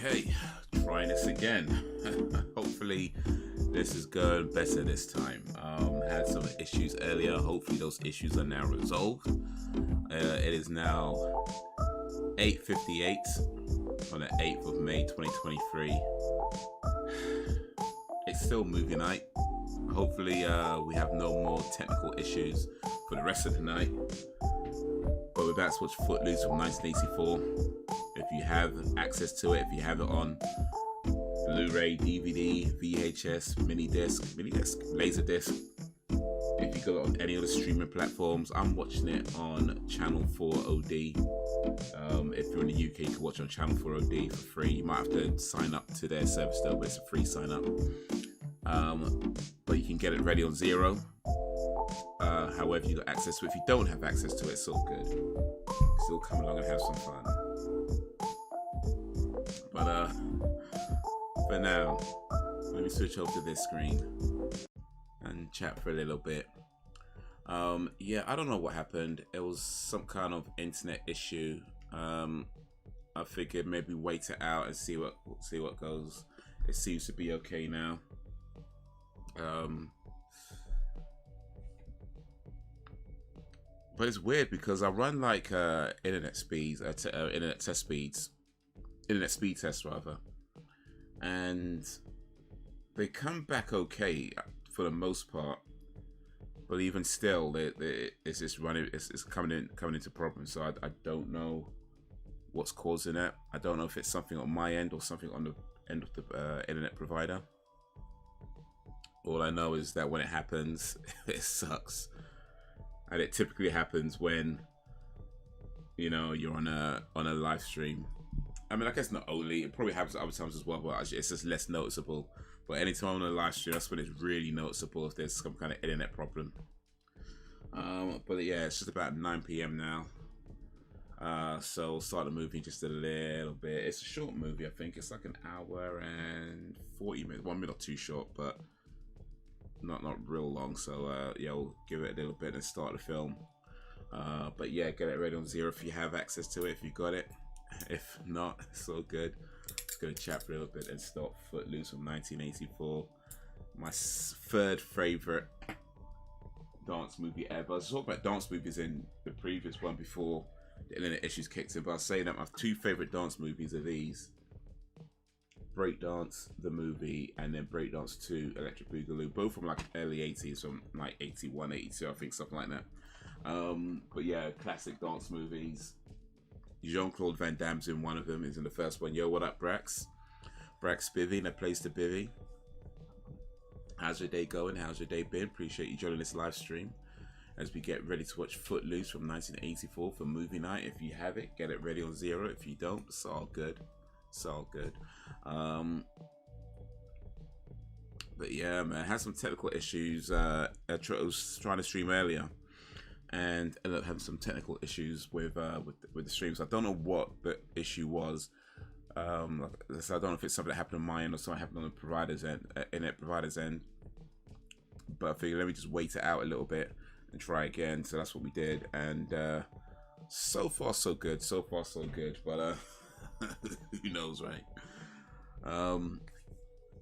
Okay, trying this again. Hopefully this is going better this time. Had some issues earlier. Hopefully those issues are now resolved. It is now 8:58 on the 8th of May 2023. It's still movie night. Hopefully we have no more technical issues for the rest of the night. But we're back to watch Footloose from 1984. If you have access to it, if you have it on Blu-ray, DVD, VHS, mini disc, Laserdisc, if you got it on any of the streaming platforms, I'm watching it on Channel 4 OD. If you're in the UK, you can watch on Channel 4 OD for free. You might have to sign up to their service though, but it's a free sign up. But you can get it ready on Zero. However you got access to it. If you don't have access to it, it's all good. Still come along and have some fun. But for now, let me switch over to this screen and chat for a little bit. Yeah, I don't know what happened. It was some kind of internet issue. I figured maybe wait it out and see what goes. It seems to be okay now. But it's weird because I run like internet speed tests rather, and they come back okay for the most part. But even still, it's just running. It's coming into problems. So I don't know what's causing it. I don't know if it's something on my end or something on the end of the internet provider. All I know is that when it happens, it sucks. And it typically happens when, you know, you're on a live stream. I mean, I guess not only, it probably happens at other times as well, but actually it's just less noticeable. But anytime on a live stream, that's when it's really noticeable if there's some kind of internet problem. But yeah, it's just about 9 PM now. So we'll start the movie just a little bit. It's a short movie, I think. It's like an hour and 40 minutes. 1 minute or too short, but not real long. So yeah, we'll give it a little bit and start the film. But yeah, get it ready on Zero if you have access to it, if you got it. If not, it's all good. Just gonna chat for a little bit and start Footloose from 1984. My third favorite dance movie ever. I was talking about dance movies in the previous one before the internet issues kicked in, but I'll say that my two favorite dance movies are these: Breakdance the movie, and then Breakdance 2 Electric Boogaloo, both from like early 80s, from like 81, 82, I think, something like that. But yeah, classic dance movies. Jean-Claude Van Damme's in one of them, is in the first one. Yo, what up, Brax? Brax Bivvy, that plays to Bivvy. How's your day going? How's your day been? Appreciate you joining this live stream as we get ready to watch Footloose from 1984 for movie night. If you have it, get it ready on Zero. If you don't, it's all good. It's all good. But yeah, man, I had some technical issues. I was trying to stream earlier and ended up having some technical issues with the streams. I don't know what the issue was. So I don't know if it's something that happened on my end or something happened on the provider's end, internet provider's end. But I figured let me just wait it out a little bit and try again. So that's what we did, and so far so good. So far so good. But who knows, right?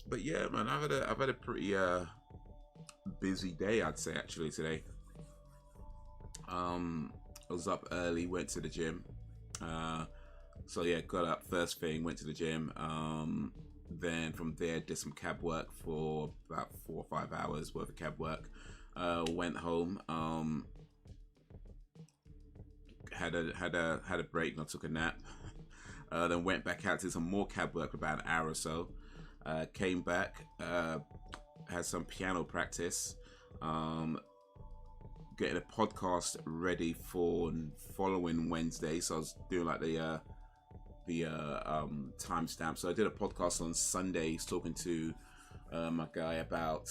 But yeah, man, I've had a pretty busy day, I'd say, actually, today. I was up early, went to the gym. So yeah, got up first thing, went to the gym. Then from there did some cab work for about 4 or 5 hours worth of cab work. Went home. Had a break and I took a nap. Then went back out to some more cab work for about an hour or so. Came back, had some piano practice, getting a podcast ready for following Wednesday. So I was doing like the timestamp. So I did a podcast on Sunday talking to my guy about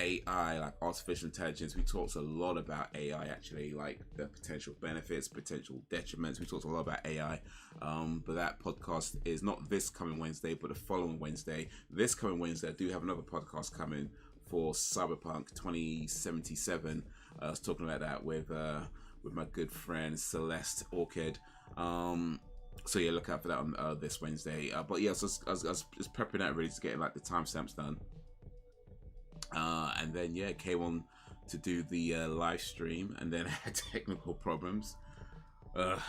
AI, like artificial intelligence. We talked a lot about AI, actually, like the potential benefits, potential detriments. We talked a lot about AI. But that podcast is not this coming Wednesday, but the following Wednesday. This coming Wednesday, I do have another podcast coming for Cyberpunk 2077. I was talking about that with my good friend Celeste Orchid. So yeah, look out for that on this Wednesday. But yeah, so I was just prepping that, ready to get like the timestamps done. And then yeah, came on to do the live stream, and then I had technical problems. But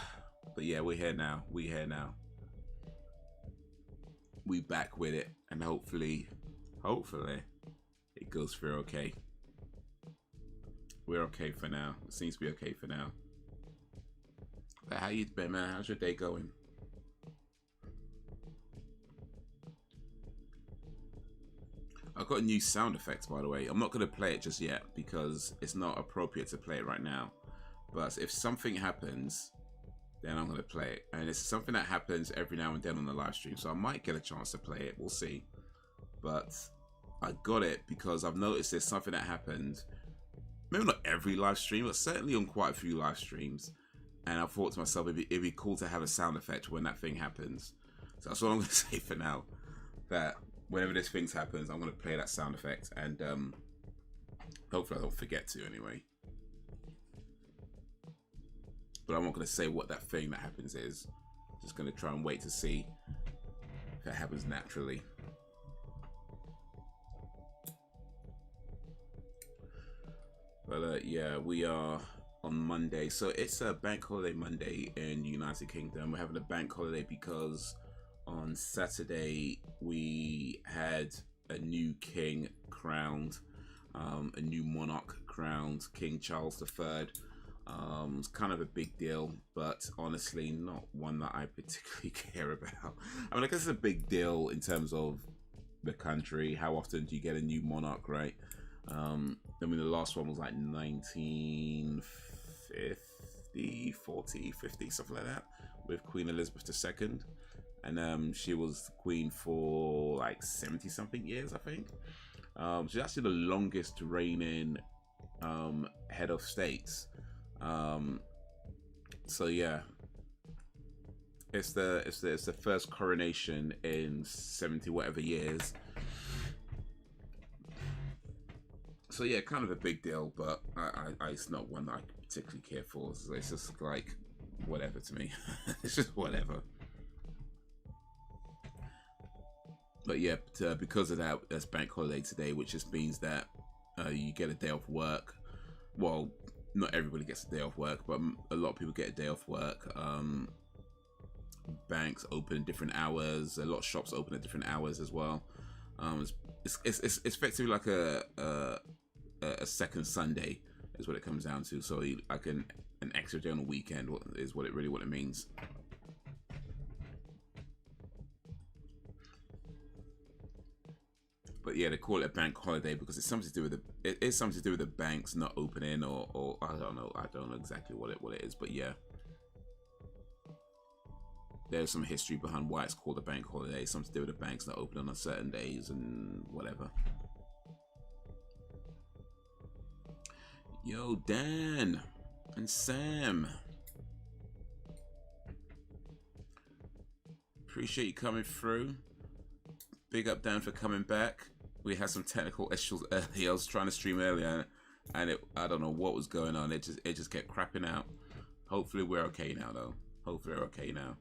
yeah, we're here now. We're here now. We back with it, and hopefully it goes through okay. We're okay for now. It seems to be okay for now. But how you been, man? How's your day going? I've got a new sound effect, by the way. I'm not going to play it just yet because it's not appropriate to play it right now. But if something happens, then I'm going to play it. And it's something that happens every now and then on the live stream. So I might get a chance to play it. We'll see. But I got it because I've noticed there's something that happened. Maybe not every live stream, but certainly on quite a few live streams. And I thought to myself, it'd be cool to have a sound effect when that thing happens. So that's what I'm going to say for now. That whenever this thing happens, I'm going to play that sound effect. And hopefully I don't forget to anyway. But I'm not going to say what that thing that happens is. Just going to try and wait to see if it happens naturally. But yeah, we are on Monday. So it's a bank holiday Monday in the United Kingdom. We're having a bank holiday because on Saturday we had a new king crowned, a new monarch crowned, King Charles III. It's kind of a big deal, but honestly not one that I particularly care about. I mean, I guess it's a big deal in terms of the country. How often do you get a new monarch, right? I mean, the last one was like 1950, 40, 50, something like that, with Queen Elizabeth II. And she was queen for like 70 something years, I think. She's actually the longest reigning head of states. So yeah, it's the first coronation in 70 whatever years. So yeah, kind of a big deal, but it's not one that I particularly care for. So it's just like whatever to me. It's just whatever. But yeah, because of that, that's bank holiday today, which just means that you get a day off work. Well, not everybody gets a day off work, but a lot of people get a day off work. Banks open at different hours. A lot of shops open at different hours as well. It's effectively like a second Sunday is what it comes down to. So like an extra day on a weekend is what it means. But yeah, they call it a bank holiday because it's something to do with it's something to do with the banks not opening or I don't know exactly what it is, but yeah. There's some history behind why it's called a bank holiday. Something to do with the banks not opening on certain days and whatever. Yo, Dan and Sam. Appreciate you coming through. Big up Dan for coming back. We had some technical issues earlier. I was trying to stream earlier and I don't know what was going on. It just kept crapping out. Hopefully we're okay now though. Hopefully we're okay now.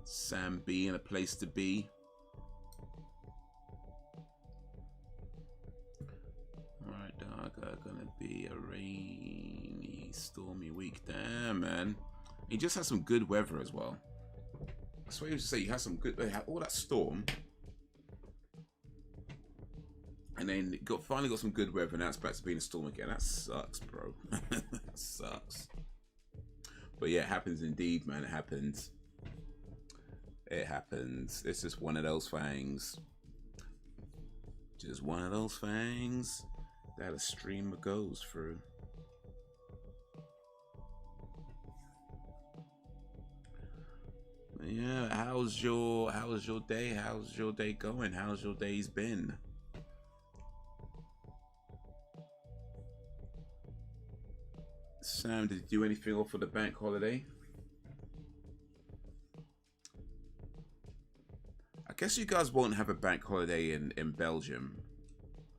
Sam B in a place to be. Alright, dog, gonna be a rainy, stormy week. Damn, man. He just had some good weather as well. That's what he was to say. You had some good, they had all that storm. And then finally got some good weather, and now it's back to being a storm again. That sucks, bro. That sucks. But yeah, it happens indeed, man. It happens. It happens. It's just one of those things. Just one of those things that a streamer goes through. Yeah, how's your day? How's your day going? How's your days been? Sam, did you do anything for the bank holiday? I guess you guys won't have a bank holiday in Belgium.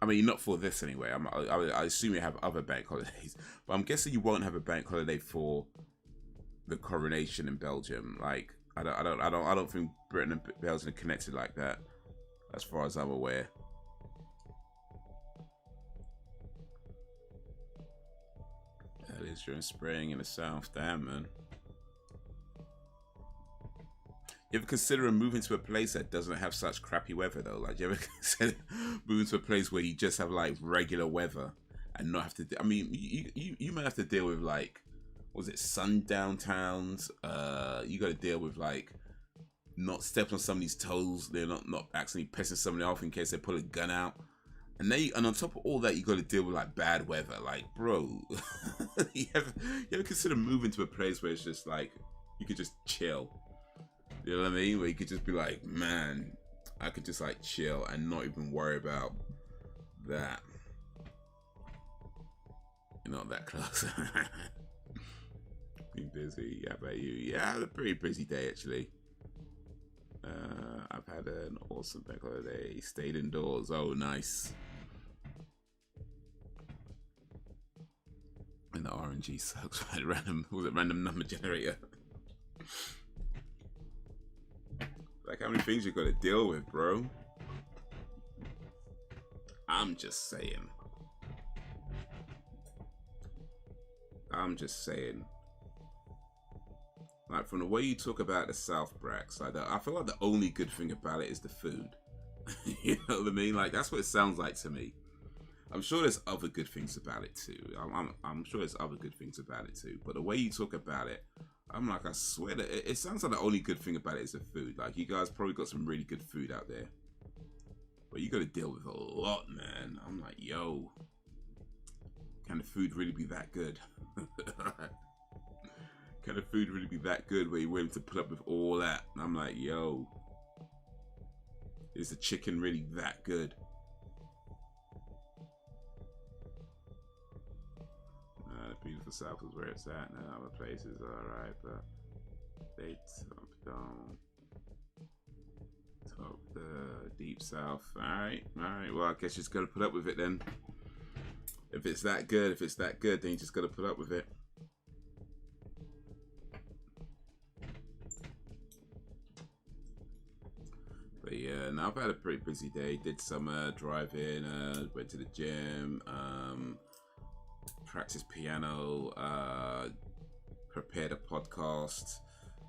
I mean, not for this anyway. I assume you have other bank holidays, but I'm guessing you won't have a bank holiday for the coronation in Belgium. Like, I don't think Britain and Belgium are connected like that, as far as I'm aware. That is during spring in the south. Damn, man. You ever consider moving to a place that doesn't have such crappy weather though? Like, you ever consider moving to a place where you just have like regular weather and not have to? I mean, you might have to deal with like, was it sundown towns? You got to deal with like not stepping on somebody's toes. They're not accidentally pissing somebody off in case they pull a gun out. And on top of all that, you got to deal with like bad weather. Like, bro, you ever consider moving to a place where it's just like you could just chill? You know what I mean? Where you could just be like, man, I could just like chill and not even worry about that. You're not that close. Been busy. How about you? Yeah, I had a pretty busy day actually. I've had an awesome bank holiday. Stayed indoors. Oh, nice. And the RNG sucks. Right? Random number generator? Like, how many things you got to deal with, bro? I'm just saying. Like, from the way you talk about the South, Brax, like, I feel like the only good thing about it is the food. You know what I mean? Like, that's what it sounds like to me. I'm sure there's other good things about it too. I'm sure there's other good things about it too. But the way you talk about it, I'm like, I swear that it sounds like the only good thing about it is the food. Like, you guys probably got some really good food out there, but you got to deal with a lot, man. I'm like, yo, can the food really be that good? Can the food really be that good where you're willing to put up with all that? And I'm like, yo, is the chicken really that good? The beautiful South is where it's at now. Other places are alright, but they top the deep South. Alright. Well, I guess you just gotta put up with it then. If it's that good, then you just gotta put up with it. But yeah, now I've had a pretty busy day. Did some driving, went to the gym, practiced piano, prepared a podcast.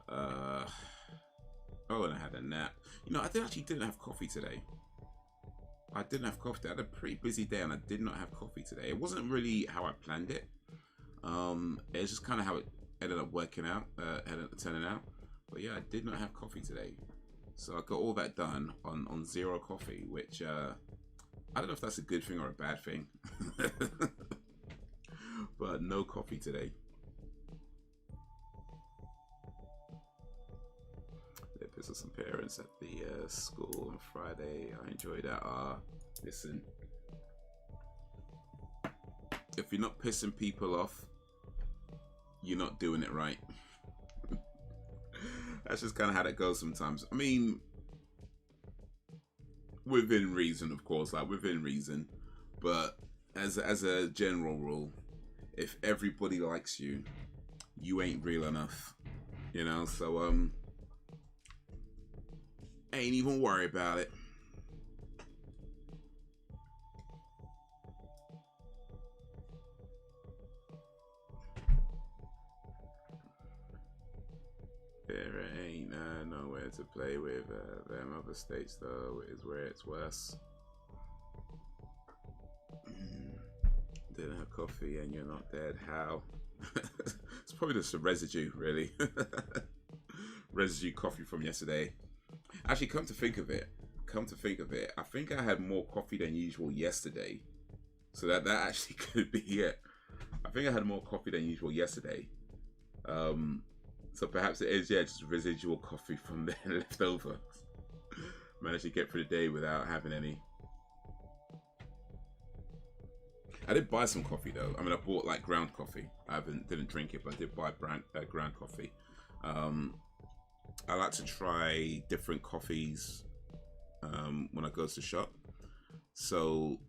Oh, and I had a nap. You know, I actually didn't have coffee today. I had a pretty busy day and I did not have coffee today. It wasn't really how I planned it. It's just kind of how it ended up working out, turning out. But yeah, I did not have coffee today. So I got all that done on zero coffee, which I don't know if that's a good thing or a bad thing. But no coffee today. They pissed some parents at the school on Friday. I enjoyed that. Listen, if you're not pissing people off, you're not doing it right. That's just kind of how that goes sometimes. I mean, within reason, of course, like within reason. But as a general rule, if everybody likes you, you ain't real enough. You know, so ain't even worry about it. There ain't nowhere to play with. Them other states though is where it's worse. Didn't have coffee and you're not dead. How? It's probably just a residue, really. Residue coffee from yesterday. Actually, come to think of it, I think I had more coffee than usual yesterday. So that actually could be it. I think I had more coffee than usual yesterday. So perhaps it is, yeah, just residual coffee from there left over. Managed to get through the day without having any. I did buy some coffee though. I mean, I bought like ground coffee. I didn't drink it, but I did buy ground coffee. I like to try different coffees when I go to the shop. So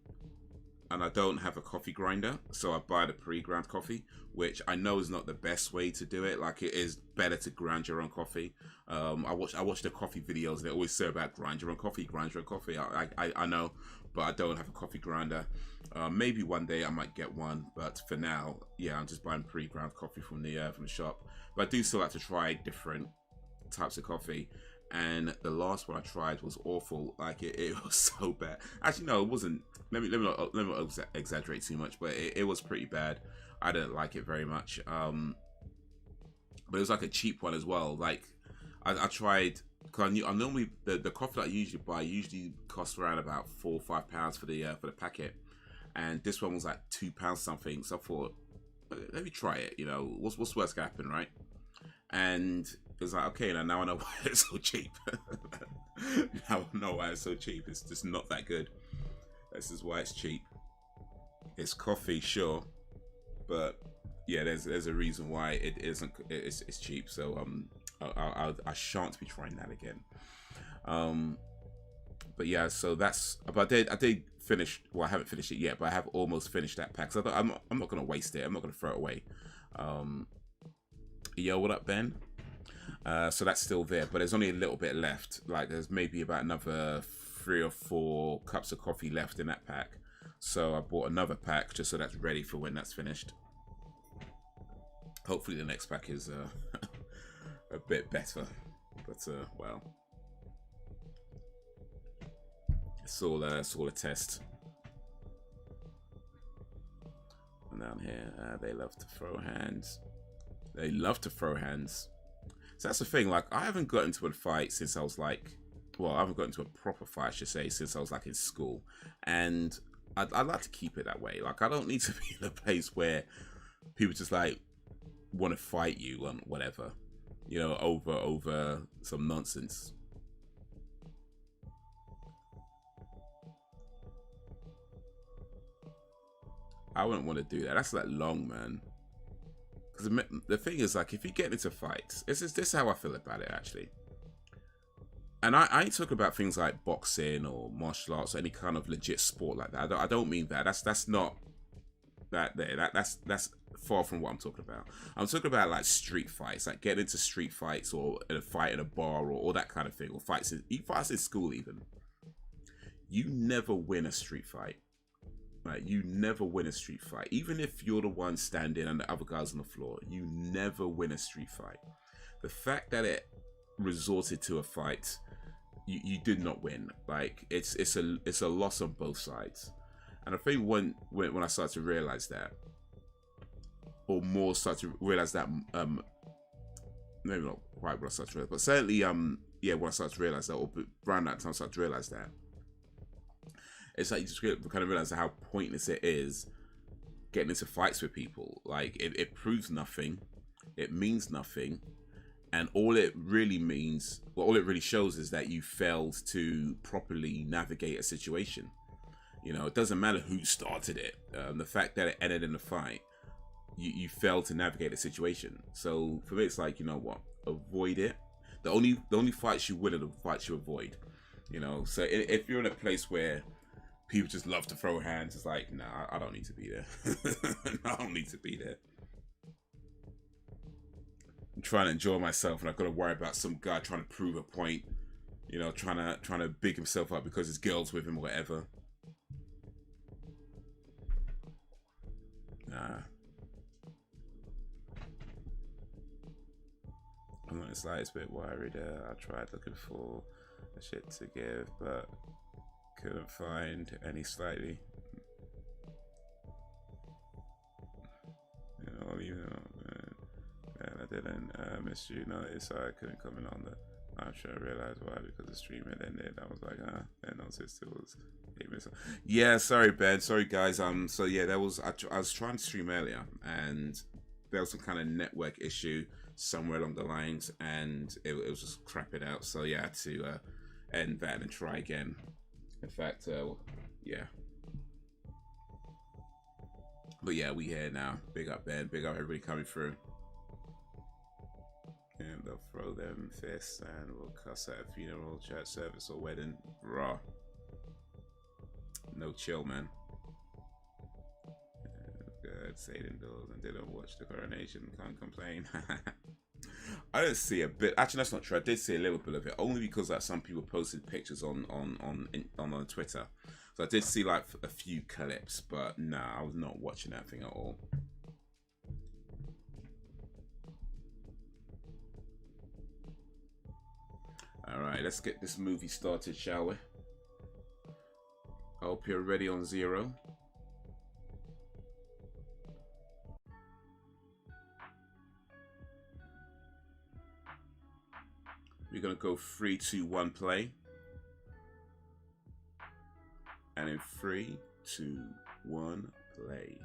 and I don't have a coffee grinder, so I buy the pre-ground coffee, which I know is not the best way to do it. Like, it is better to grind your own coffee. I watch the coffee videos, and they always say about grind your own coffee, grind your own coffee. I know, but I don't have a coffee grinder. Maybe one day I might get one, but for now, yeah, I'm just buying pre-ground coffee from the shop. But I do still like to try different types of coffee. And the last one I tried was awful. Like, it was so bad. Actually, no, it wasn't. Let me not exaggerate too much, but it was pretty bad. I didn't like it very much. But it was like a cheap one as well. Like, I tried, because I normally the coffee that I usually buy usually costs around about £4 or £5 for the packet, and this one was like £2 something. So I thought, let me try it. You know, what's worst gonna happen, right? And it was like, okay, now I know why it's so cheap. Now I know why it's so cheap. It's just not that good. This is why it's cheap. It's coffee, sure, but yeah, there's a reason why it isn't. It's cheap. So I shan't be trying that again. But yeah, so that's. But I did finish. Well, I haven't finished it yet, but I have almost finished that pack. So I'm not gonna waste it. I'm not gonna throw it away. Yo, what up, Ben? So that's still there, but there's only a little bit left. Like, there's maybe about another 3 or 4 cups of coffee left in that pack. So I bought another pack just so that's ready for when that's finished. Hopefully the next pack is a bit better, but well, it's all a test. And down here, they love to throw hands. They love to throw hands. So that's the thing. Like, I haven't got into a fight since I was like, well, I haven't got into a proper fight, I should say, since I was like in school. And I'd like to keep it that way. Like, I don't need to be in a place where people just like want to fight you on whatever, you know, over some nonsense. I wouldn't want to do that. That's like long, man. Because the thing is, like, if you get into fights, this is how I feel about it, actually. And I ain't talking about things like boxing or martial arts or any kind of legit sport like that. I don't mean that. That's not that there. That's far from what I'm talking about. I'm talking about like street fights, like getting into street fights or in a fight in a bar or that kind of thing, or fights in school even. You never win a street fight. Like, you never win a street fight. Even if you're the one standing and the other guy's on the floor, you never win a street fight. The fact that it resorted to a fight, you did not win. Like, it's a loss on both sides. And I think when I started to realize that, or more started to realize that, maybe not quite when I started to realize, but certainly yeah, when I started to realize that, or around that time I started to realize that, it's like you just kind of realize how pointless it is getting into fights with people. Like, it proves nothing, it means nothing, and all it really means, well, all it really shows is that you failed to properly navigate a situation. You know, it doesn't matter who started it. The fact that it ended in a fight, you failed to navigate the situation. So for me, it's like, you know what? Avoid it. The only fights you win are the fights you avoid. You know, so if you're in a place where people just love to throw hands, it's like, nah, I don't need to be there. I don't need to be there. I'm trying to enjoy myself, and I've got to worry about some guy trying to prove a point. You know, trying to big himself up because his girl's with him or whatever. Nah. I'm not the slightest bit worried. I tried looking for a shit to give, but couldn't find any slightly. You know, I didn't miss you. Notice I couldn't comment on the. I'm sure I realized why, because the stream had ended. I was like, and noticed it was. Yeah, sorry, Ben. Sorry, guys. So yeah, I was trying to stream earlier, and there was some kind of network issue somewhere along the lines, and it was just crapping out. So yeah, I had to end that and try again. In fact, yeah. But yeah, we here now. Big up, Ben. Big up everybody coming through. And they'll throw them fists and we'll cuss at a funeral, church service, or wedding. Raw. No chill, man. good. Stayed indoors and didn't watch the coronation. Can't complain. I didn't see a bit. Actually, that's not true. I did see a little bit of it, only because like some people posted pictures on Twitter. So I did see like a few clips, but nah, I was not watching that thing at all. All right, let's get this movie started, shall we? I hope you're ready on 0. We're gonna go 3, 2, 1, play. And in 3, 2, 1, play.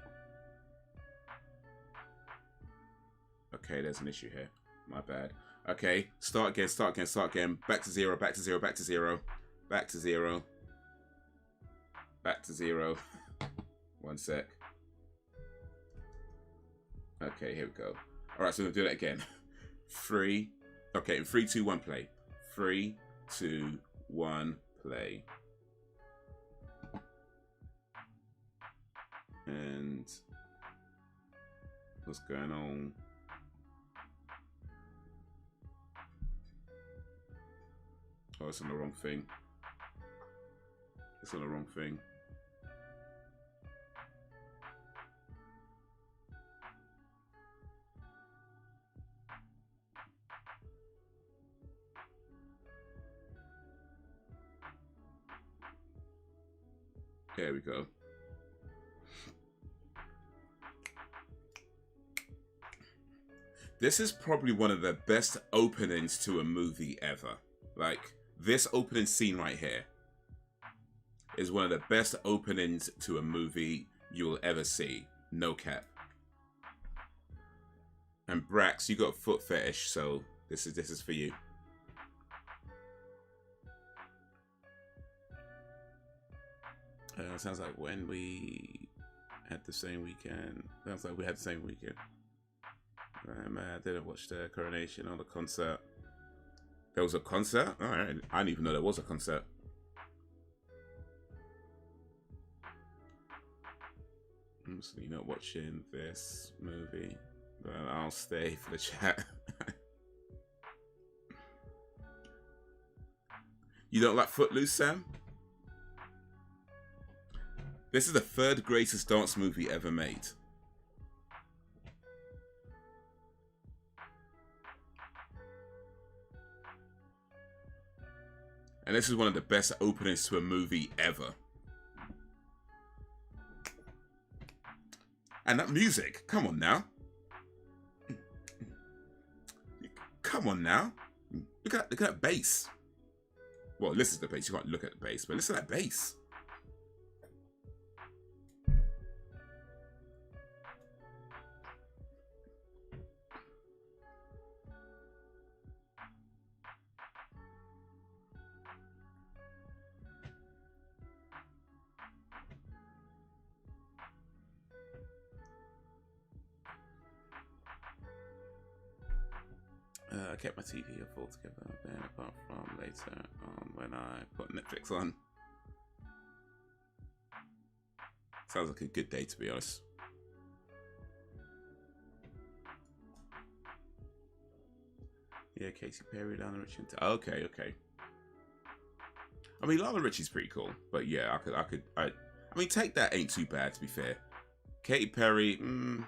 Okay, there's an issue here. My bad. Okay, start again, start again, start again. Back to 0, back to 0, back to 0. Back to 0. Back to 0. 1 sec. Okay, here we go. Alright, so we're gonna do that again. 3. Okay, in 3, 2, 1, play. 3, 2, 1, play. And what's going on? Oh, it's on the wrong thing. It's on the wrong thing. There we go. This is probably one of the best openings to a movie ever. Like, this opening scene right here is one of the best openings to a movie you'll ever see. No cap. And Brax, you got a foot fetish, so this is for you. Sounds like when we had the same weekend. Sounds like we had the same weekend. I didn't watch the coronation or the concert. There was a concert? Alright, I didn't even know there was a concert. So you're not watching this movie, but I'll stay for the chat. You don't like Footloose, Sam? This is the 3rd greatest dance movie ever made. And this is one of the best openings to a movie ever. And that music, come on now. Come on now. Look at that bass. Well, listen to the bass. You can't look at the bass, but listen to that bass. I kept my TV full together, then apart from later when I put Netflix on. Sounds like a good day, to be honest. Yeah, Katy Perry, Lana Richie. Okay, okay. I mean, Lana Richie's pretty cool, but yeah, I mean, Take That ain't too bad, to be fair. Katy Perry, I'm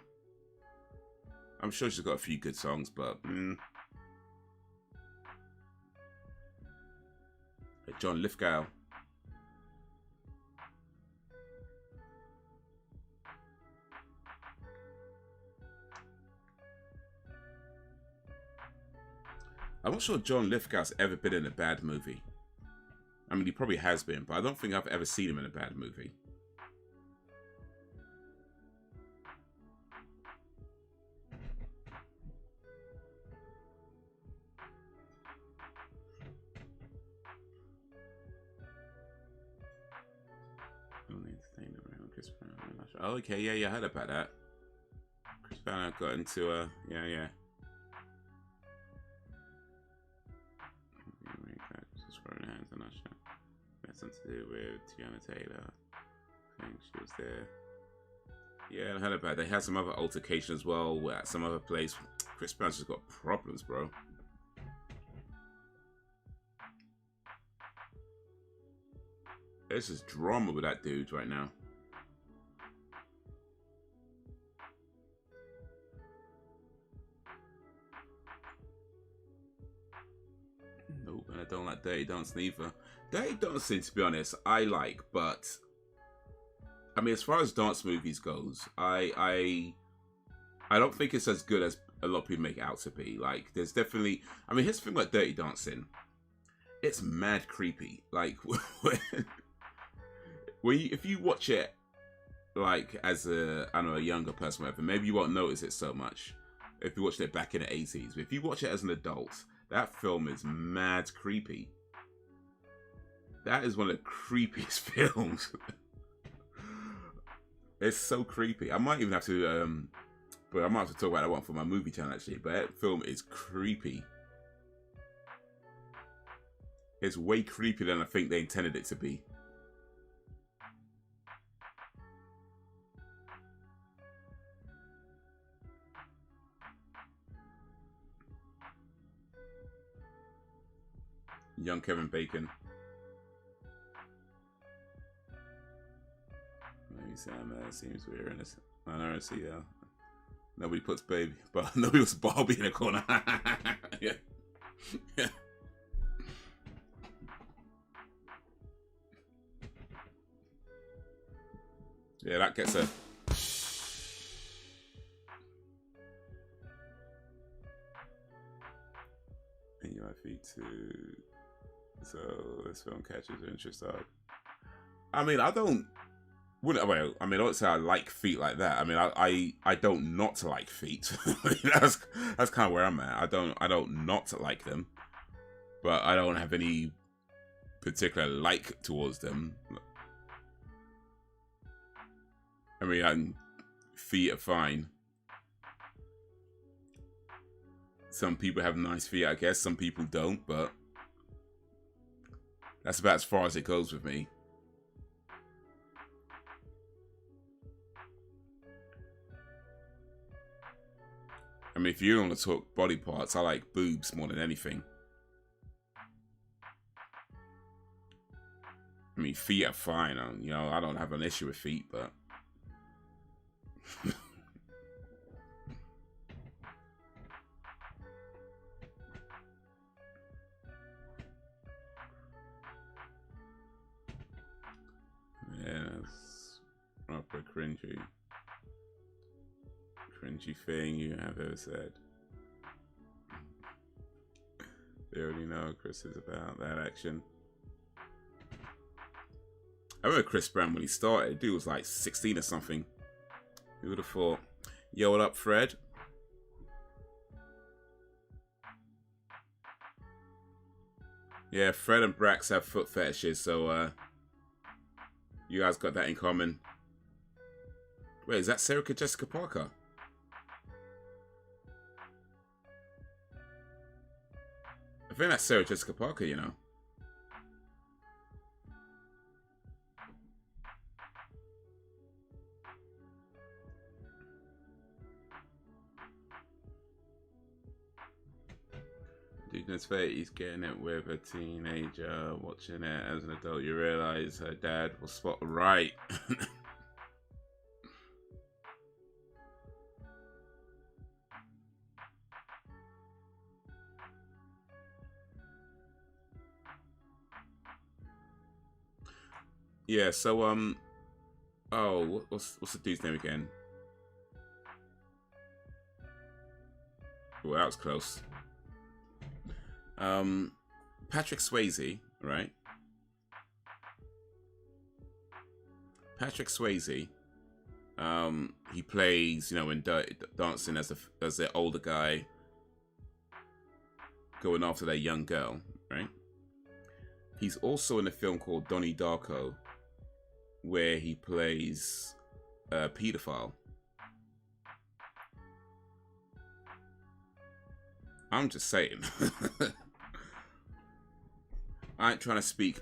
sure she's got a few good songs, but John Lithgow. I'm not sure John Lithgow's ever been in a bad movie. I mean, he probably has been, but I don't think I've ever seen him in a bad movie. Oh, okay, yeah, I heard about that. Chris Banner got into a, yeah. That's something to do with Tiana Taylor. I think she was there. Yeah, I heard about it. They had some other altercation as well at some other place. Chris Brown's just got problems, bro. There's just drama with that dude right now. Nope, and I don't like Dirty Dancing either. Dirty Dancing, to be honest, I like, but I mean, as far as dance movies goes, I don't think it's as good as a lot of people make it out to be. Like, there's definitely, I mean, here's the thing about Dirty Dancing. It's mad creepy. Like, if you watch it, like, as a, I don't know, a younger person, whatever, maybe you won't notice it so much if you watched it back in the 80s. But if you watch it as an adult, that film is mad creepy. That is one of the creepiest films. It's so creepy. I might even have to, but I might have to talk about that one for my movie channel, actually. But that film is creepy. It's way creepier than I think they intended it to be. Young Kevin Bacon. Maybe Sam seems weird in this. I don't see. Nobody puts baby, but nobody puts Barbie in the corner. Yeah. Yeah. Yeah, that gets a. And you might feed too. So this film catches your interest. I mean, I don't. Well, I mean, I don't say I like feet like that. I mean, I don't not like feet. that's kind of where I'm at. I don't not like them, but I don't have any particular like towards them. I mean, feet are fine. Some people have nice feet, I guess. Some people don't, but that's about as far as it goes with me. I mean, if you want to talk body parts, I like boobs more than anything. I mean, feet are fine. You know, I don't have an issue with feet, but yeah, it's proper cringy thing you have ever said. They already know Chris is about that action. I remember Chris Brown when he started. Dude was like 16 or something. Who would have thought? Yo, what up, Fred? Yeah, Fred and Brax have foot fetishes, so you guys got that in common. Wait, is that Sarah Jessica Parker? I think that's Sarah Jessica Parker, you know. Dudeness Fate, he's getting it with a teenager. Watching it as an adult, you realize her dad was spot right. Yeah, so oh, what's the dude's name again? Well, that was close. Patrick Swayze, right? Patrick Swayze. He plays, you know, in Dancing as the older guy going after that young girl, right? He's also in a film called Donnie Darko, where he plays a pedophile. I'm just saying. I ain't trying to speak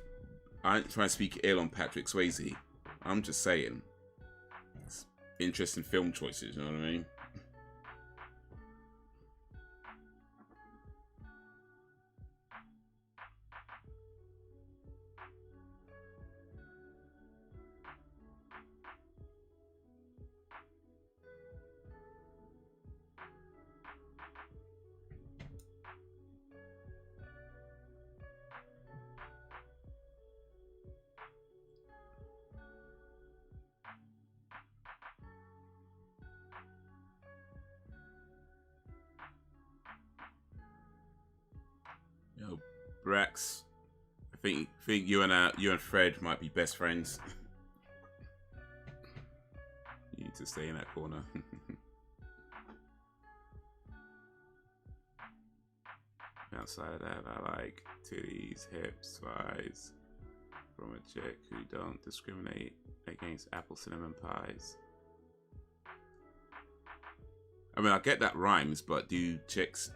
ill on Patrick Swayze. I'm just saying. interesting film choices. You know what I mean? Yo, Brax, I think you and Fred might be best friends. You need to stay in that corner. Outside of that, I like titties, hips, thighs from a chick who don't discriminate against apple cinnamon pies. I mean, I get that rhymes, but do chicks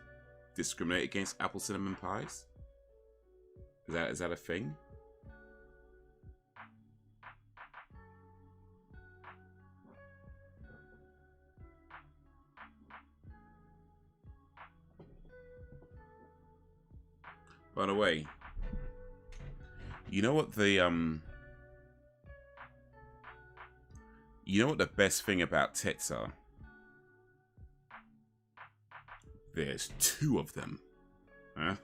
discriminate against apple cinnamon pies? Is that a thing? By the way, you know what the best thing about tits are? There's 2 of them. Huh?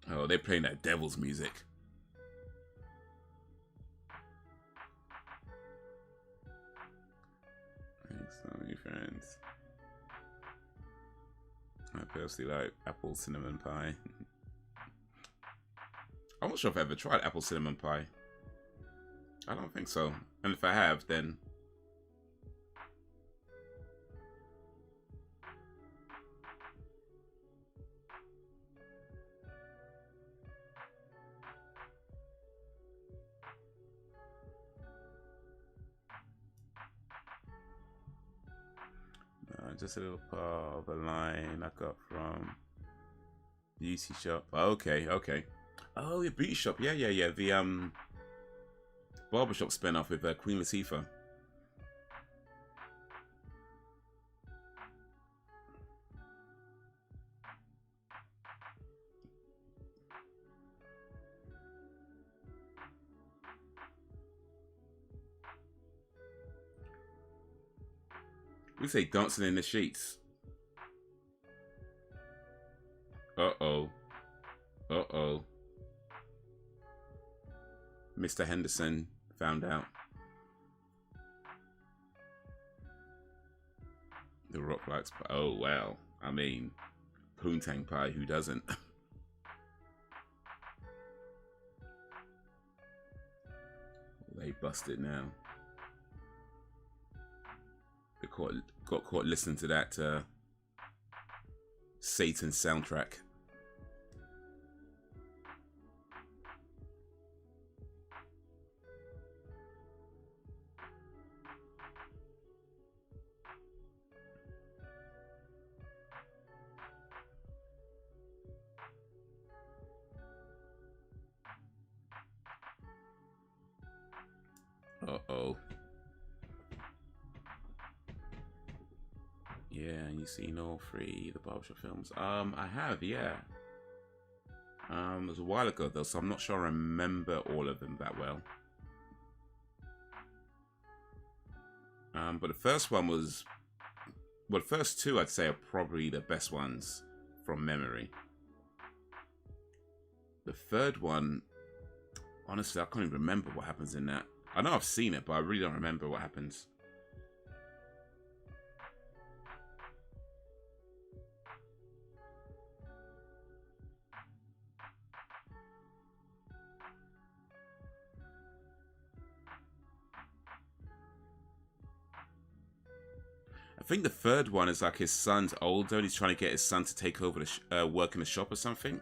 Oh, they're playing that devil's music. Thanks, so many friends. I personally like apple cinnamon pie. I'm not sure if I've ever tried apple cinnamon pie. I don't think so. And if I have, then... just a little part of a line I got from beauty shop. Okay. Oh, the beauty shop. Yeah. The barbershop spin-off with Queen Latifah. We say dancing in the sheets. Uh-oh. Mr. Henderson found out. The Rock likes pie. Oh, wow. I mean, poontang pie, who doesn't? They busted now. They got caught listening to that Satan soundtrack. Uh-oh. Yeah, and you've seen all 3 the barbershop films. I have, yeah. It was a while ago though, so I'm not sure I remember all of them that well. But the first one was... Well, the first 2 I'd say are probably the best ones from memory. The third one, honestly, I can't even remember what happens in that. I know I've seen it, but I really don't remember what happens. I think the third one is like his son's older and he's trying to get his son to take over the work in the shop or something.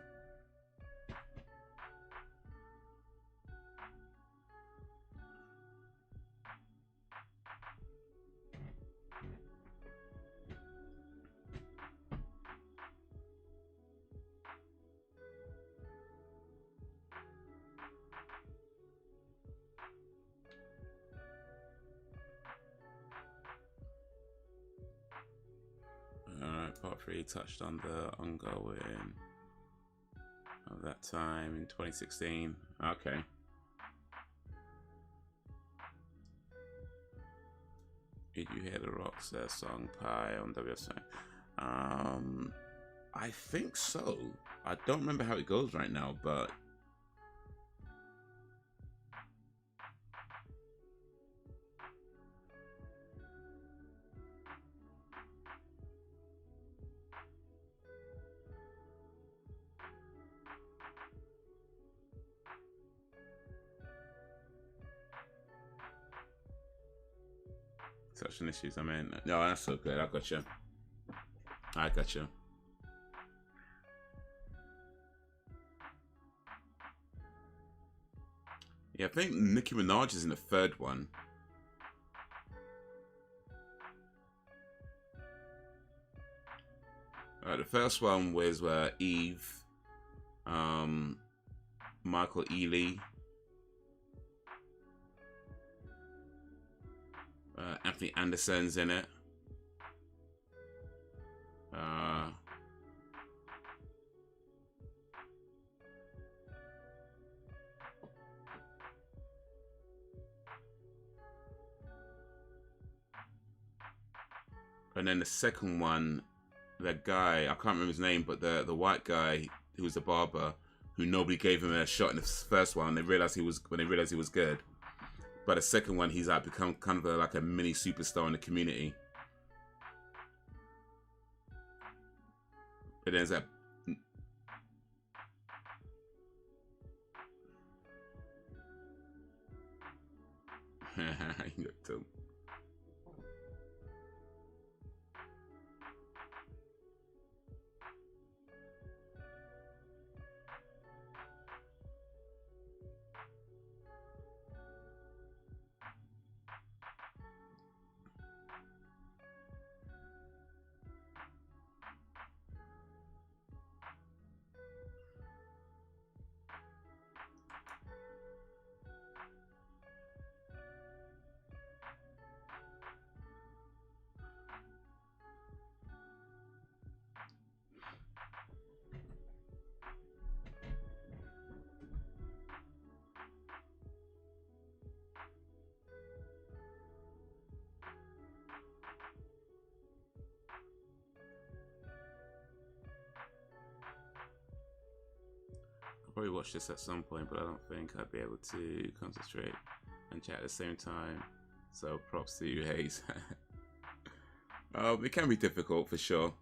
DDR3 touched on the ongoing of that time in 2016. Okay. Did you hear the Roxas song Pie on WSI? I think so. I don't remember how it goes right now, but such an issues. I mean, no, that's so good. I got you. I got you. Yeah, I think Nicki Minaj is in the third one. The first one was Eve, Michael Ealy, Anthony Anderson's in it. And then the second one, that guy, I can't remember his name, but the white guy who was the barber, who nobody gave him a shot in the first one. They realized he was good. But the second one, he's like become kind of like a mini superstar in the community. But there's that. You got to. Probably watch this at some point, but I don't think I'd be able to concentrate and chat at the same time. So props to you, Haze. It can be difficult for sure.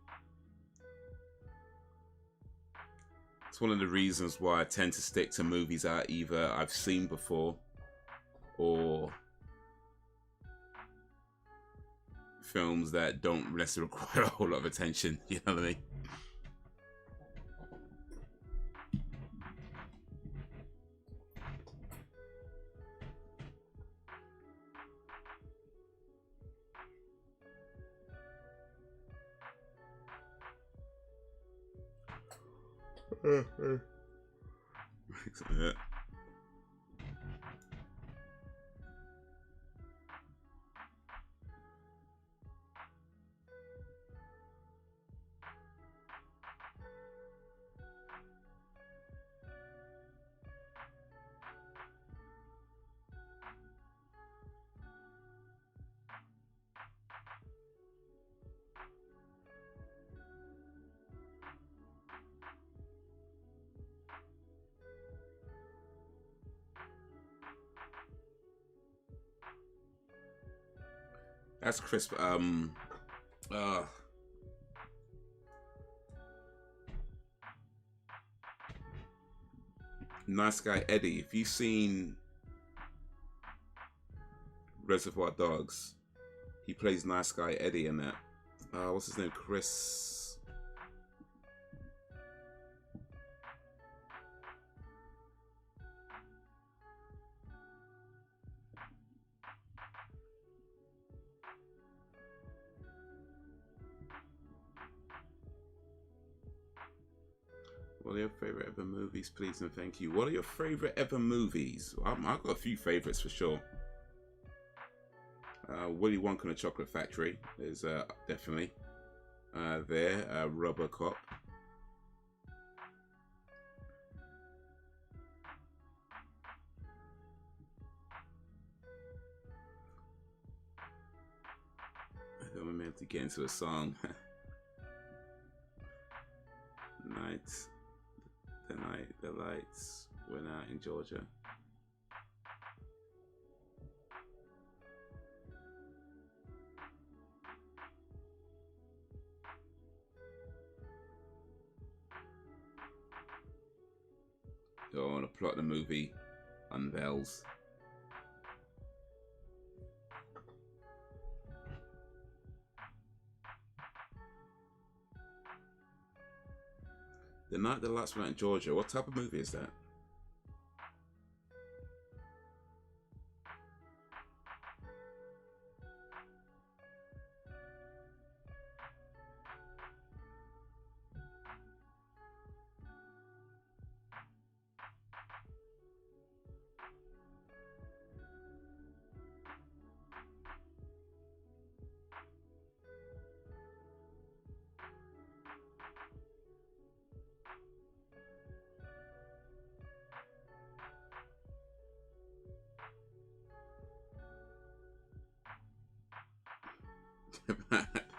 It's one of the reasons why I tend to stick to movies that either I've seen before or films that don't necessarily require a whole lot of attention. You know what I mean? Yeah. That's crisp. Nice Guy Eddie. If you've seen Reservoir Dogs, he plays Nice Guy Eddie in that. What's his name? Chris. What are your favorite ever movies, please and thank you? What are your favorite ever movies? I've got a few favorites for sure. Willy Wonka and the Chocolate Factory is definitely. there, Robocop. I'm able to get into a song. The lights went out in Georgia. Oh, the plot of the movie unveils. The Night the Lights Went Out in Georgia. What type of movie is that?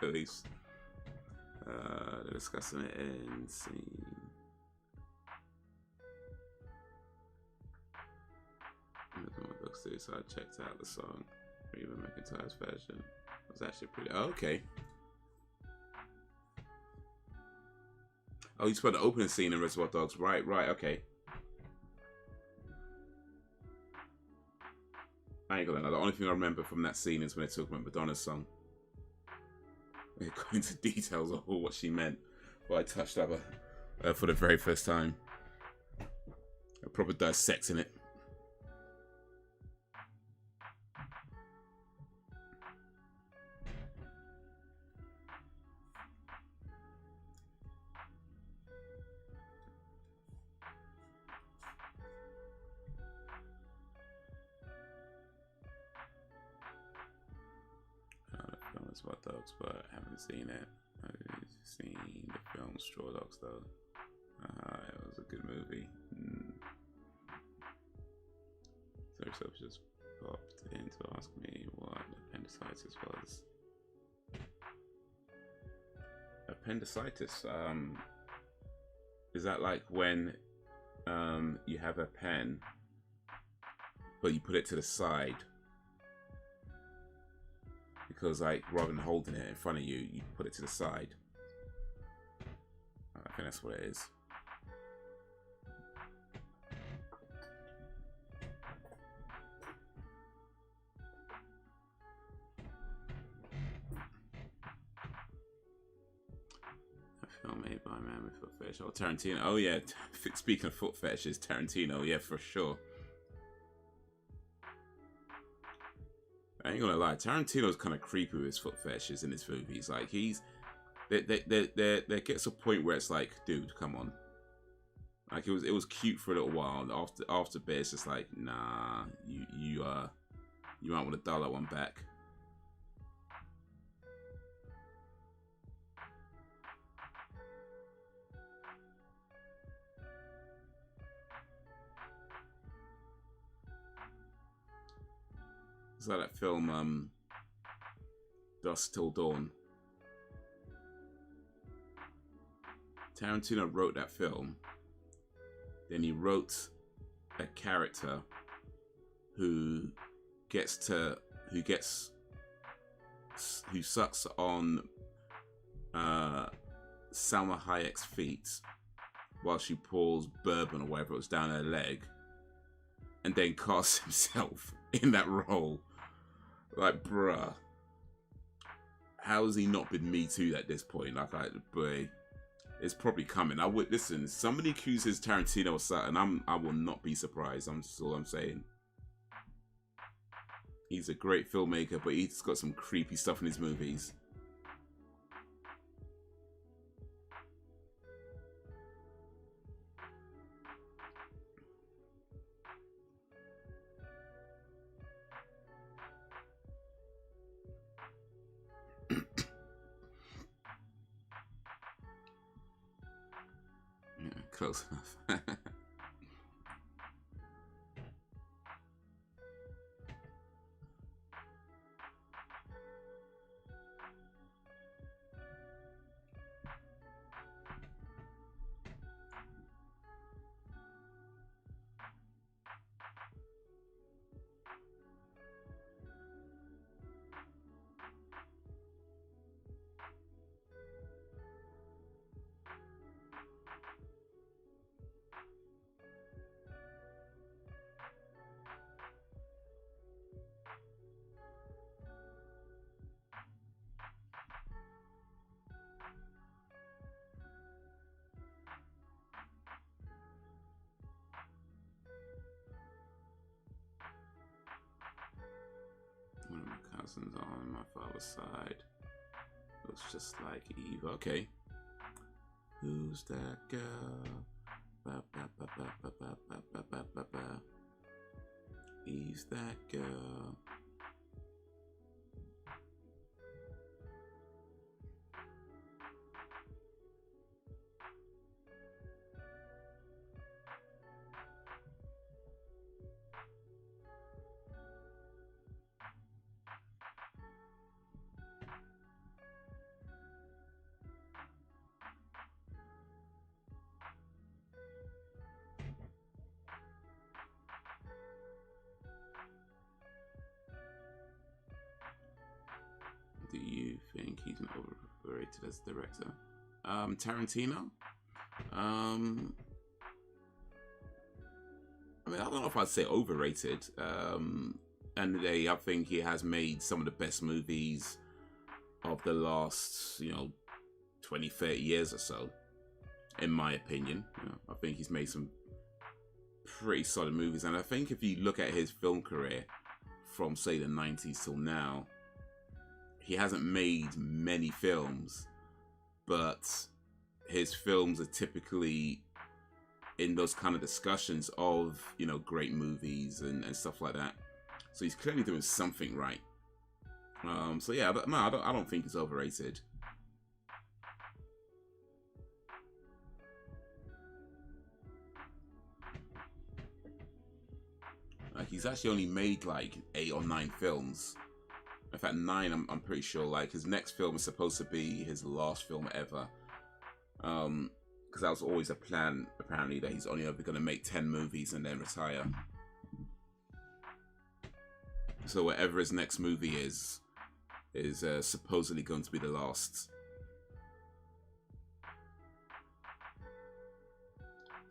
Police. They're discussing it in scene. So I checked out the song. Even McIntyre's version. It was actually pretty. Oh, okay. Oh, you spent the opening scene in Reservoir Dogs. Right, okay. I ain't gonna lie. The only thing I remember from that scene is when they talk about Madonna's song. They go into details of what she meant. But I touched up for the very first time. A proper dissecting it. About Dogs, but I haven't seen it. I've seen the film Straw Dogs though. It was a good movie. So yourself just popped in to ask me what appendicitis was. Appendicitis. Is that like when you have a pen, but you put it to the side? Because, like, rather than holding it in front of you, you put it to the side. I think that's what it is. A film made by a man with foot fetish. Oh, Tarantino. Oh, yeah. Speaking of foot fetishes, Tarantino. Yeah, for sure. I ain't gonna lie, Tarantino's kind of creepy with his foot fetishes in his movies. Like, there gets a point where it's like, dude, come on. Like, it was cute for a little while. After a bit, it's just like, nah, you might want to dial that one back. It's like that film, Dusk Till Dawn. Tarantino wrote that film. Then he wrote a character who sucks on Salma Hayek's feet while she pours bourbon or whatever it was down her leg, and then casts himself in that role. Like, bruh, how has he not been Me Too at this point? Like, boy, it's probably coming. I would listen. Somebody accuses Tarantino of something, I will not be surprised. That's all I'm saying. He's a great filmmaker, but he's got some creepy stuff in his movies. Close enough. One of my cousins on my father's side looks just like Eve. Okay. Who's that girl? Ba, ba, ba, ba, ba, ba, ba, ba, ba, ba. Eve's that girl. Do you think he's an overrated as a director? Tarantino? I mean, I don't know if I'd say overrated. And I think he has made some of the best movies of the last, 20, 30 years or so, in my opinion. I think he's made some pretty solid movies. And I think if you look at his film career from, say, the 90s till now, he hasn't made many films, but his films are typically in those kind of discussions of, great movies and stuff like that. So he's clearly doing something right. So yeah, but no, I don't think he's overrated. Like, he's actually only made like 8 or 9 films. In fact, 9, I'm pretty sure. Like, his next film is supposed to be his last film ever. Because that was always a plan, apparently, that he's only ever going to make 10 movies and then retire. So whatever his next movie is supposedly going to be the last.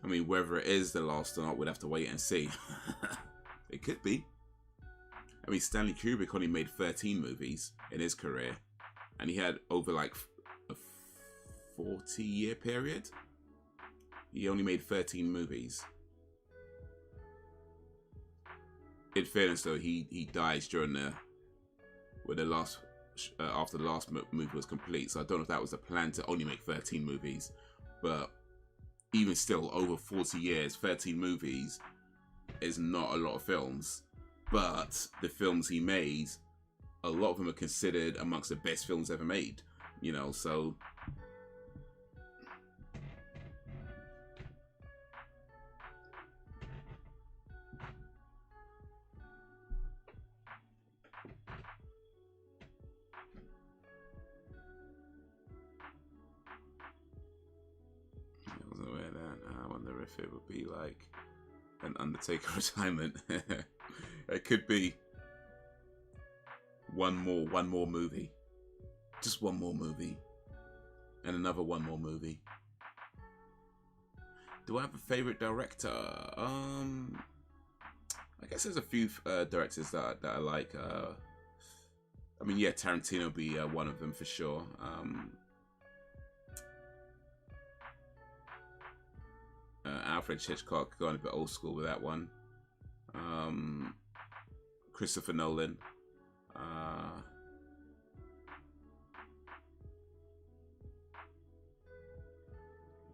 I mean, whether it is the last or not, we'd have to wait and see. It could be. I mean, Stanley Kubrick only made 13 movies in his career, and he had over like a 40-year period. He only made 13 movies. In fairness, though, he dies during after the last movie was complete. So I don't know if that was a plan to only make 13 movies, but even still, over 40 years, 13 movies is not a lot of films. But the films he made, a lot of them are considered amongst the best films ever made. So... I wasn't aware of that. I wonder if it would be like an Undertaker retirement. It could be one more movie, just one more movie, and another one more movie. Do I have a favorite director? I guess there's a few directors that I like. I mean, yeah, Tarantino would be one of them for sure. Alfred Hitchcock, going a bit old school with that one. Christopher Nolan.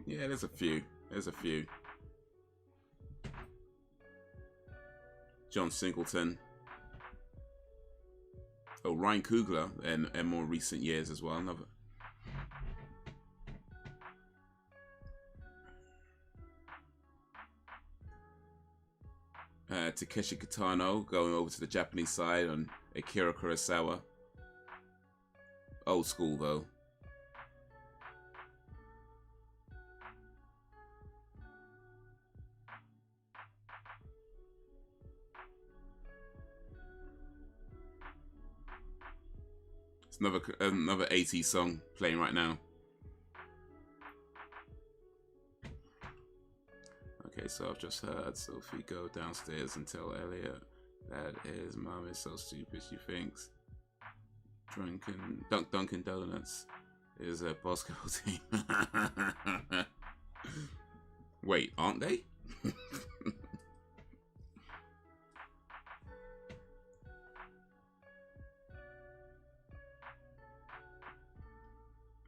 Yeah, there's a few. John Singleton. Oh, Ryan Coogler, in more recent years as well. Another. Takeshi Kitano going over to the Japanese side on Akira Kurosawa. Old school though. It's another 80s song playing right now. Okay, so I've just heard Sophie go downstairs and tell Elliot that his mom is so stupid she thinks Dunkin' Donuts is a Bosco team. Wait, aren't they?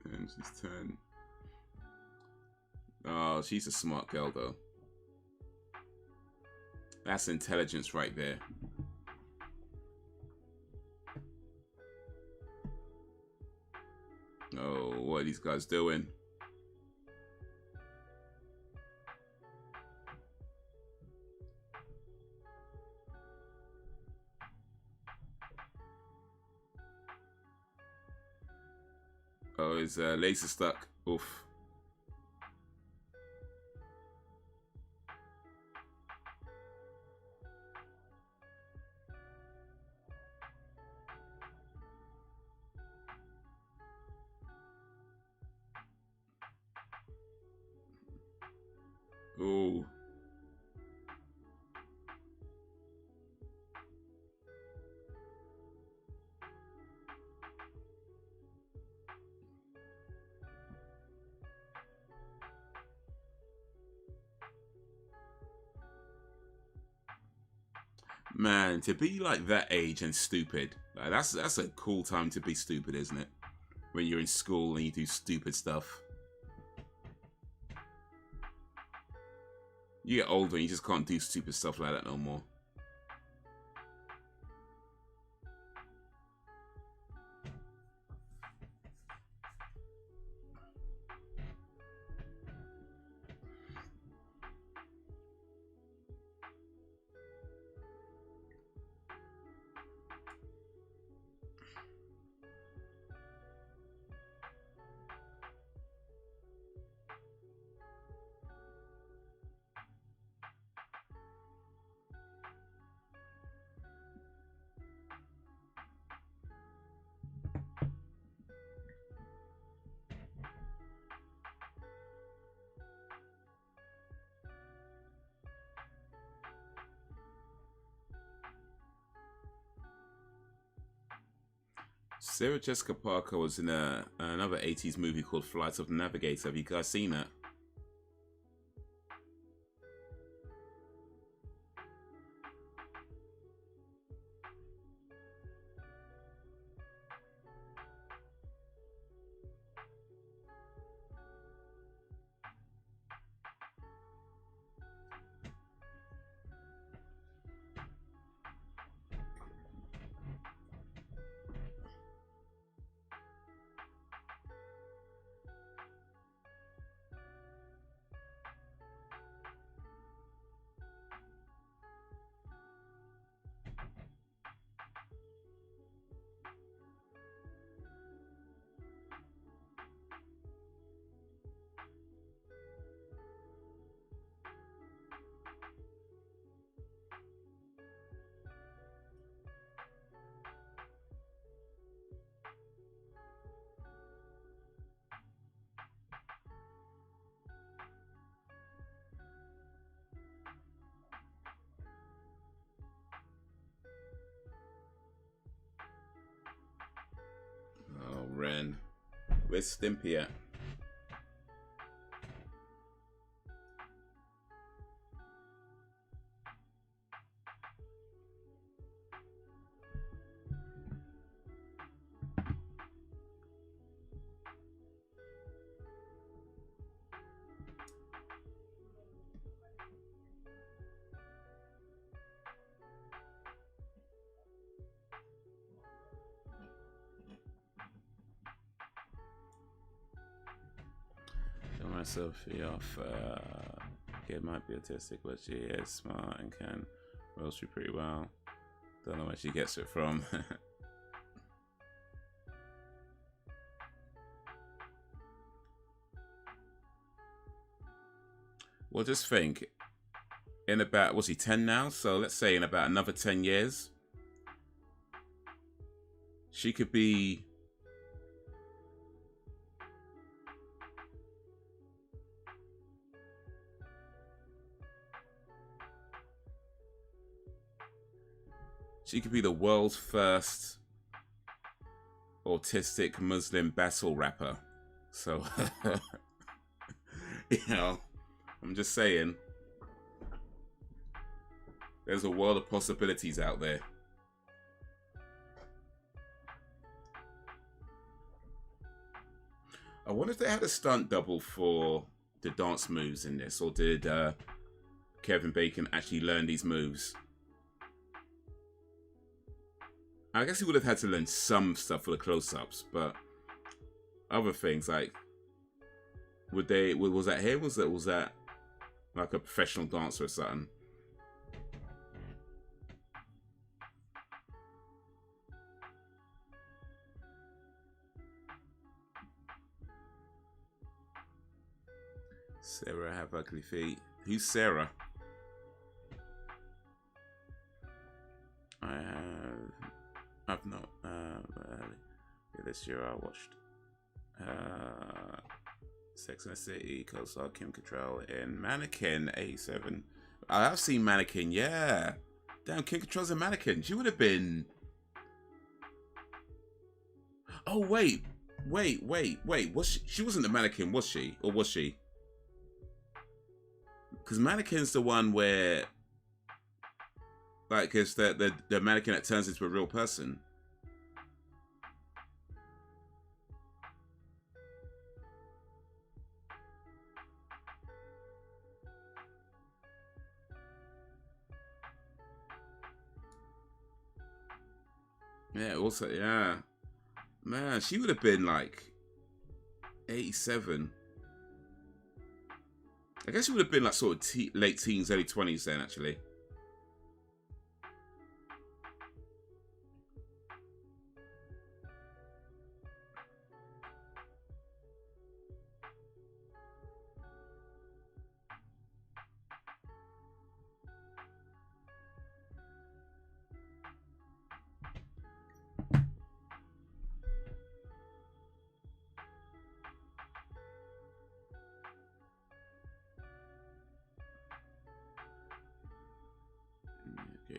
And she's 10. Oh, she's a smart girl though. That's intelligence right there. Oh, what are these guys doing? Oh, his laser stuck. Oof. Ooh. Man, to be like that age and stupid, like, that's a cool time to be stupid, isn't it? When you're in school and you do stupid stuff. You get older and you just can't do stupid stuff like that no more. Sarah Jessica Parker was in another 80s movie called Flight of the Navigator. Have you guys seen that? Oh, Ren. Where's Stimpy at? Sophie off. It might be autistic, but she is smart and can Rolls through pretty well. Don't know where she gets it from. Well, just think, in about, what's he, 10 now? So let's say in about another 10 years, she could be... She could be the world's first autistic Muslim battle rapper. So, you know, I'm just saying, there's a world of possibilities out there. I wonder if they had a stunt double for the dance moves in this, or did Kevin Bacon actually learn these moves? I guess he would have had to learn some stuff for the close-ups, but other things like, was that him? Was that like a professional dancer or something? Sarah have ugly feet. Who's Sarah? I've not. This year I watched Sex and the City, co-star Kim Cattrall in Mannequin 87. I have seen Mannequin, yeah. Damn, Kim Cattrall's a Mannequin. She would have been... Oh, wait. Was she wasn't a Mannequin, was she? Or was she? Because Mannequin's the one where... Like, it's the mannequin that turns into a real person. Yeah, also, yeah. Man, she would have been like 87. I guess she would have been like sort of late teens, early 20s then, actually.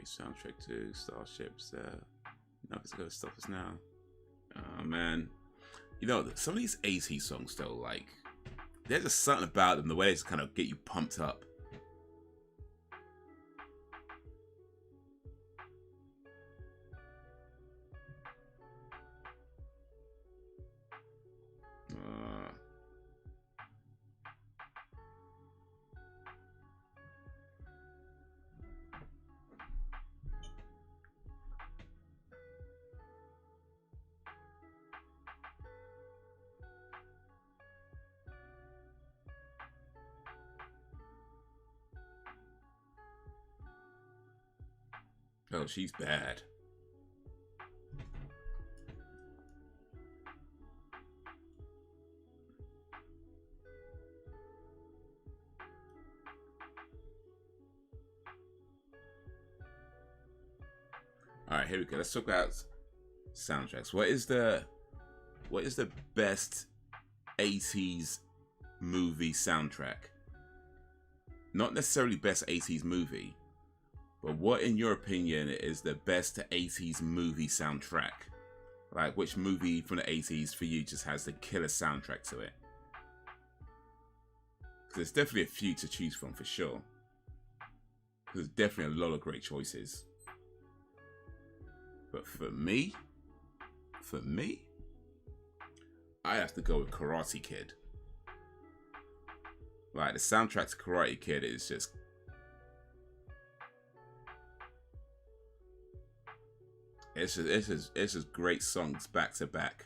Soundtrack to Starships. Nothing's gonna stop us now. Oh man, you know some of these 80s songs though, like there's just something about them, the way they just kind of get you pumped up. Oh, she's bad. All right, here we go. Let's talk about soundtracks. What is the best 80s movie soundtrack? Not necessarily best 80s movie, but what, in your opinion, is the best 80s movie soundtrack? Like, which movie from the 80s for you just has the killer soundtrack to it? Because there's definitely a few to choose from, for sure. There's definitely a lot of great choices. But for me, I have to go with Karate Kid. Like, the soundtrack to Karate Kid is just... It's just great songs back to back.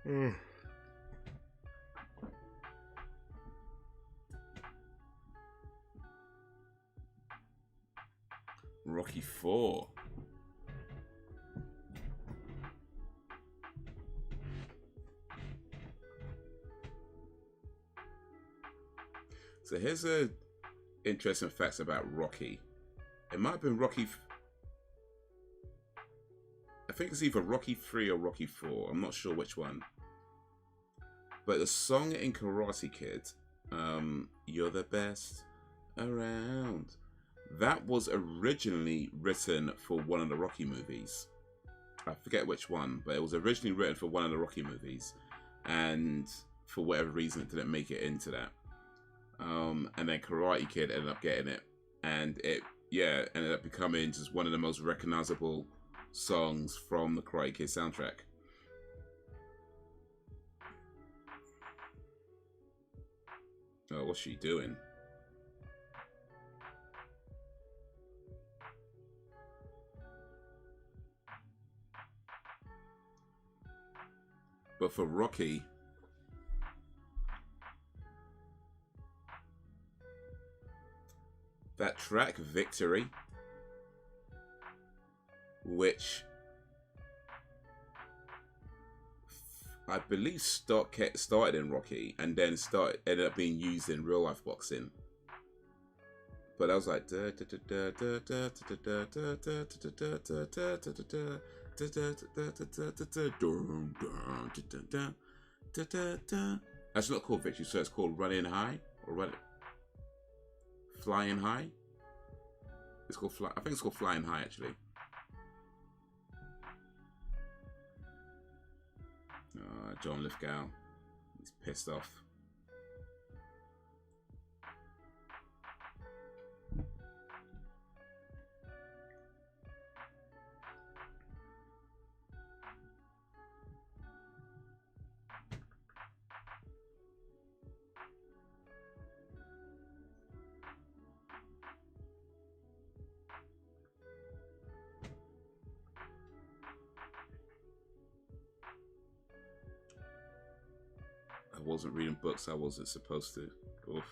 Mm. Rocky 4. So here's a interesting facts about Rocky. It might have been Rocky. I think it's either Rocky 3 or Rocky 4. I'm not sure which one. But the song in Karate Kid, "You're the Best Around," that was originally written for one of the Rocky movies. I forget which one, but it was originally written for one of the Rocky movies, and for whatever reason, it didn't make it into that. And then Karate Kid ended up getting it, and it ended up becoming just one of the most recognizable songs from the Karate Kid soundtrack. Oh, what's she doing? But for Rocky, that track "Victory," which I believe started in Rocky and then ended up being used in real life boxing. But I was like, that's not called Victory, so it's called Running High or Flying High. It's called I think it's called Flying High actually. John Lithgow, he's pissed off. I wasn't reading books I wasn't supposed to. Oof.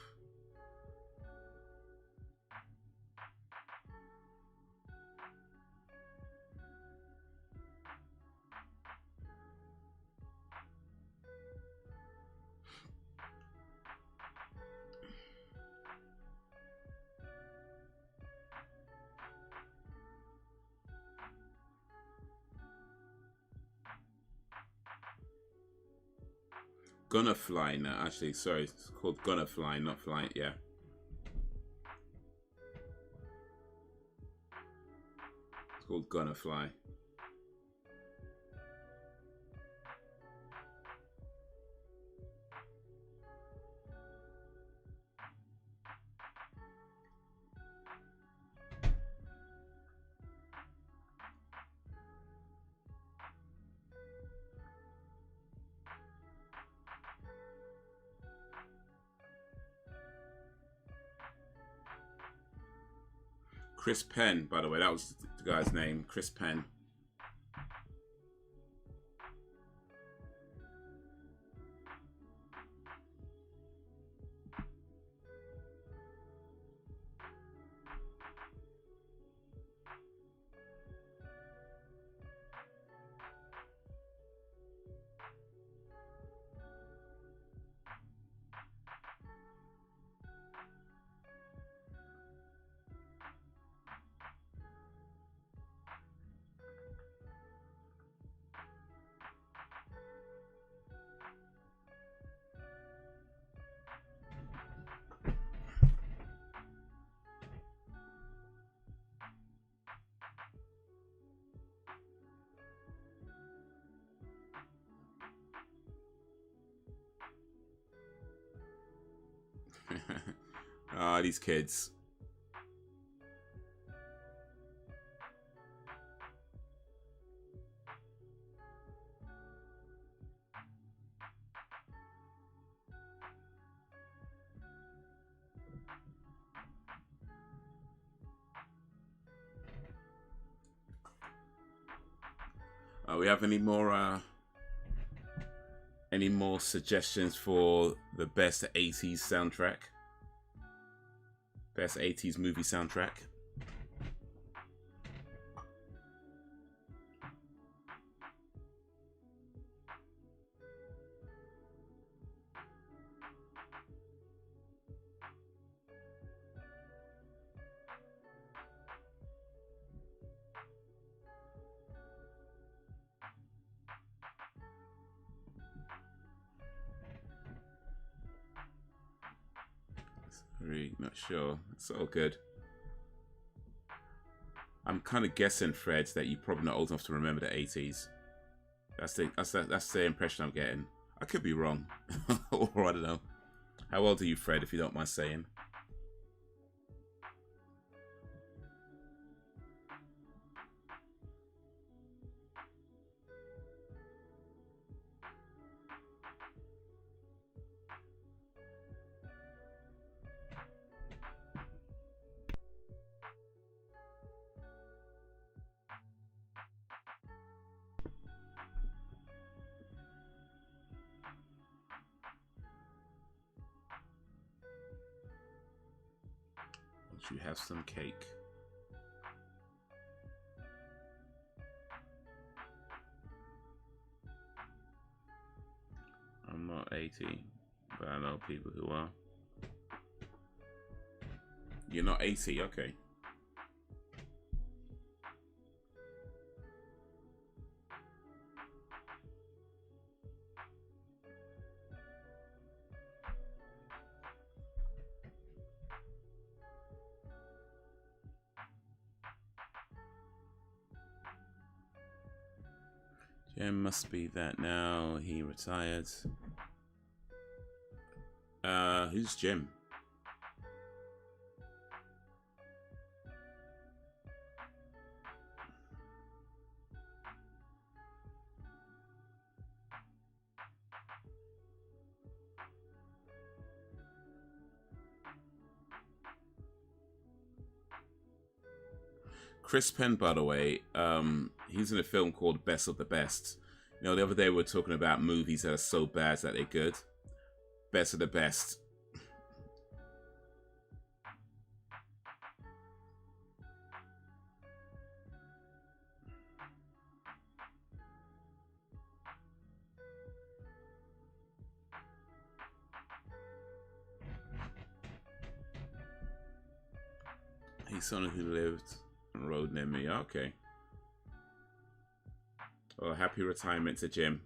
Gonna Fly now, actually, sorry, it's called Gonna Fly, not Fly, yeah. It's called Gonna Fly. Chris Penn, by the way, that was the guy's name, Chris Penn. These kids. We have any more Any more suggestions for the best 80s soundtrack? Best 80s movie soundtrack? Really not sure. It's all good. I'm kind of guessing, Fred, that you're probably not old enough to remember the 80s. That's the impression I'm getting. I could be wrong. Or I don't know. How old are you, Fred, if you don't mind saying? You have some cake. I'm not 80, but I know people who are. You're not 80, okay. Jim must be that now. He retired. Who's Jim? Chris Penn, by the way, he's in a film called Best of the Best. You know, the other day we were talking about movies that are so bad that they're good. Best of the Best. He's someone who lived on a road near me. Okay. Well, happy retirement to Jim.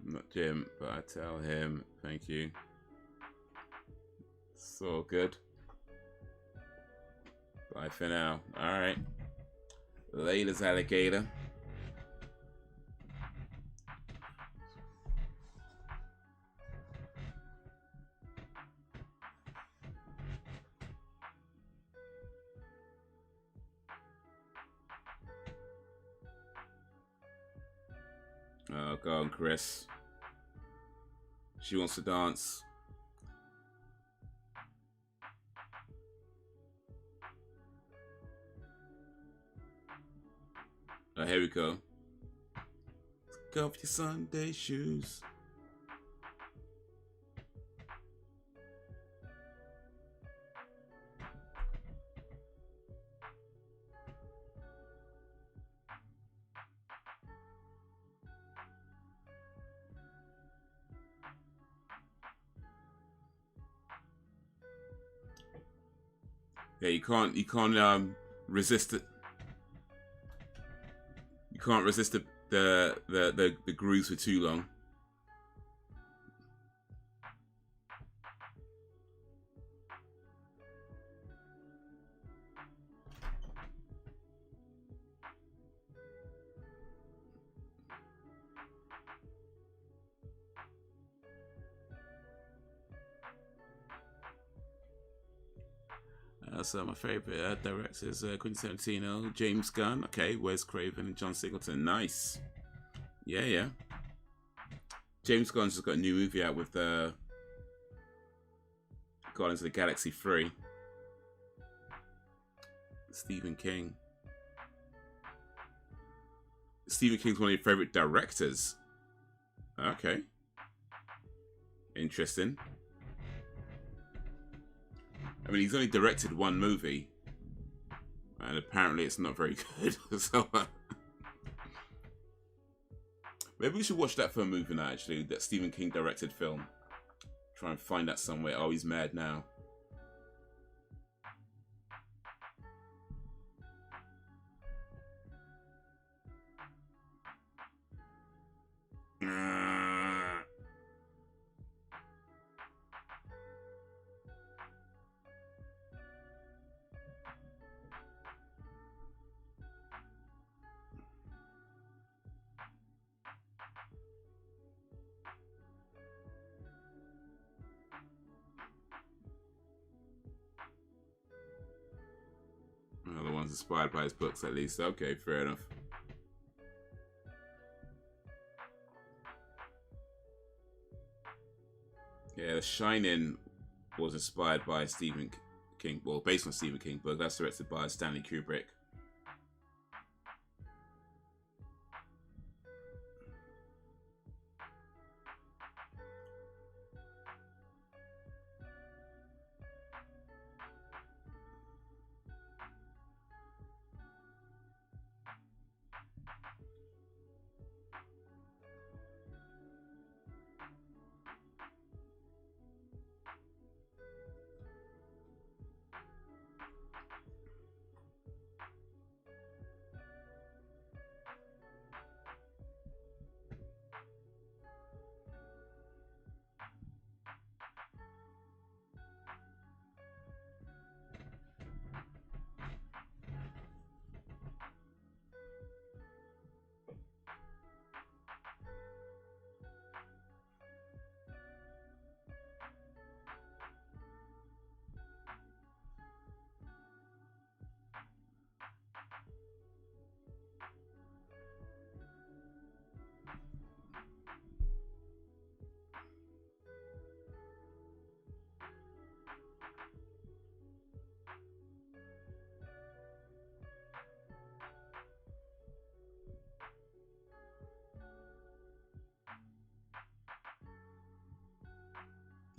Not Jim, but I tell him thank you. So good. Bye for now. Alright. Laters, alligator. Oh, go on, Chris. She wants to dance. Oh, here we go. Go with your Sunday shoes. Yeah, you can't resist it. You can't resist the grooves were too long. So my favorite directors, Quentin Tarantino, James Gunn, okay, Wes Craven, and John Singleton. Nice. Yeah. James Gunn's just got a new movie out with Guardians of the Galaxy 3. Stephen King. Stephen King's one of your favorite directors. Okay. Interesting. I mean, he's only directed one movie, and apparently it's not very good. So maybe we should watch that for a movie night, actually, that Stephen King directed film. Try and find that somewhere. Oh, he's mad now. The ones inspired by his books, at least. Okay, fair enough. Yeah, The Shining was inspired by Stephen King, well, based on Stephen King, but that's directed by Stanley Kubrick.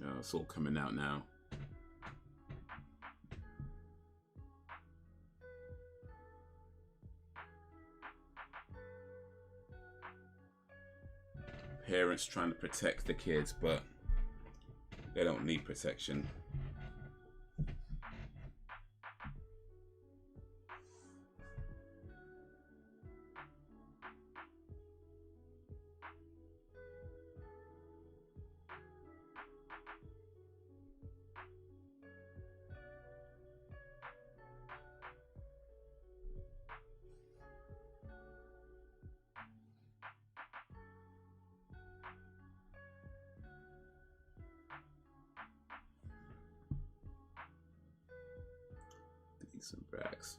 Oh, it's all coming out now. Parents trying to protect the kids, but they don't need protection. Decent backs.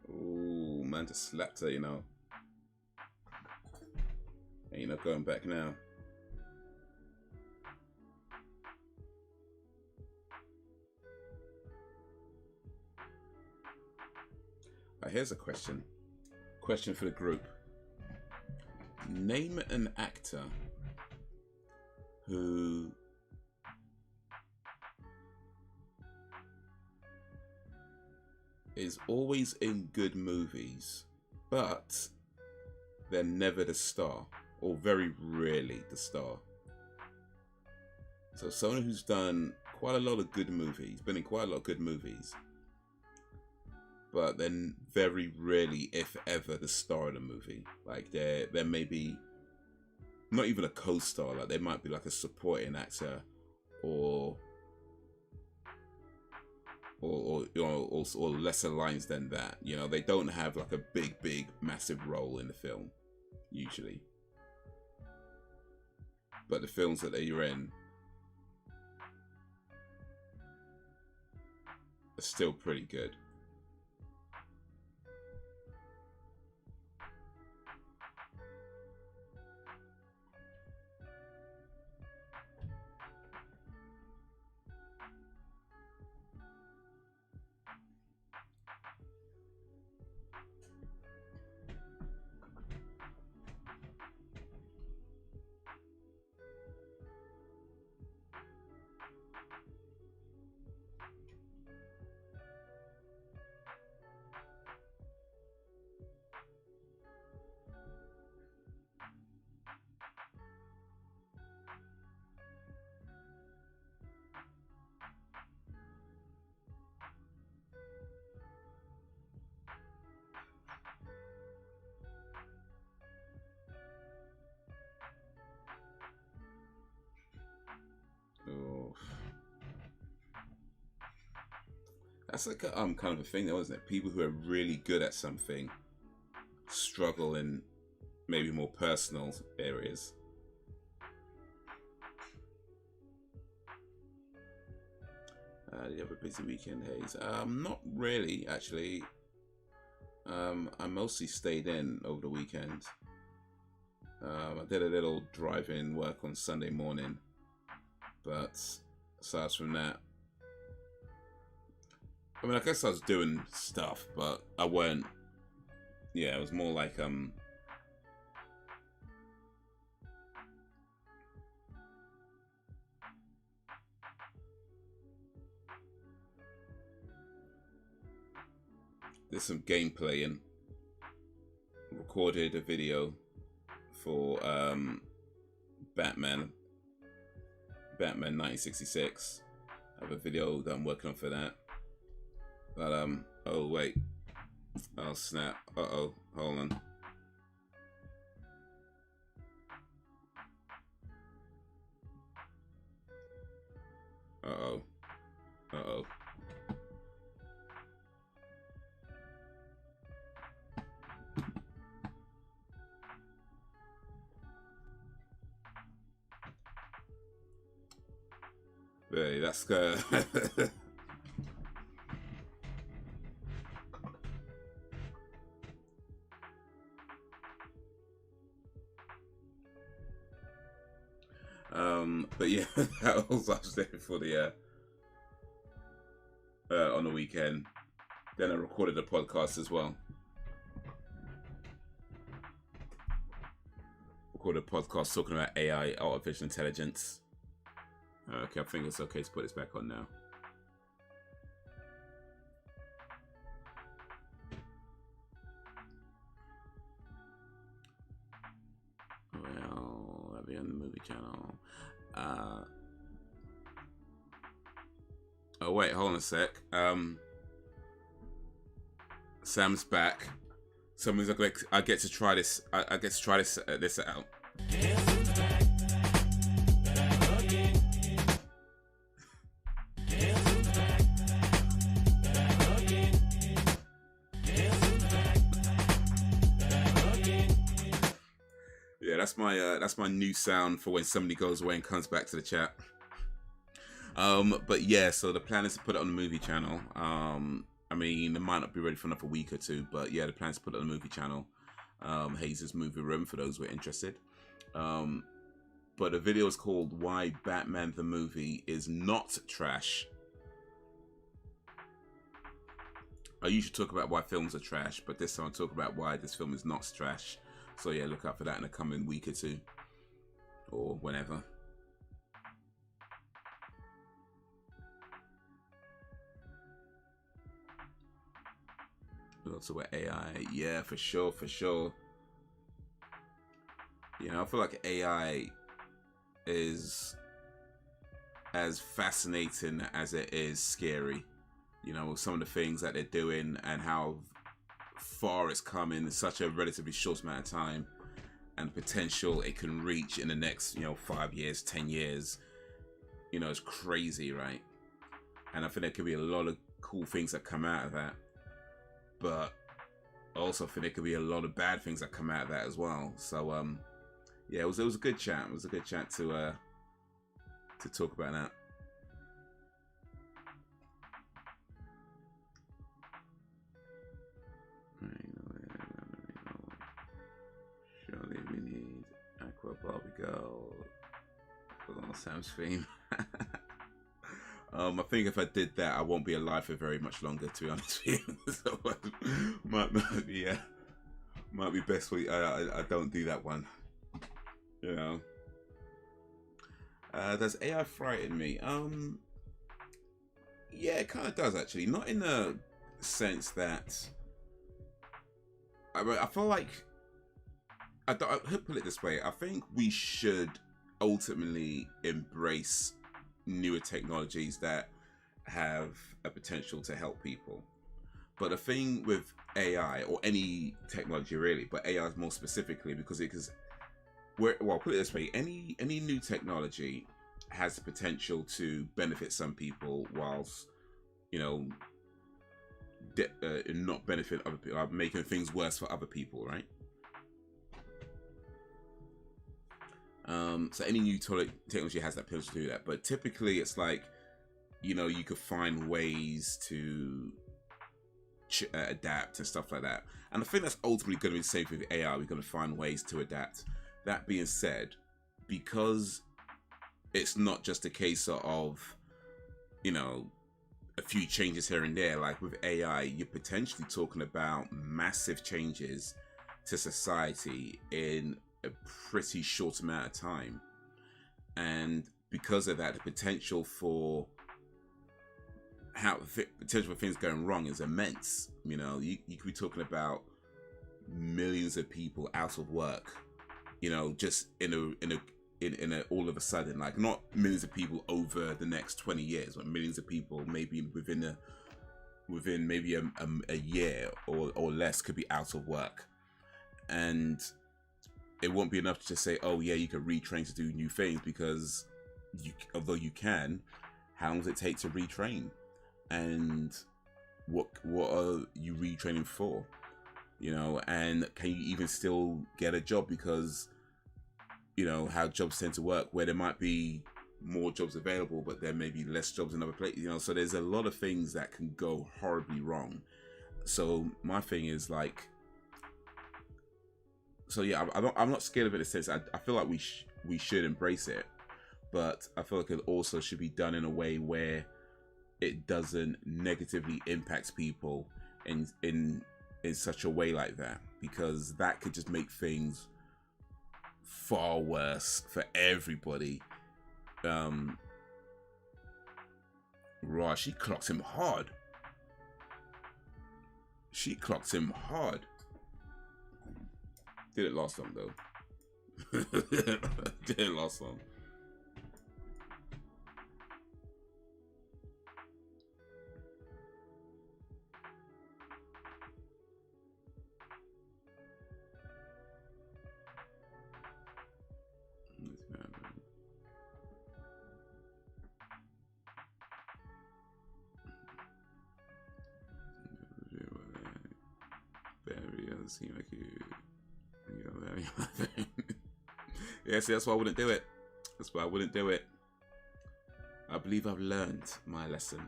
Ooh, man just slapped her, you know. Ain't no going back now. Here's a question. Question for the group. Name an actor who is always in good movies, but they're never the star, or very rarely the star. So someone who's done quite a lot of good movies. Been in quite a lot of good movies. But then very rarely, if ever, the star of the movie. Like there may be not even a co-star. Like they might be like a supporting actor, or lesser lines than that. You know, they don't have like a big, massive role in the film usually. But the films that they're in are still pretty good. That's like a kind of a thing, though, isn't it? People who are really good at something struggle in maybe more personal areas. Do you have a busy weekend, Haze? Not really, actually. I mostly stayed in over the weekend. I did a little drive-in work on Sunday morning, but aside from that, I mean, I guess I was doing stuff, but I weren't. Yeah, it was more like did some gameplay and recorded a video for Batman 1966. I have a video that I'm working on for that. But oh wait, oh snap, hold on. Uh-oh. Hey, that's good. But yeah, that was I was there for the on the weekend. Then I recorded a podcast as well. Recorded a podcast talking about AI, artificial intelligence. Okay, I think it's okay to put this back on now. Well, that'll be on the movie channel. Oh wait, hold on a sec. Sam's back. So means I get to try this. I get to try this out. Yeah, that's my new sound for when somebody goes away and comes back to the chat. But yeah, so the plan is to put it on the movie channel. I mean, it might not be ready for another week or two, but yeah, the plan is to put it on the movie channel. Haze's Movie Room, for those who are interested. But the video is called Why Batman the Movie is Not Trash. I usually talk about why films are trash, but this time I'll talk about why this film is not trash. So yeah, look out for that in the coming week or two. Or whenever. Also with AI, yeah, for sure. You know, I feel like AI is as fascinating as it is scary. You know, some of the things that they're doing and how far it's come in such a relatively short amount of time, and potential it can reach in the next, 5 years, 10 years. It's crazy, right? And I think there could be a lot of cool things that come out of that, but I also think there could be a lot of bad things that come out of that as well. So yeah, it was a good chat. It was a good chat to talk about that. Surely we need Aqua Barbie Girl on Sam's theme. I think if I did that, I won't be alive for very much longer, to be honest with you. So might be best I don't do that one. Does AI frighten me? Yeah, it kind of does, actually. Not in the sense that I feel like I'll put it this way. I think we should ultimately embrace newer technologies that have a potential to help people. But the thing with AI, or any technology really, but AI more specifically, because put it this way, any new technology has the potential to benefit some people, whilst not benefit other people, making things worse for other people, right? So any new technology has that potential to do that, but typically it's like, you could find ways to adapt and stuff like that. And I think that's ultimately going to be the same with AI. We're going to find ways to adapt. That being said, because it's not just a case of, a few changes here and there, like with AI, you're potentially talking about massive changes to society in a pretty short amount of time. And because of that, the potential for things going wrong is immense. You could be talking about millions of people out of work, just in a all of a sudden, like not millions of people over the next 20 years, but millions of people maybe within maybe a year or less could be out of work. And it won't be enough to just say, oh yeah, you can retrain to do new things, because although you can, how long does it take to retrain? And what are you retraining for? And can you even still get a job? Because how jobs tend to work, where there might be more jobs available, but there may be less jobs in other places. So there's a lot of things that can go horribly wrong. So my thing is like, so yeah, I'm not scared of it in a sense. I feel like we should embrace it, but I feel like it also should be done in a way where it doesn't negatively impact people in such a way like that, because that could just make things far worse for everybody. Right, she clocked him hard. Did it last time though. Did it last time. Seem like you yeah, see, that's why I wouldn't do it. I believe I've learned my lesson.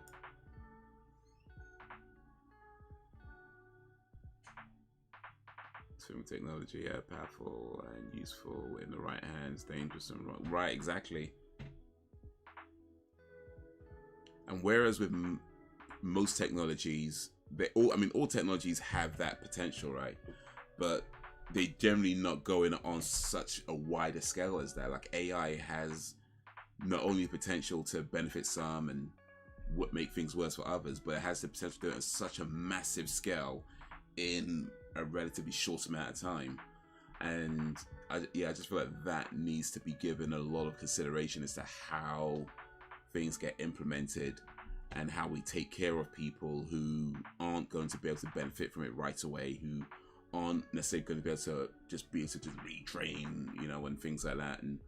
Film technology, yeah, powerful and useful in the right hands, dangerous and wrong. Right, exactly. And whereas with most technologies, all technologies have that potential, right? But they generally not going on such a wider scale as that. Like AI has not only the potential to benefit some and make things worse for others, but it has the potential to do it at such a massive scale in a relatively short amount of time. And I just feel like that needs to be given a lot of consideration as to how things get implemented and how we take care of people who aren't going to be able to benefit from it right away, who aren't necessarily going to be able to just be able to just retrain, you know, and things like that. And,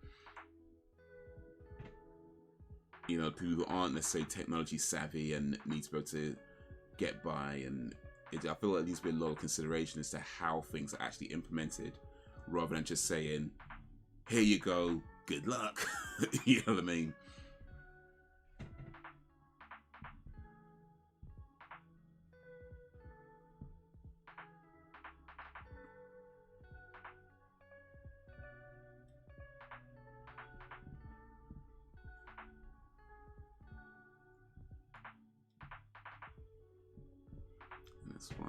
you know, people who aren't necessarily technology savvy and need to be able to get by. And I feel like there needs to be a lot of consideration as to how things are actually implemented, rather than just saying, here you go, good luck. You know what I mean? That's why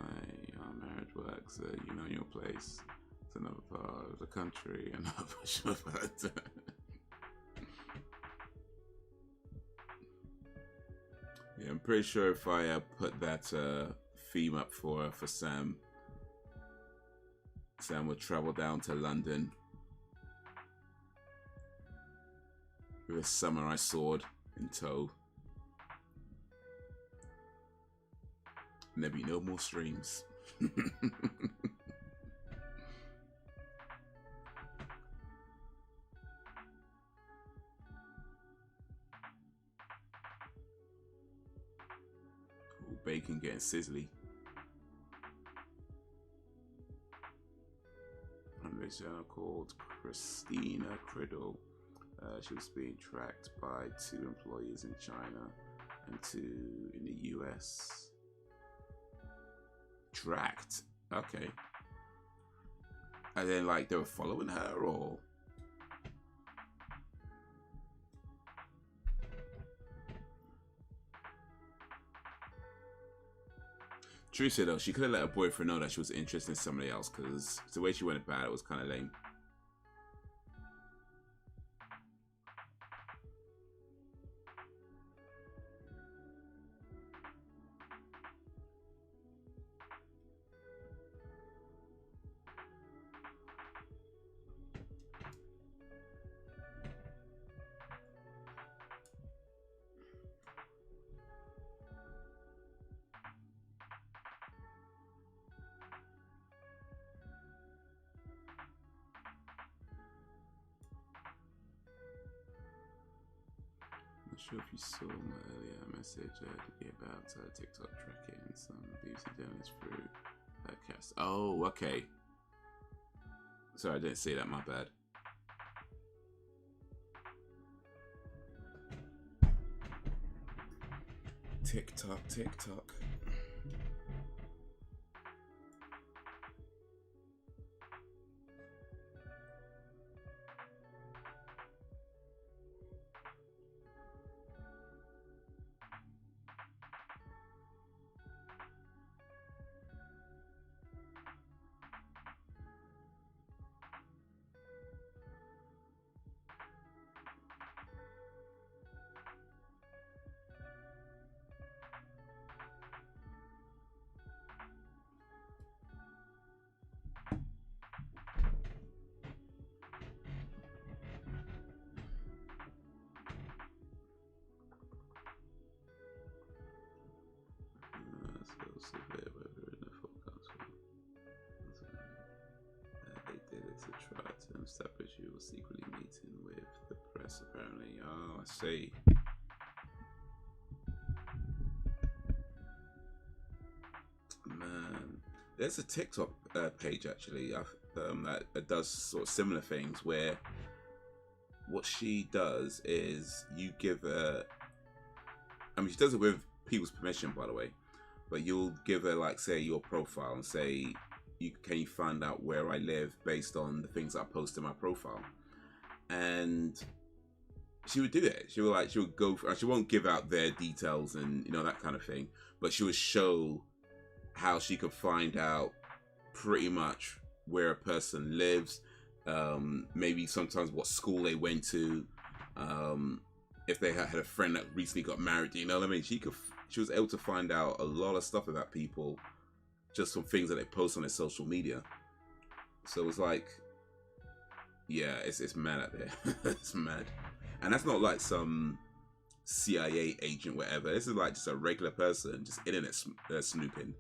marriage works. You know your place. It's another part of the country. Another part. Yeah, I'm pretty sure if I put that theme up for Sam, Sam would travel down to London with a samurai sword in tow. And there'll be no more streams. Ooh, bacon getting sizzly. And this called Christina Criddle. She was being tracked by 2 employees in China and 2 in the US. Tracked? Okay. And then, like, they were following her, or? True said, though, she could have let her boyfriend know that she was interested in somebody else, because the way she went about it was kind of lame. Sure if you saw my earlier message about TikTok tracking some beauty demos through podcast. Oh, okay. Sorry, I didn't see that. My bad. TikTok, TikTok. They did it to try to establish you were secretly meeting with the press, apparently. Oh, I see. Man, there's a TikTok page actually that does sort of similar things, where what she does is you give her, I mean, she does it with people's permission, by the way, but you'll give her, like, say, your profile and say, can you find out where I live based on the things I post in my profile? And she would do it. She would go, she won't give out their details and, you know, that kind of thing, but she would show how she could find out pretty much where a person lives, maybe sometimes what school they went to, if they had a friend that recently got married, you know what I mean? She was able to find out a lot of stuff about people just from things that they post on their social media. So it's like, yeah, it's mad out there. It's mad. And that's not like some CIA agent, whatever. This is like just a regular person, just internet snooping.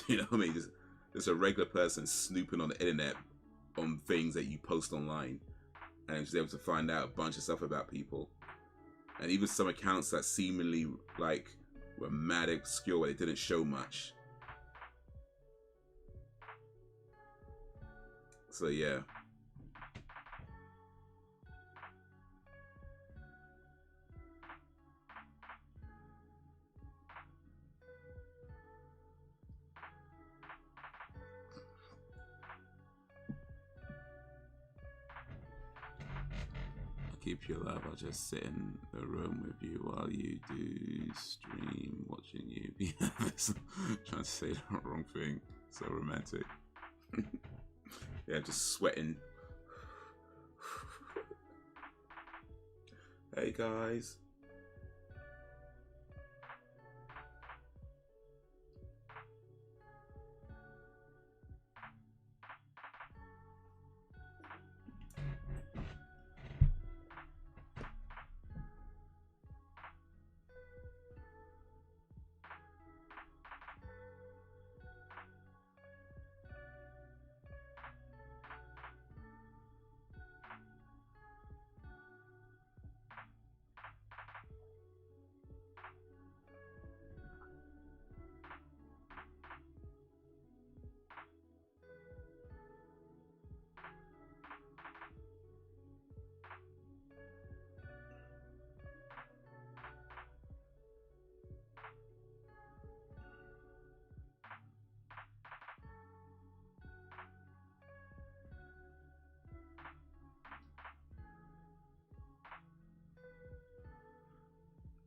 You know what I mean? Just a regular person snooping on the internet on things that you post online, and she's able to find out a bunch of stuff about people. And even some accounts that seemingly like were mad obscure, where they didn't show much. So yeah. Keep you alive. I'll just sit in the room with you while you do stream, watching you be trying to say the wrong thing. So romantic. Yeah, just sweating. Hey guys.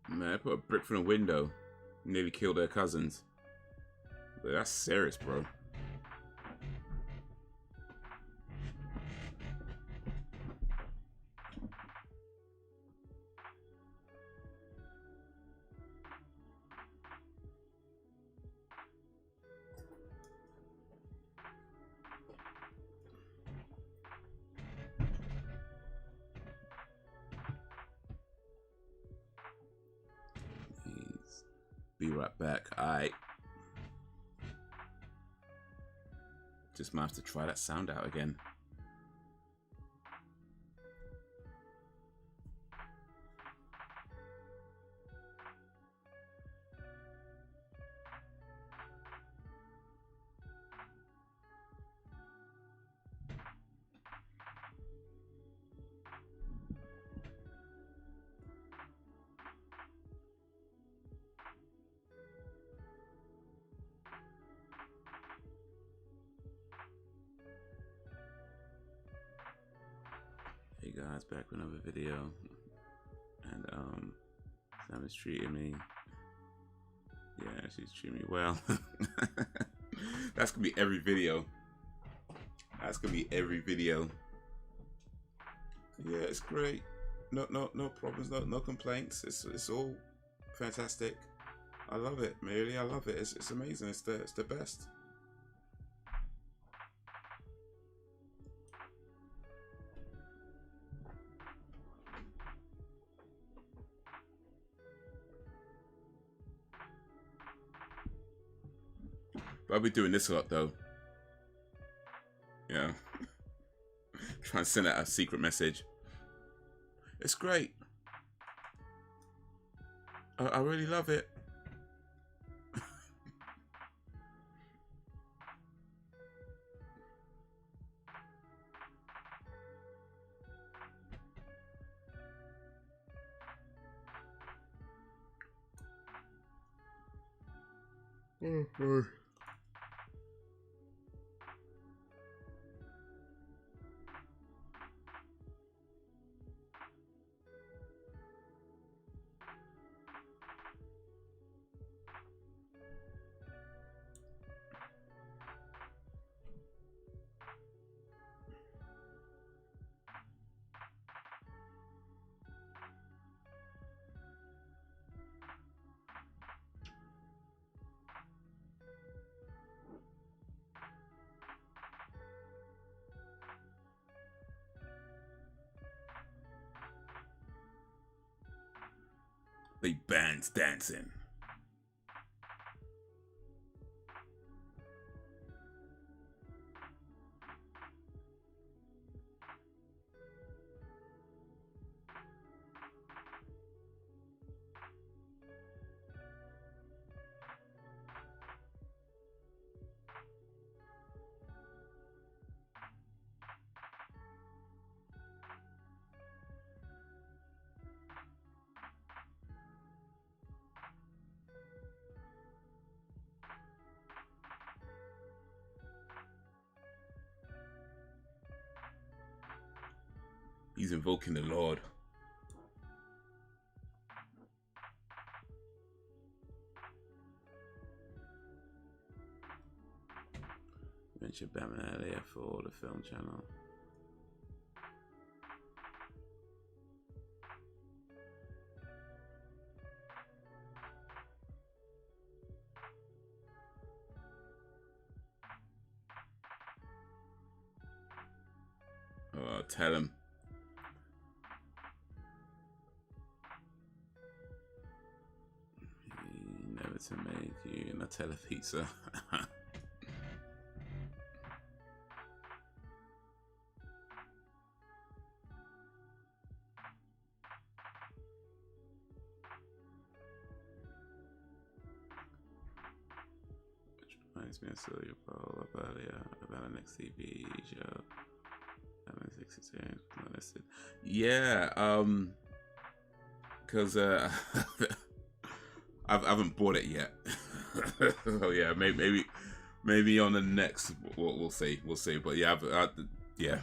Man, I put a brick from the window. Nearly killed their cousins. But that's serious, bro. Be right back. Alright. Just might have to try that sound out again. Hey guys, back with another video, and Sam is treating me. Yeah, she's treating me well. That's gonna be every video. That's gonna be every video. Yeah, it's great. No problems. No complaints. It's all fantastic. I love it, really. I love it. It's amazing. It's the best. But I'll be doing this a lot though. Yeah. Trying to send out a secret message. It's great. I really love it. Oh. They bands dancing. He's invoking the Lord. Mentioned Batman earlier for the film channel. Oh, tell him. Never to make you Nutella pizza. Reminds me, I saw your poll up earlier about the next TV show. Not listed. Yeah, because I haven't bought it yet. So yeah, maybe on the next we'll see. But yeah, yeah.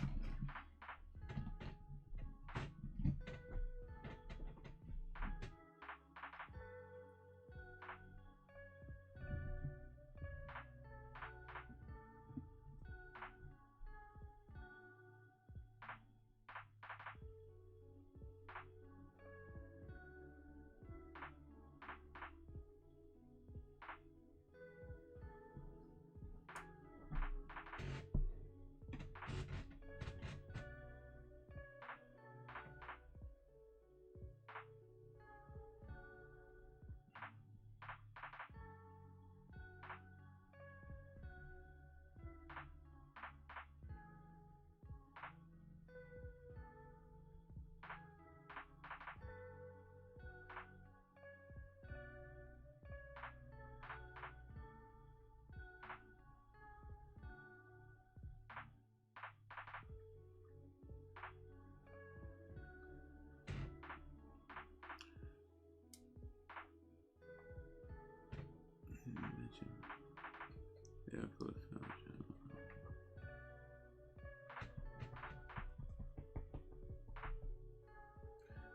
Yeah, for the film channel.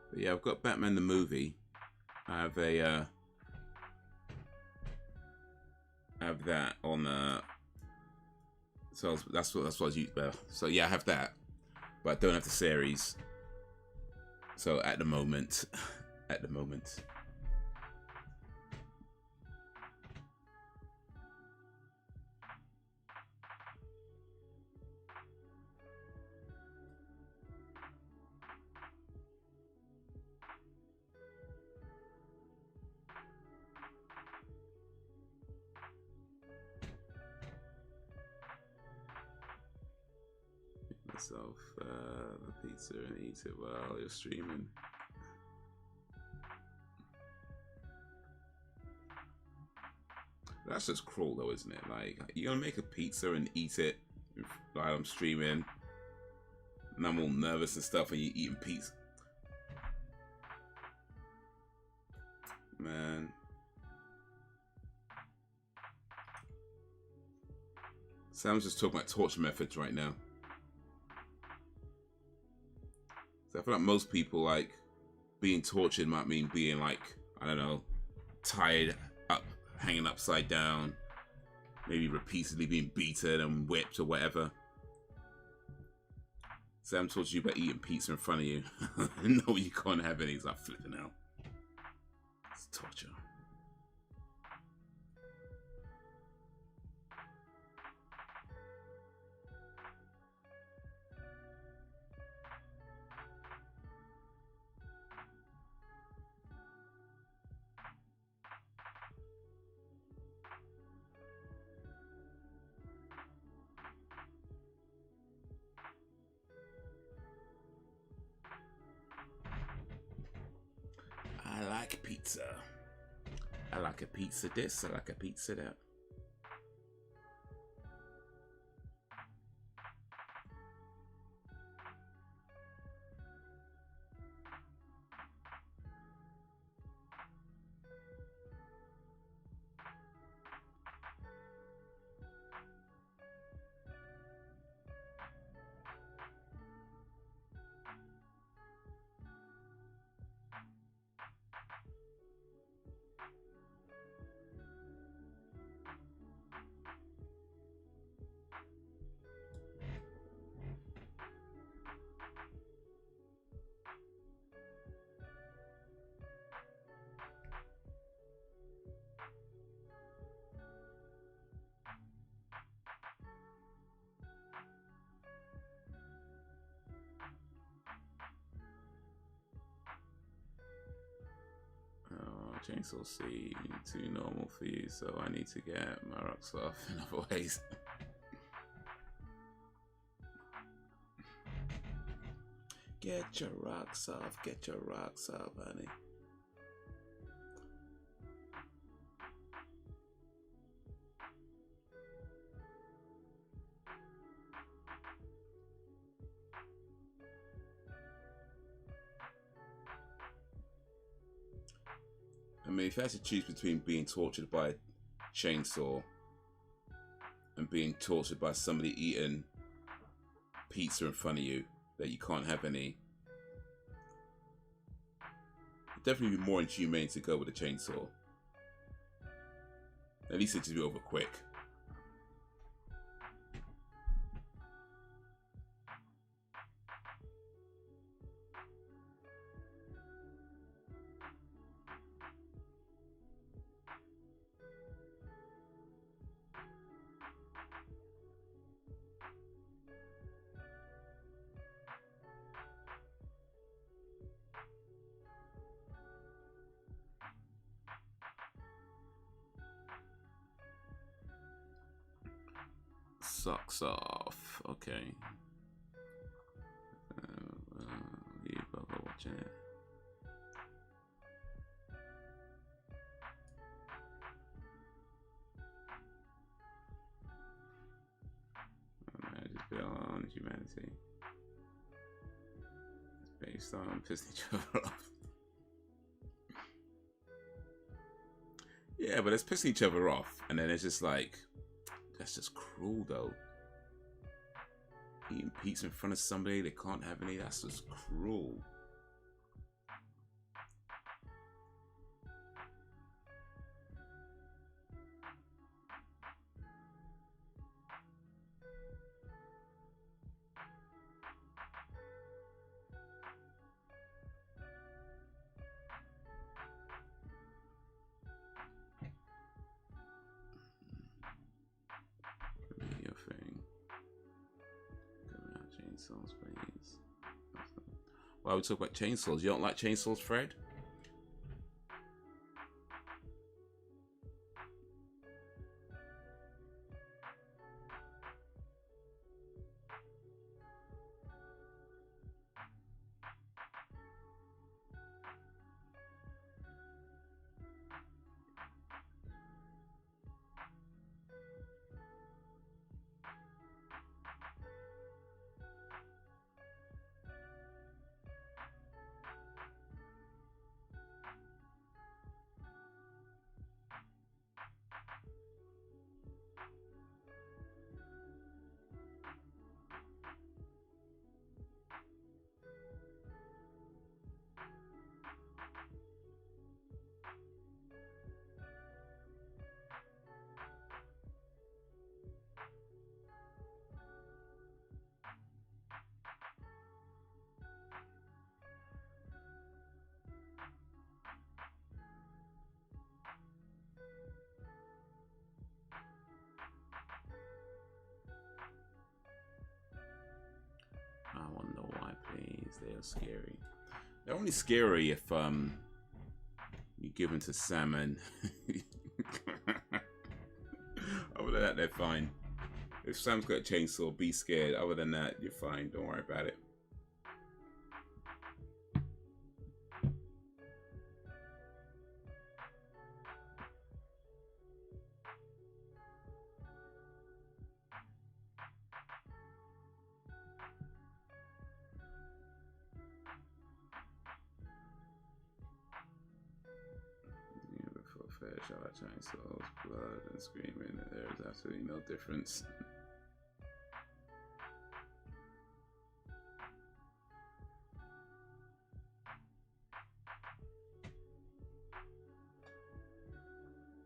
But yeah, I've got Batman the movie. I have a have that on so that's what I was used. So yeah, I have that, but I don't have the series. So at the moment, myself the pizza and eat it while you're streaming. That's just cruel though, isn't it? Like, you're gonna make a pizza and eat it while I'm streaming, and I'm all nervous and stuff, and you're eating pizza. Man. Sam's just talking about torture methods right now. So I feel like most people, like, being tortured might mean being, like, I don't know, tied up, hanging upside down, maybe repeatedly being beaten and whipped or whatever. Sam tortured you by eating pizza in front of you. No, you can't have any. He's like flipping out. It's torture. like pizza. I like a pizza this, I like a pizza that. Chainsaw C, too normal for you, so I need to get my rocks off in other ways. Get your rocks off, honey. I mean, if you had to choose between being tortured by a chainsaw and being tortured by somebody eating pizza in front of you that you can't have any, it'd definitely be more inhumane to go with a chainsaw. At least it'd just be over quick. Socks off. Okay. You both are watching it. Oh, man, just built on humanity. It's based on pissing each other off. Yeah, but it's pissing each other off, and then it's just like, that's just cruel, though. Eating pizza in front of somebody they can't have any, that's just cruel. Chainsaws, please. Why we talk about chainsaws? You don't like chainsaws, Fred? I want to know why, please. They are scary. They're only scary if you give them to salmon. Other than that, they're fine. If Sam's got a chainsaw, be scared. Other than that, you're fine. Don't worry about it. Charlotte chainsaws, blood and screaming. There is absolutely no difference.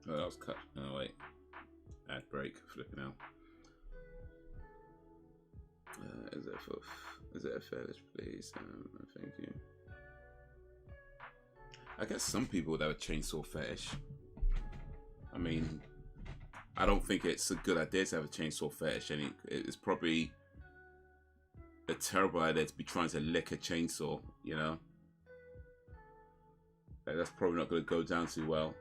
Oh, that was cut. Oh wait, ad break. Flipping out. Is it a fetish, please? Thank you. I guess some people would have a chainsaw fetish. I mean, I don't think it's a good idea to have a chainsaw fetish, and it's probably a terrible idea to be trying to lick a chainsaw, you know? Like, that's probably not going to go down too well.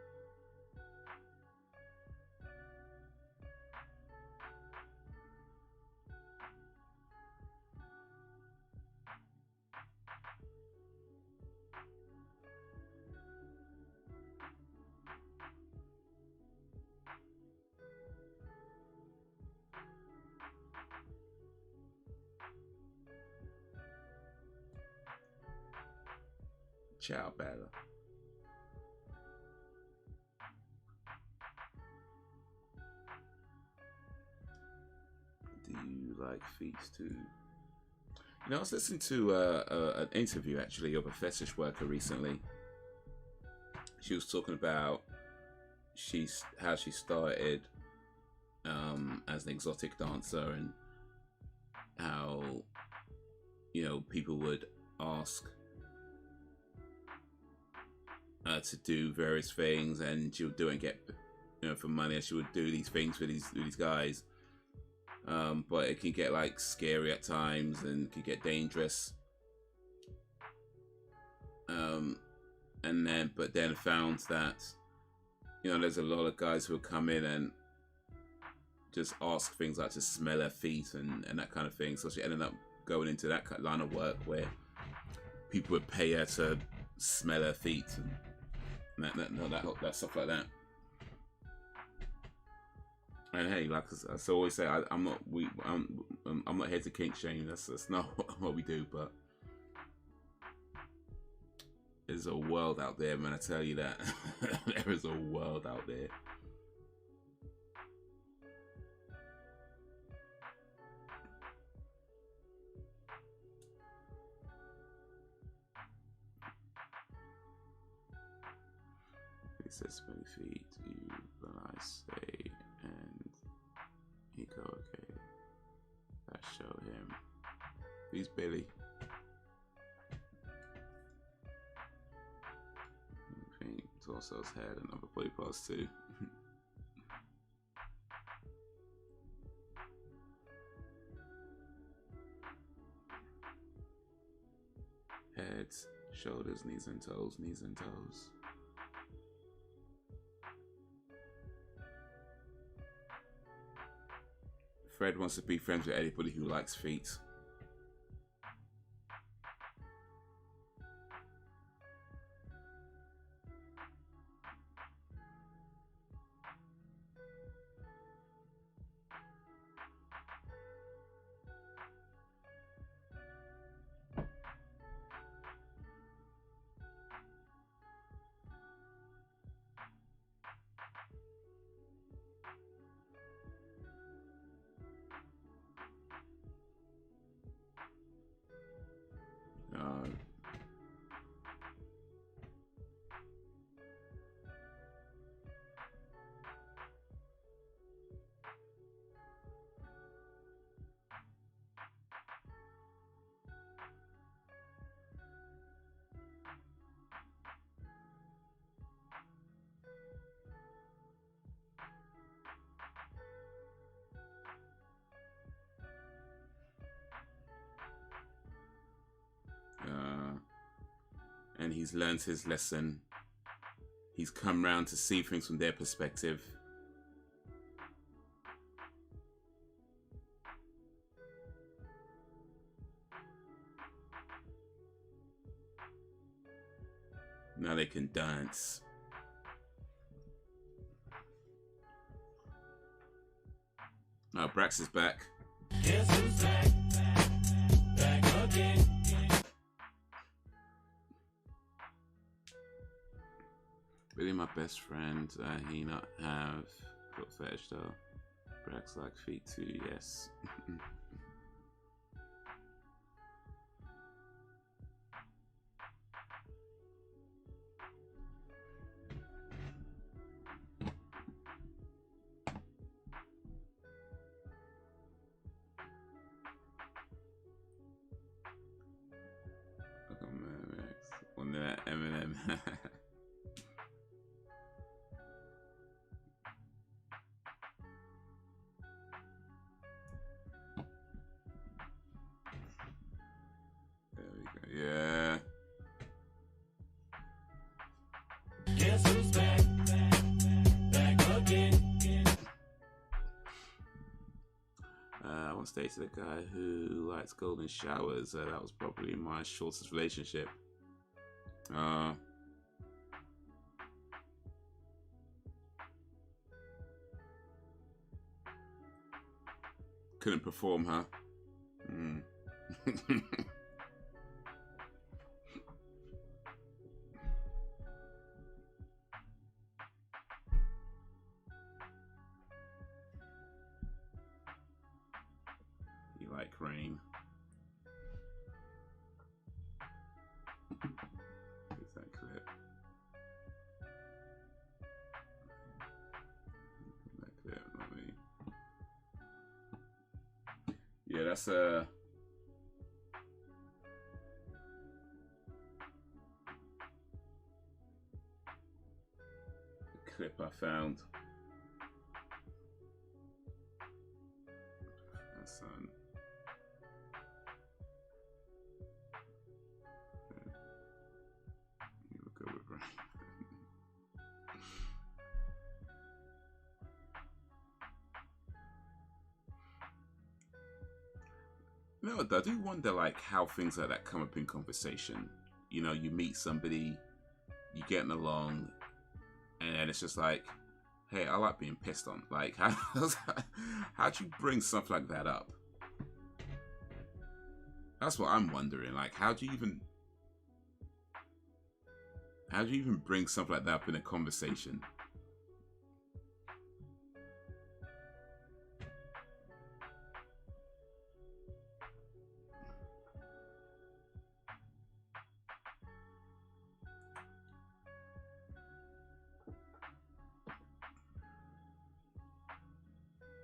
Ciao, Bella. Do you like feats too? You know, I was listening to an interview actually of a fetish worker recently. She was talking about how she started as an exotic dancer, and how, you know, people would ask to do various things, and she would do it and get, you know, for money. And she would do these things with these guys, but it can get like scary at times and can get dangerous. But then found that, you know, there's a lot of guys who will come in and just ask things like to smell her feet and that kind of thing. So she ended up going into that line of work where people would pay her to smell her feet and that stuff like that. And hey, like I always say, I'm not here to kink shame. That's not what we do. But there's a world out there, man. I tell you that. There is a world out there. He says 20 feet, when I say, and he go, okay, I show him. He's Billy. I think torso's head and other body parts too. Heads, shoulders, knees and toes, knees and toes. Fred wants to be friends with anybody who likes feet. And he's learned his lesson. He's come round to see things from their perspective. Now they can dance. Now Brax is back. Guess who's back? Back again. Really, my best friend, he not have foot fetish though. Brags like feet too, yes. On that Eminem. There we go. Yeah. Guess who's back? Back again. I once dated a guy who likes golden showers. That was probably my shortest relationship. Couldn't perform, huh? You like rain. Here's that clip. That clip, not me. Yeah, that's a clip I found. That's you look good with rain. No, I do wonder like how things like that come up in conversation. You know, you meet somebody, you getting along, and then it's just like, hey, I like being pissed on. Like, how'd you bring stuff like that up? That's what I'm wondering. Like, how do you even bring something like that up in a conversation?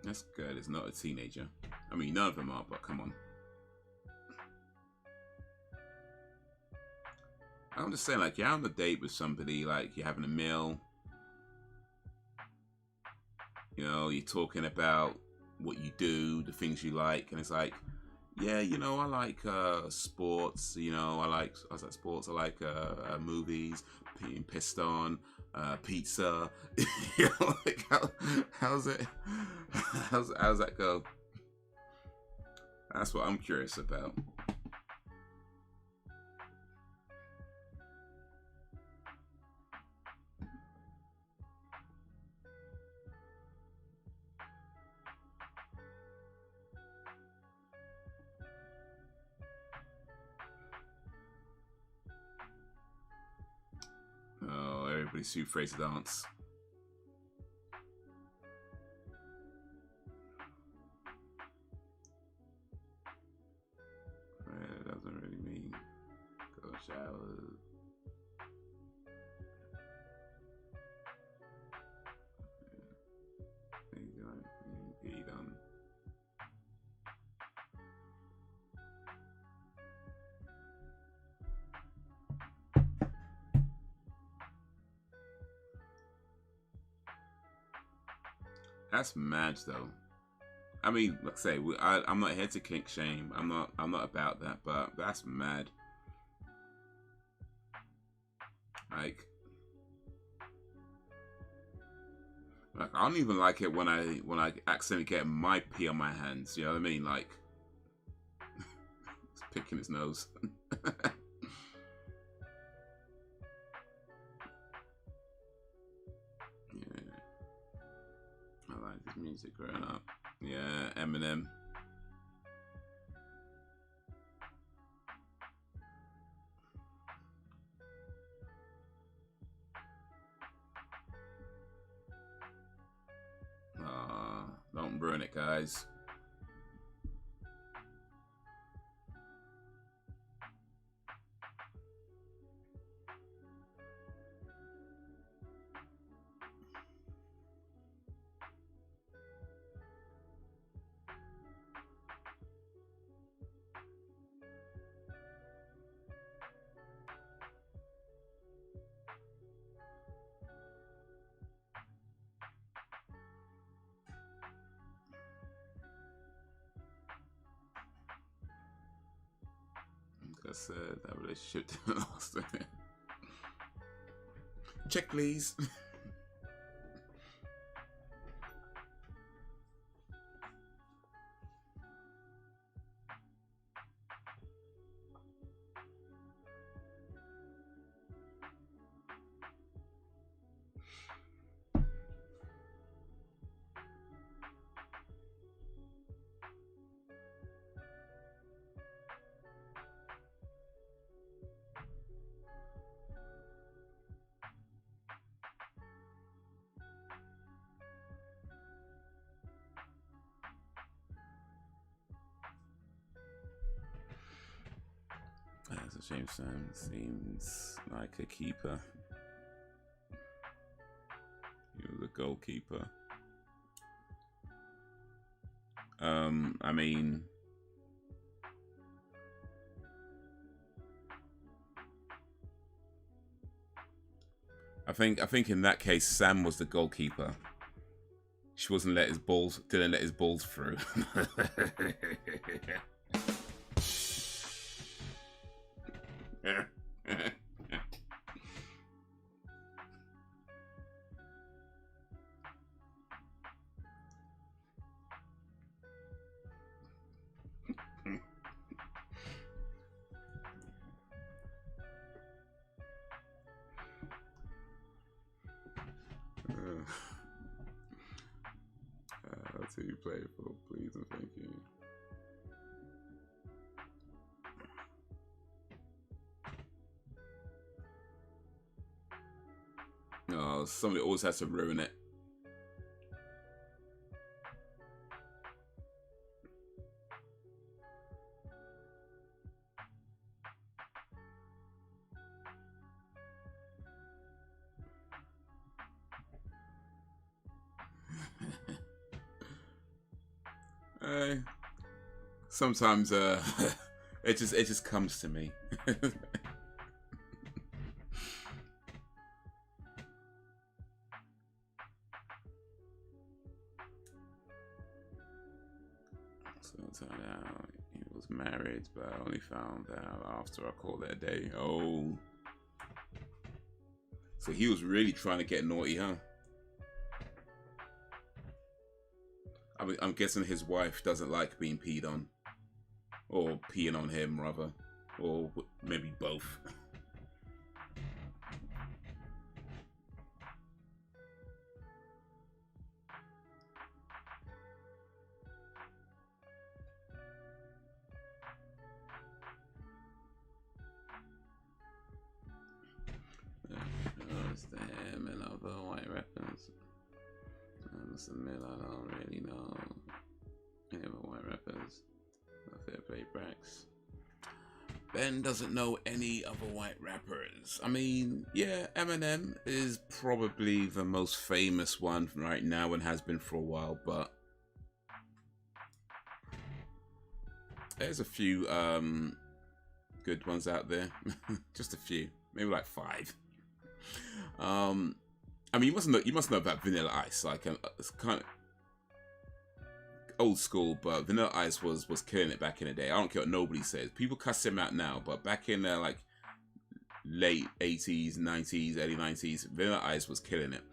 That's good. It's not a teenager. I mean, none of them are, but come on. I'm just saying, like, you're on a date with somebody, like, you're having a meal. You know, you're talking about what you do, the things you like, and it's like, yeah, you know, I like sports. You know, I like sports. I like movies, being pissed on, pizza. You know, like how's that go? That's what I'm curious about. Oh, everybody's too afraid to dance. It doesn't really mean go shower. Get you done. That's mad though. I mean, like I say, I'm not here to kink shame. I'm not about that. But that's mad. Like I don't even like it when I accidentally get my pee on my hands. You know what I mean? Like, it's picking his nose. Yeah, I like this music growing up. Yeah, Eminem. sharing it, guys. Like I said, that relationship didn't last. Check, please. That's a shame, Sam. Seems like a keeper. You're the goalkeeper. I mean, I think in that case, Sam was the goalkeeper. She wasn't didn't let his balls through. That's who you play for, please and thank you. Oh, somebody always has to ruin it. Sometimes it just comes to me. So it turned out he was married, but I only found out after I called it a day. Oh, so he was really trying to get naughty, huh? I mean, I'm guessing his wife doesn't like being peed on. Or peeing on him, rather. Or maybe both. The him and other white rappers. I must admit, I don't really know any other white rappers. Fair play, Brax. Ben doesn't know any other white rappers. I mean, yeah, Eminem is probably the most famous one right now and has been for a while, but there's a few good ones out there. Just a few, maybe like 5. I mean, you must know about Vanilla Ice. Like, it's kind of old school, but Vanilla Ice was killing it back in the day. I don't care what nobody says. People cuss him out now, but back in like late 80s, 90s, early 90s, Vanilla Ice was killing it.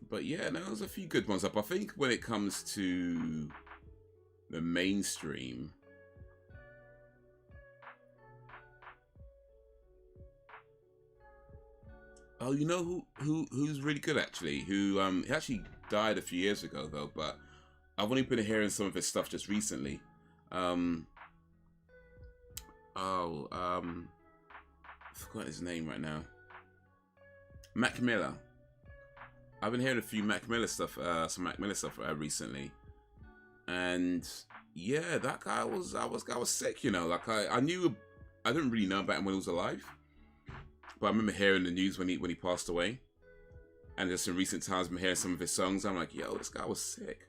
But yeah, no, there's a few good ones up. I think when it comes to the mainstream, oh, you know who's really good actually? He actually died a few years ago though, but I've only been hearing some of his stuff just recently. I forgot his name right now. Mac Miller. I've been hearing a few Mac Miller stuff, some Mac Miller stuff recently, and yeah, that guy was sick. You know, like I knew, I didn't really know about him when he was alive, but I remember hearing the news when he passed away, and just in recent times, I've been hearing some of his songs. I'm like, yo, this guy was sick.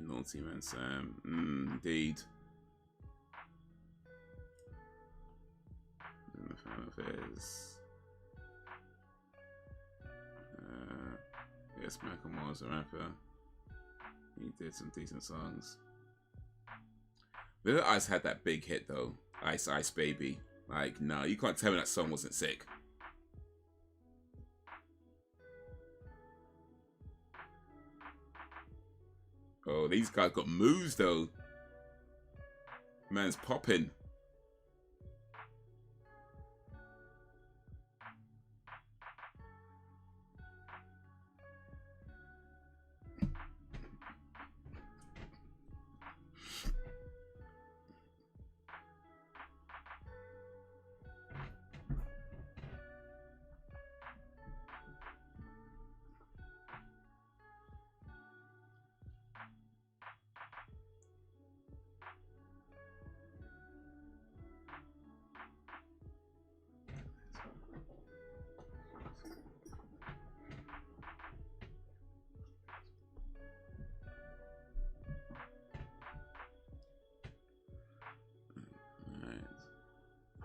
Naughty man, Sam. Indeed. I'm a fan of his. Yes, Malcolm was a rapper. He did some decent songs. Little Ice had that big hit though. Ice Ice Baby. Like, no, you can't tell me that song wasn't sick. Oh, these guys got moves though. Man's popping.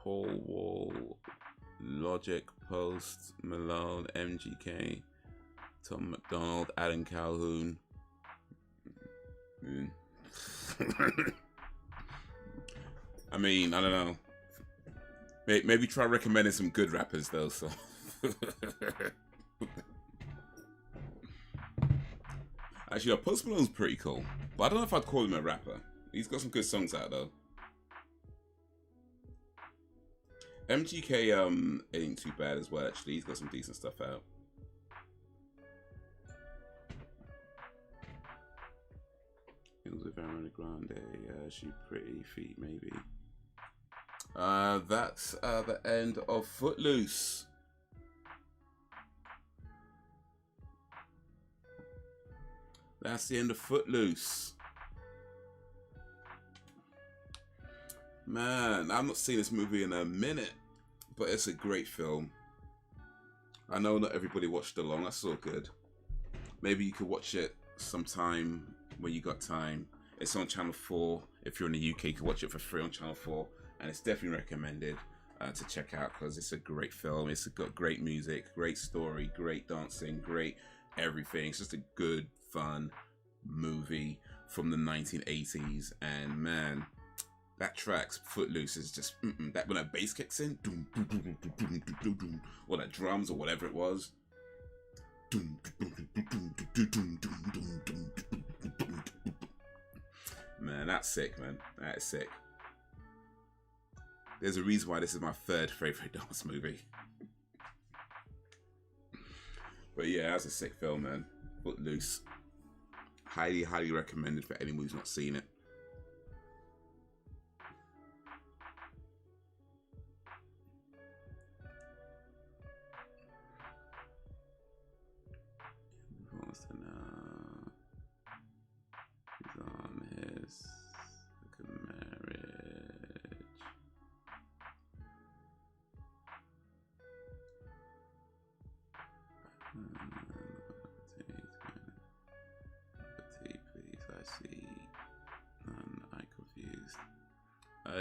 Paul Wall, Logic, Post, Malone, MGK, Tom McDonald, Adam Calhoun. I mean, I don't know. Maybe try recommending some good rappers though. So. Actually, Post Malone's pretty cool, but I don't know if I'd call him a rapper. He's got some good songs out though. MGK ain't too bad as well, actually. He's got some decent stuff out. It was with Ariana Grande. She pretty feet, maybe. That's the end of Footloose. That's the end of Footloose. Man, I've not seen this movie in a minute, but it's a great film. I know not everybody watched along. That's all good. Maybe you could watch it sometime when you got time. It's on Channel 4. If you're in the UK, you can watch it for free on Channel 4. And it's definitely recommended to check out because it's a great film. It's got great music, great story, great dancing, great everything. It's just a good, fun movie from the 1980s. And man, that track's Footloose is just that when that bass kicks in, or that drums or whatever it was. Man, that's sick, man. That is sick. There's a reason why this is my third favorite dance movie. But yeah, that's a sick film, man. Footloose. Highly, highly recommended for anyone who's not seen it.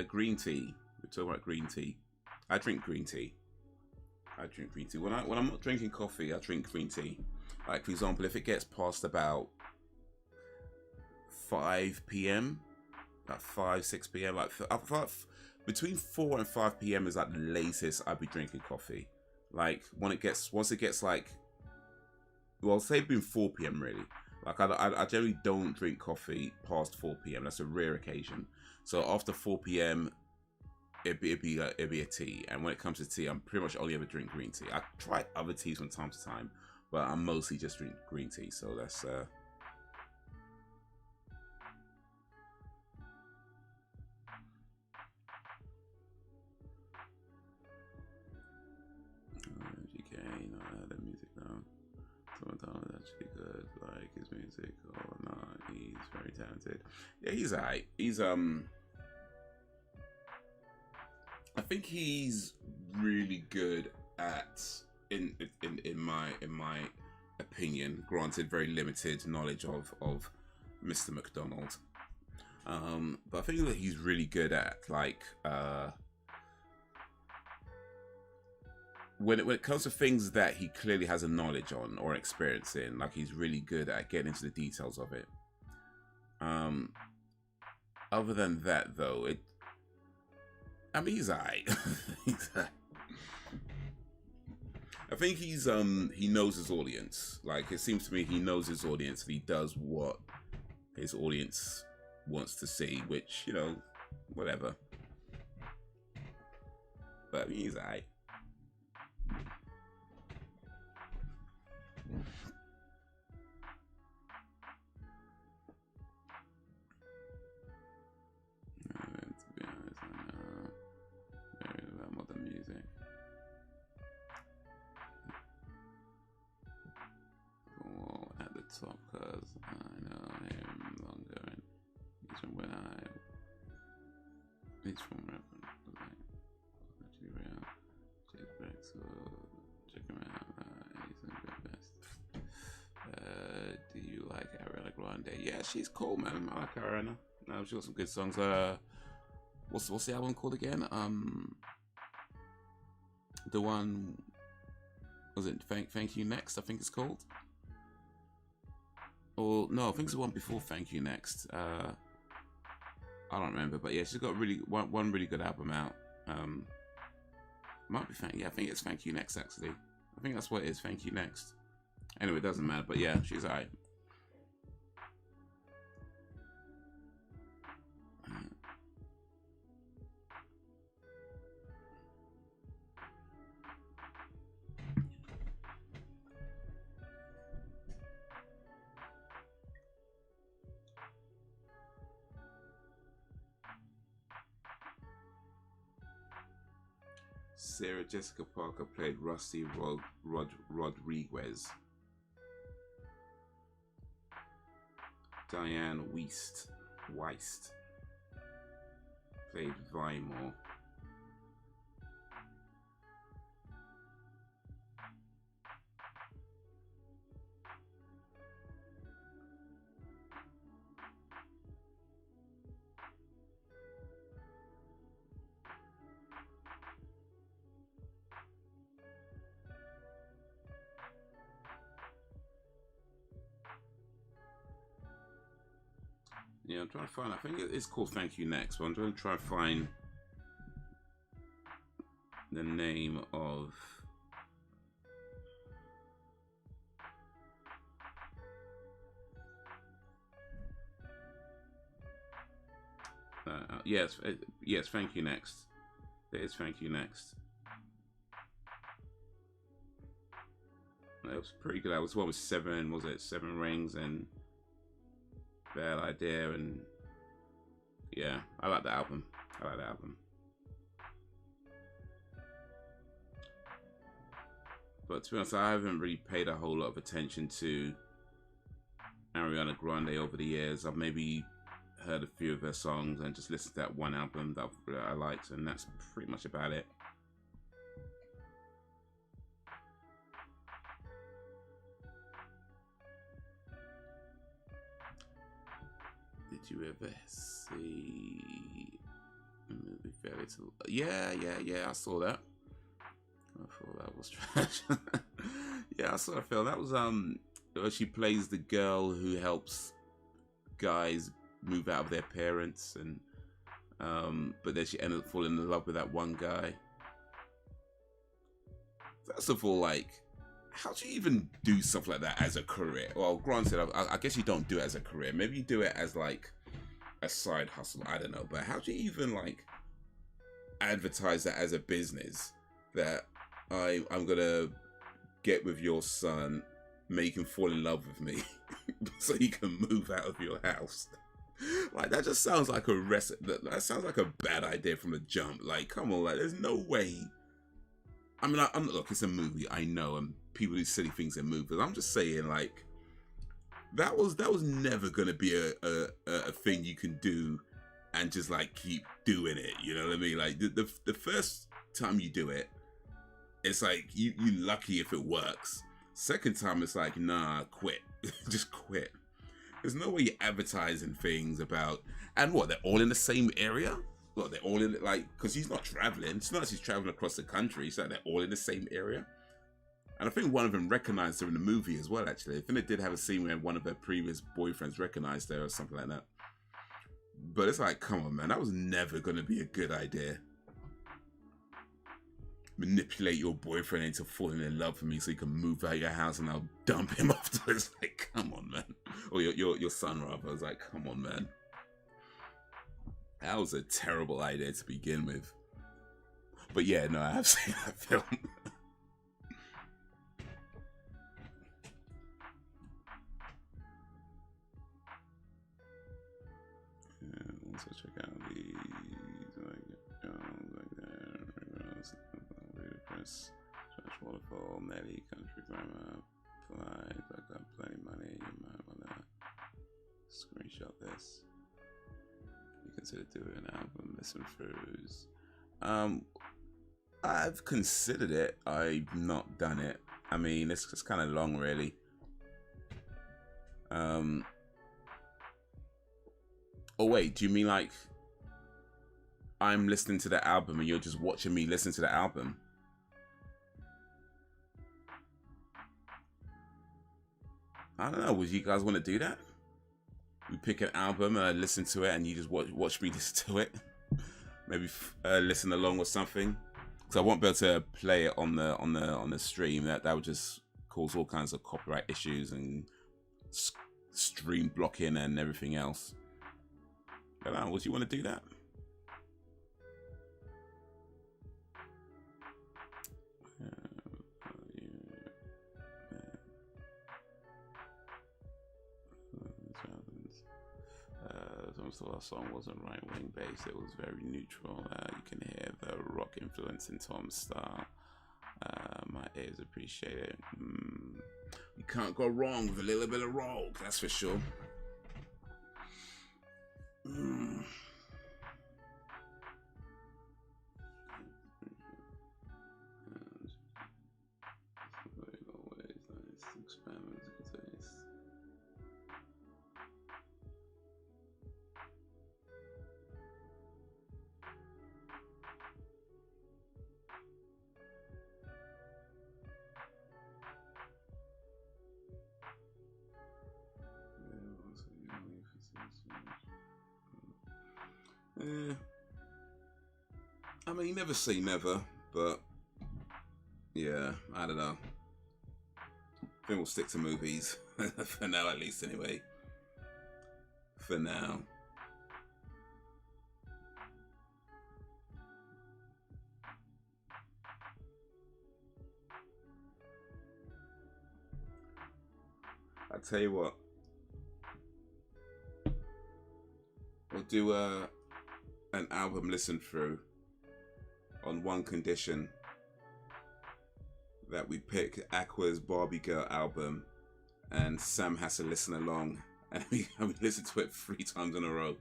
Green tea. We're talking about green tea. I drink green tea. When I'm not drinking coffee, I drink green tea. Like for example, if it gets past about 5 p.m., like 6 p.m., like between 4 and 5 p.m. is like the latest I'd be drinking coffee. Like once it gets like, well, say between 4 p.m. really. Like I generally don't drink coffee past 4 p.m. That's a rare occasion. So after 4 p.m., it'd be a tea. And when it comes to tea, I'm pretty much only ever drink green tea. I try other teas from time to time, but I mostly just drink green tea. So that's music or not. He's very talented. Yeah, he's alright. He's I think he's really good at in my opinion. Granted, very limited knowledge of Mr. McDonald. But I think that he's really good at like when it comes to things that he clearly has a knowledge on or experience in, like he's really good at getting into the details of it. Other than that, though, I mean, he's alright. I think he's he knows his audience. Like it seems to me, he knows his audience and he does what his audience wants to see, which, you know, whatever. But I mean, he's alright. To be honest, I know very about modern music. Oh, at the top, cause I know him longer, and he's from when he's from rapping, like actually real. Check him out. He's the best. Do you like Ariana Grande? Yeah, she's cool, man. I like Ariana. No, she got some good songs. What's the album called again? The one, was it Thank You Next? I think it's called. Or no, I think it's the one before Thank You Next. I don't remember, but yeah, she's got one really good album out. Might be I think it's Thank You Next actually. I think that's what it is, Thank You Next. Anyway, it doesn't matter, but yeah, she's alright. Sarah Jessica Parker played Rusty Rodriguez. Diane Weist played Vymore. Yeah, I'm trying to find. I think it's called Thank You Next, but I'm going to try and find the name of. Yes, Thank You Next. It is Thank You Next. It was pretty good. That was one with 7. Was it 7 Rings and Bad Idea? And yeah, I like the album. But to be honest, I haven't really paid a whole lot of attention to Ariana Grande over the years. I've maybe heard a few of her songs and just listened to that one album that I liked, and that's pretty much about it. Did you ever see the movie Fairy Tale? Yeah, I saw that. I thought that was trash. Yeah, I saw that film. That was she plays the girl who helps guys move out of their parents, and but then she ended up falling in love with that one guy. First of all, like, how do you even do stuff like that as a career? Well, granted, I guess you don't do it as a career. Maybe you do it as like a side hustle. I don't know. But how do you even like advertise that as a business? That I'm gonna get with your son, make him fall in love with me, so he can move out of your house. Like, that just sounds like that sounds like a bad idea from the jump. Like, come on, like, there's no way. I mean, look, it's a movie, I know, and people do silly things in movies. I'm just saying, like, that was never gonna be a thing you can do and just like keep doing it. You know what I mean? Like the first time you do it, it's like you lucky if it works. Second time, it's like, nah, quit. Just quit. There's no way you're advertising things about, and what, they're all in the same area? What, they're all in, like, because he's not traveling. It's not as he's traveling across the country. It's like they're all in the same area. And I think one of them recognized her in the movie as well, actually. I think they did have a scene where one of their previous boyfriends recognized her or something like that. But it's like, come on, man, that was never going to be a good idea. Manipulate your boyfriend into falling in love with me so you can move out of your house and I'll dump him afterwards. Like, come on, man. Or your son, rather. I was like, come on, man. That was a terrible idea to begin with. But yeah, no, I have seen that film. Yeah, also check out these, Press, Trash Waterfall, Netty, Country Grammar, Fly, I got plenty of money, you might wanna screenshot this. You consider doing an album, listen throughs. I've considered it, I've not done it. I mean, it's kind of long, really. Oh wait, do you mean like I'm listening to the album and you're just watching me listen to the album? I don't know, would you guys want to do that? We pick an album and I listen to it and you just watch me listen to it? Maybe listen along or something? Because I won't be able to play it on the stream. That would just cause all kinds of copyright issues and stream blocking and everything else. I don't know, would you want to do that? The last song wasn't right-wing based, it was very neutral. You can hear the rock influence in Tom's style. My ears appreciate it. You can't go wrong with a little bit of rock, that's for sure. I mean, never say never, but yeah, I don't know. I think we'll stick to movies for now, at least, anyway. For now. I tell you what, we'll do an album listen through on one condition, that we pick Aqua's Barbie Girl album and Sam has to listen along and we listen to it 3 times in a row.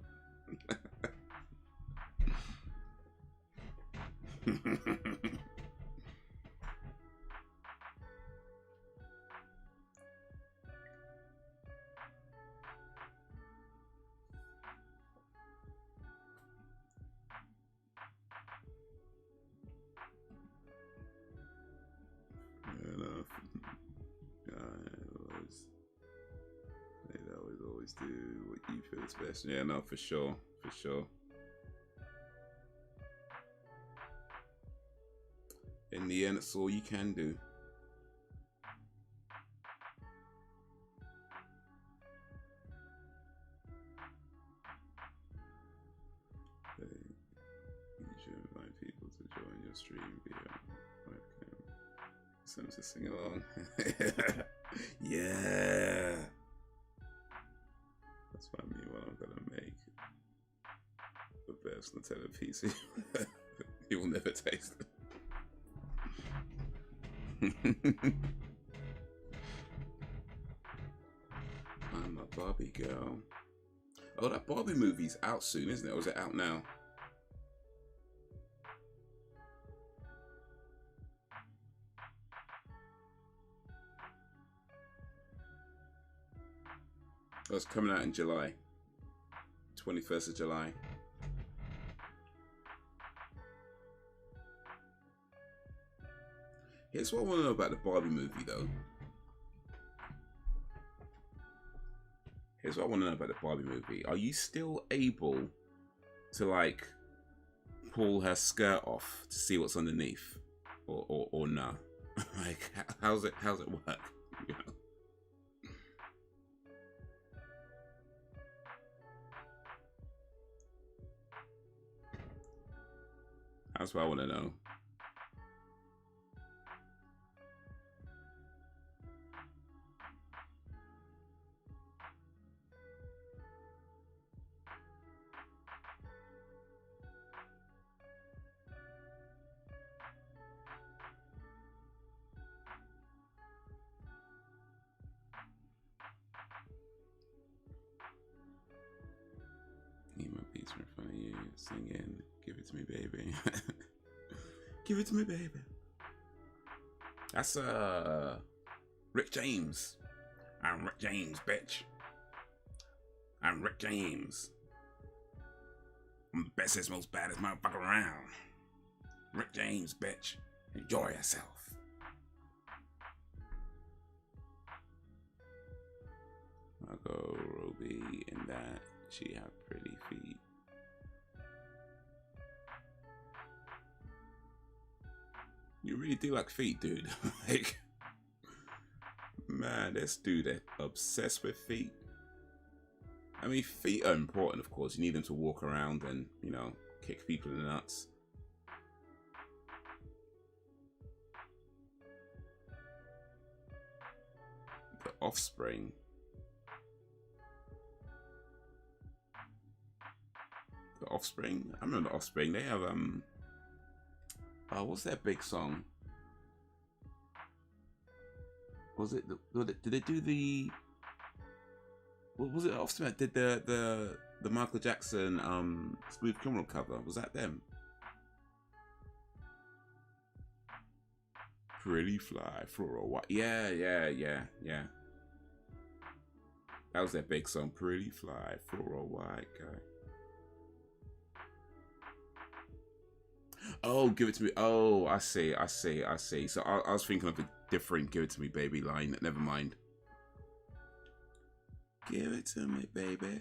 Do what you feel is best. Yeah, no, for sure, for sure. In the end, it's all you can do. You should invite people to join your stream via webcam. Send us to sing along. Yeah. That's what I mean, what I'm gonna make. The best Nutella piece. You will never taste it. I'm go. Oh, that Barbie movie's out soon, isn't it? Or is it out now? Oh, it's coming out in July. 21st of July. Here's what I want to know about the Barbie movie, though. Here's what I want to know about the Barbie movie. Are you still able to, like, pull her skirt off to see what's underneath? Or nah? Like, how's it work? You know? That's what I want to know. Need my beats in front of you, singing, give it to me, baby. Give it to me, baby. That's Rick James. I'm Rick James, bitch. I'm Rick James. I'm the bestest, most baddest motherfucker around. Rick James, bitch. Enjoy yourself. I'll go Ruby in that. She have pretty feet. You really do like feet, dude. Like, man, this dude is obsessed with feet. I mean, feet are important, of course. You need them to walk around and, you know, kick people in the nuts. The Offspring. The Offspring? I remember the Offspring. They have, what's that big song? Was it, did they do the, what was it, Offspring that did the Michael Jackson, Smooth Criminal cover? Was that them? Pretty Fly, Floral White. Yeah. That was their big song, Pretty Fly, Floral White guy. Oh, give it to me. Oh, I see. So I was thinking of a different Give It To Me Baby line. Never mind. Give it to me, baby.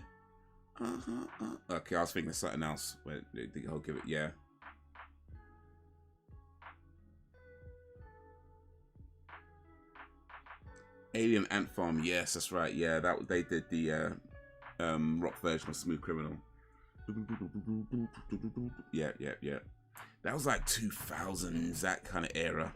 Okay, I was thinking of something else. Where the whole give it, yeah. Alien Ant Farm, yes, that's right. Yeah, that they did the rock version of Smooth Criminal. Yeah. That was like 2000s, that kind of era.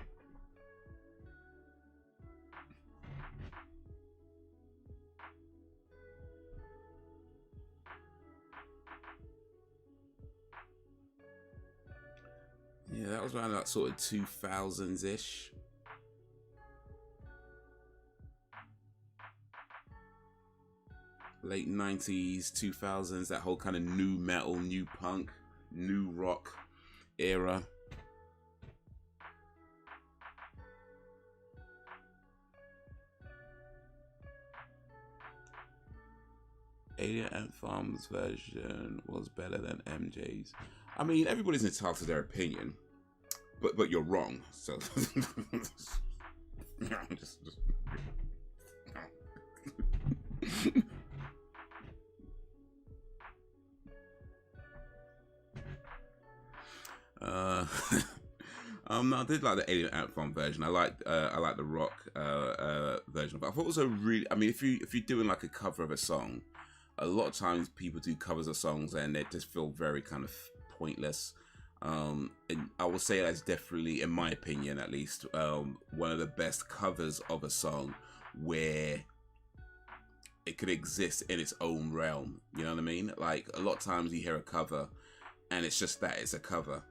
Yeah, that was around like sort of 2000s-ish. Late 90s, 2000s, that whole kind of new metal, new punk, new rock era. Alien Ant Farm's version was better than MJ's. I mean, everybody's entitled to their opinion, but you're wrong. So just I did like the Alien Ant Farm version. I like the rock version. But I thought it was a really. I mean, if you're doing like a cover of a song, a lot of times people do covers of songs and they just feel very kind of pointless. And I will say that's definitely, in my opinion at least, one of the best covers of a song where it could exist in its own realm. You know what I mean? Like, a lot of times you hear a cover and it's just that, it's a cover.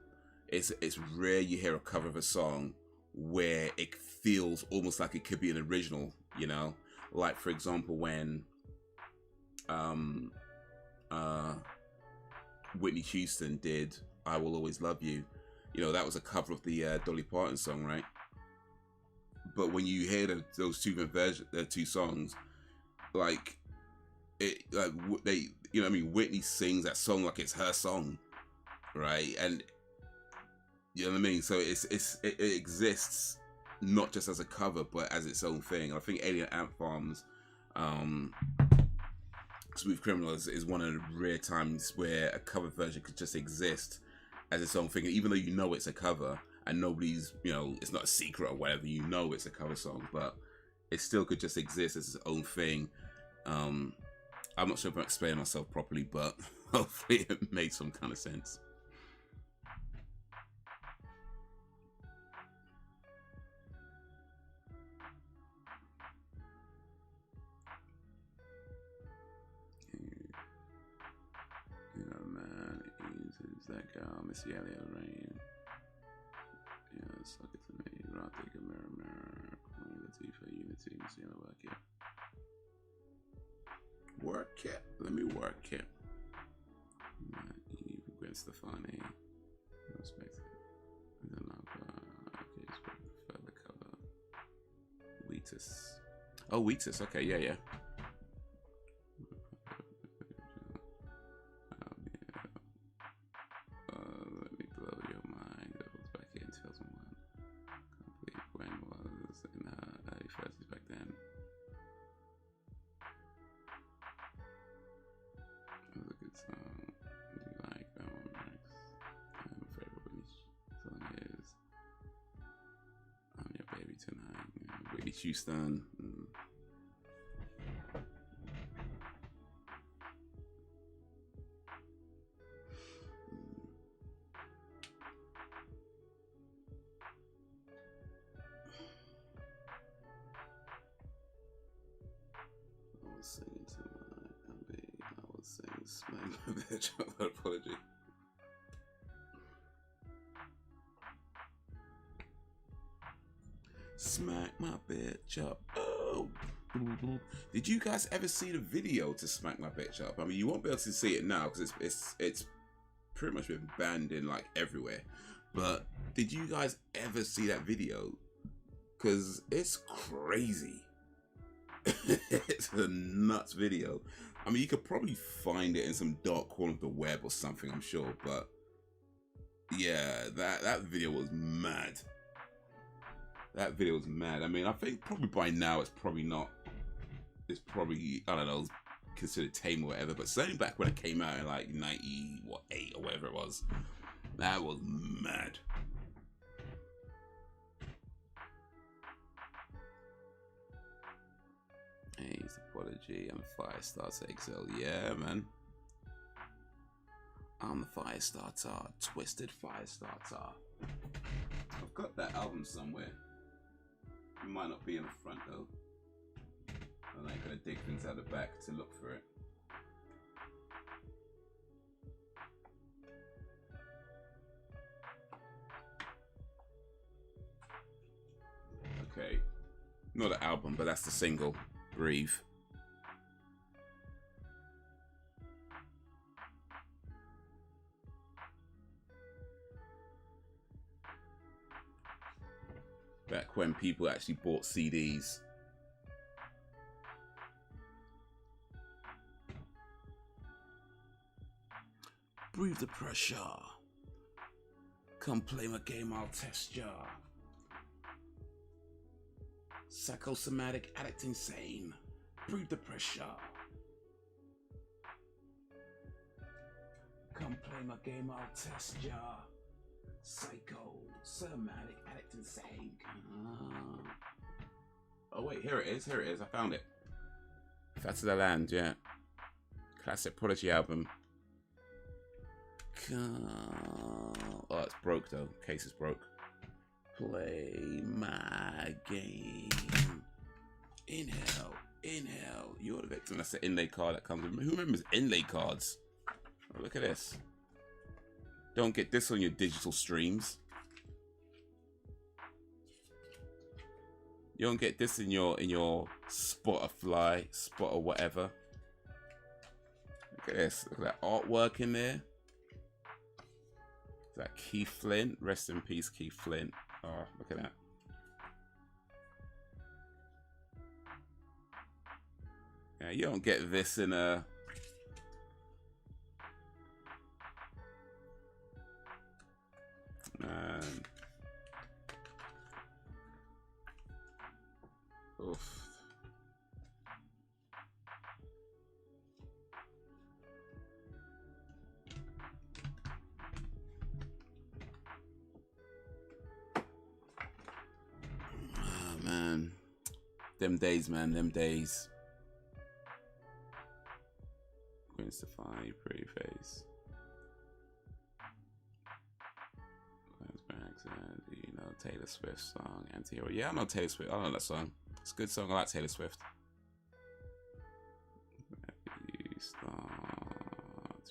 It's rare you hear a cover of a song where it feels almost like it could be an original, you know? Like, for example, when Whitney Houston did "I Will Always Love You." You know, that was a cover of the Dolly Parton song, right? But when you hear those two songs, like it, like they, you know, what I mean, Whitney sings that song like it's her song, right? And you know what I mean. So it exists not just as a cover, but as its own thing. And I think Alien Ant Farm's Smooth Criminal is one of the rare times where a cover version could just exist as its own thing, even though you know it's a cover. And nobody's, you know, it's not a secret or whatever, you know it's a cover song, but it still could just exist as its own thing. I'm not sure if I'm explaining myself properly, but hopefully it made some kind of sense. You know, man, who's that girl, Missy Elliott, right? Yeah, suck it to me. Rock, take a mirror, mirror. Queen Latifah, Unity, Missy Elliott, work it. Work it. Let me work it. Eve, Gwen Stefani. Respect it. I don't know. Okay, just prefer the cover. Wheatus. Oh, Wheatus. Okay, yeah, yeah. Let me blow your mind. That was back in 2001. Complete Gwen was in her early 30s back then. It was a good song. Do you like that one, Max? My favorite song is I'm Your Baby Tonight. Whitney Houston. Singing to my MB, I was saying smack my bitch up. Apology. Smack my bitch up. Oh. Did you guys ever see the video to Smack My Bitch Up? I mean, you won't be able to see it now because it's pretty much been banned in like everywhere. But did you guys ever see that video? Because it's crazy. It's a nuts video. I mean, you could probably find it in some dark corner of the web or something, I'm sure. But yeah, that video was mad. That video was mad. I mean, I think probably by now it's probably not. It's probably, I don't know, considered tame or whatever. But certainly back when it came out in like 98 or whatever it was, that was mad. Haze Apology, I'm Firestarter XL. Yeah, man. I'm the Firestarter, Twisted Firestarter. I've got that album somewhere. It might not be in the front though. I ain't gonna dig things out the back to look for it. Okay. Not the album, but that's the single. Breathe. Back when people actually bought CDs. Breathe the pressure. Come play my game, I'll test ya. Psychosomatic, addict, insane. Breathe the pressure. Come play my game, I'll test ya. Psycho, somatic, addict, insane. Oh wait, here it is. Here it is. I found it. Fat to the Land, yeah. Classic Prodigy album. Oh, it's broke though. Case is broke. Play my game. Inhale, inhale. You're the victim. That's the inlay card that comes with. Who remembers inlay cards? Oh, look at this. Don't get this on your digital streams. You don't get this in your Spotify, Spot or whatever. Look at this. Look at that artwork in there. Is that Keith Flint? Rest in peace, Keith Flint. Oh, look at that. Yeah, you don't get this in a... Oof. Oh, man. Them days, man. Them days. Gwen Stefani, pretty face. Do you know Taylor Swift's song Anti-Hero? Yeah, I know Taylor Swift. I know that song. It's a good song. I like Taylor Swift. You start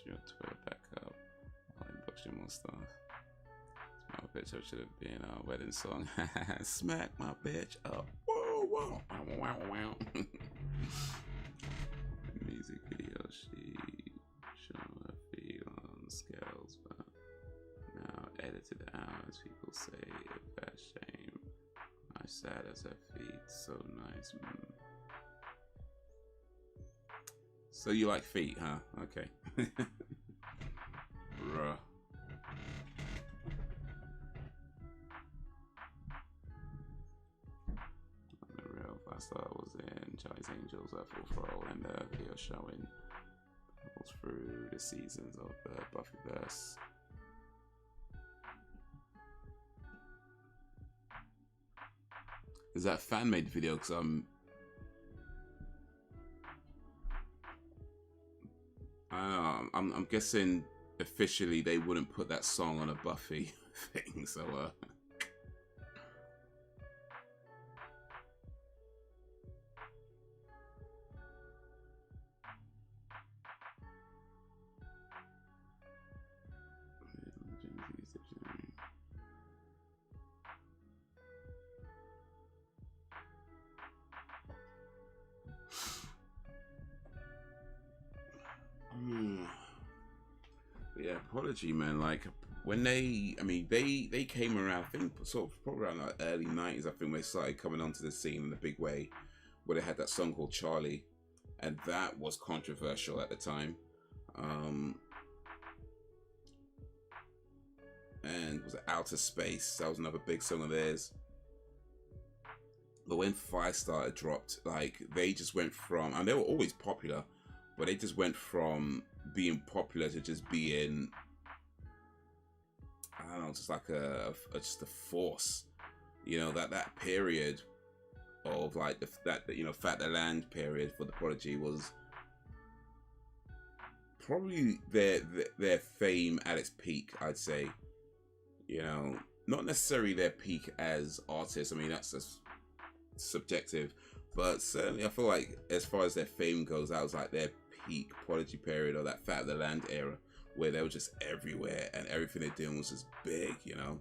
your Twitter back up. I'll inbox you more stuff. Smack my bitch up should have been our wedding song. Smack my bitch up. Whoa, whoa, wow, wow. Music video, she showed her feet on scales, but now edited out, as people say, if that shame. I sat as her feet, so nice. So you like feet, huh? Okay. Ruh. The real first I was in Charlie's Angels at full throttle and the video showing through the seasons of the Buffyverse. Is that a fan-made video? Because I'm guessing officially they wouldn't put that song on a Buffy thing, so yeah, Apology, man. Like when they came around, I think sort of probably around like early 90s, I think they started coming onto the scene in a big way, where they had that song called Charlie, and that was controversial at the time. And was it Outer Space? That was another big song of theirs. But when Firestarter dropped, like they just went from, and they were always popular, but they just went from being popular to just being, I don't know, just like just a force. You know, that period of like that Fat the Land period for the Prodigy was probably their fame at its peak, I'd say. You know, not necessarily their peak as artists. I mean, that's just subjective, but certainly I feel like as far as their fame goes, that was like their peak Prodigy period, or that Fat of the Land era, where they were just everywhere and everything they're doing was just big, you know.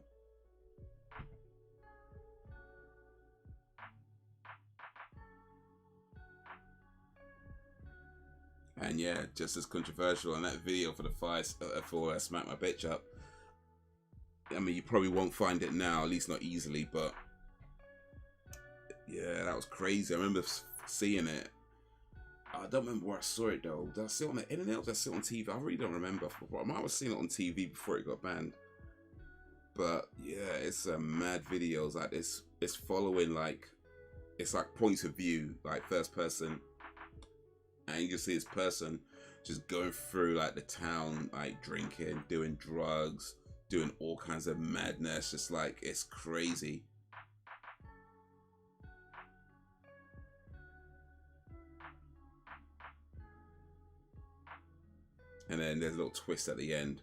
And yeah, just as controversial. And that video for the for Smack My Bitch Up, I mean, you probably won't find it now, at least not easily, but yeah, that was crazy. I remember seeing it. I don't remember where I saw it though. Did I see it on the internet or did I see it on TV? I really don't remember. I might have seen it on TV before it got banned. But yeah, it's mad videos. Like it's following, like it's like points of view, like first person, and you can see this person just going through like the town, like drinking, doing drugs, doing all kinds of madness. Just like, it's crazy. And then there's a little twist at the end.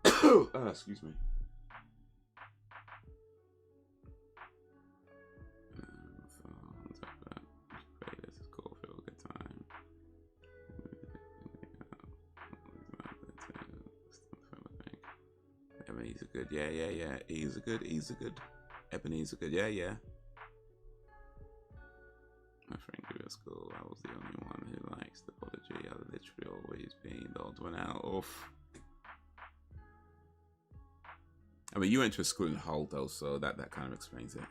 Excuse me. This is cool. Feel a good time. I mean, he's a good. Yeah. He's a good. Ebony's a good, yeah. My friend grew at school. I was the only one who likes the Prodigy. I've literally always been the odd one out. Oof. I mean, you went to a school in Hull, though, so that kind of explains it.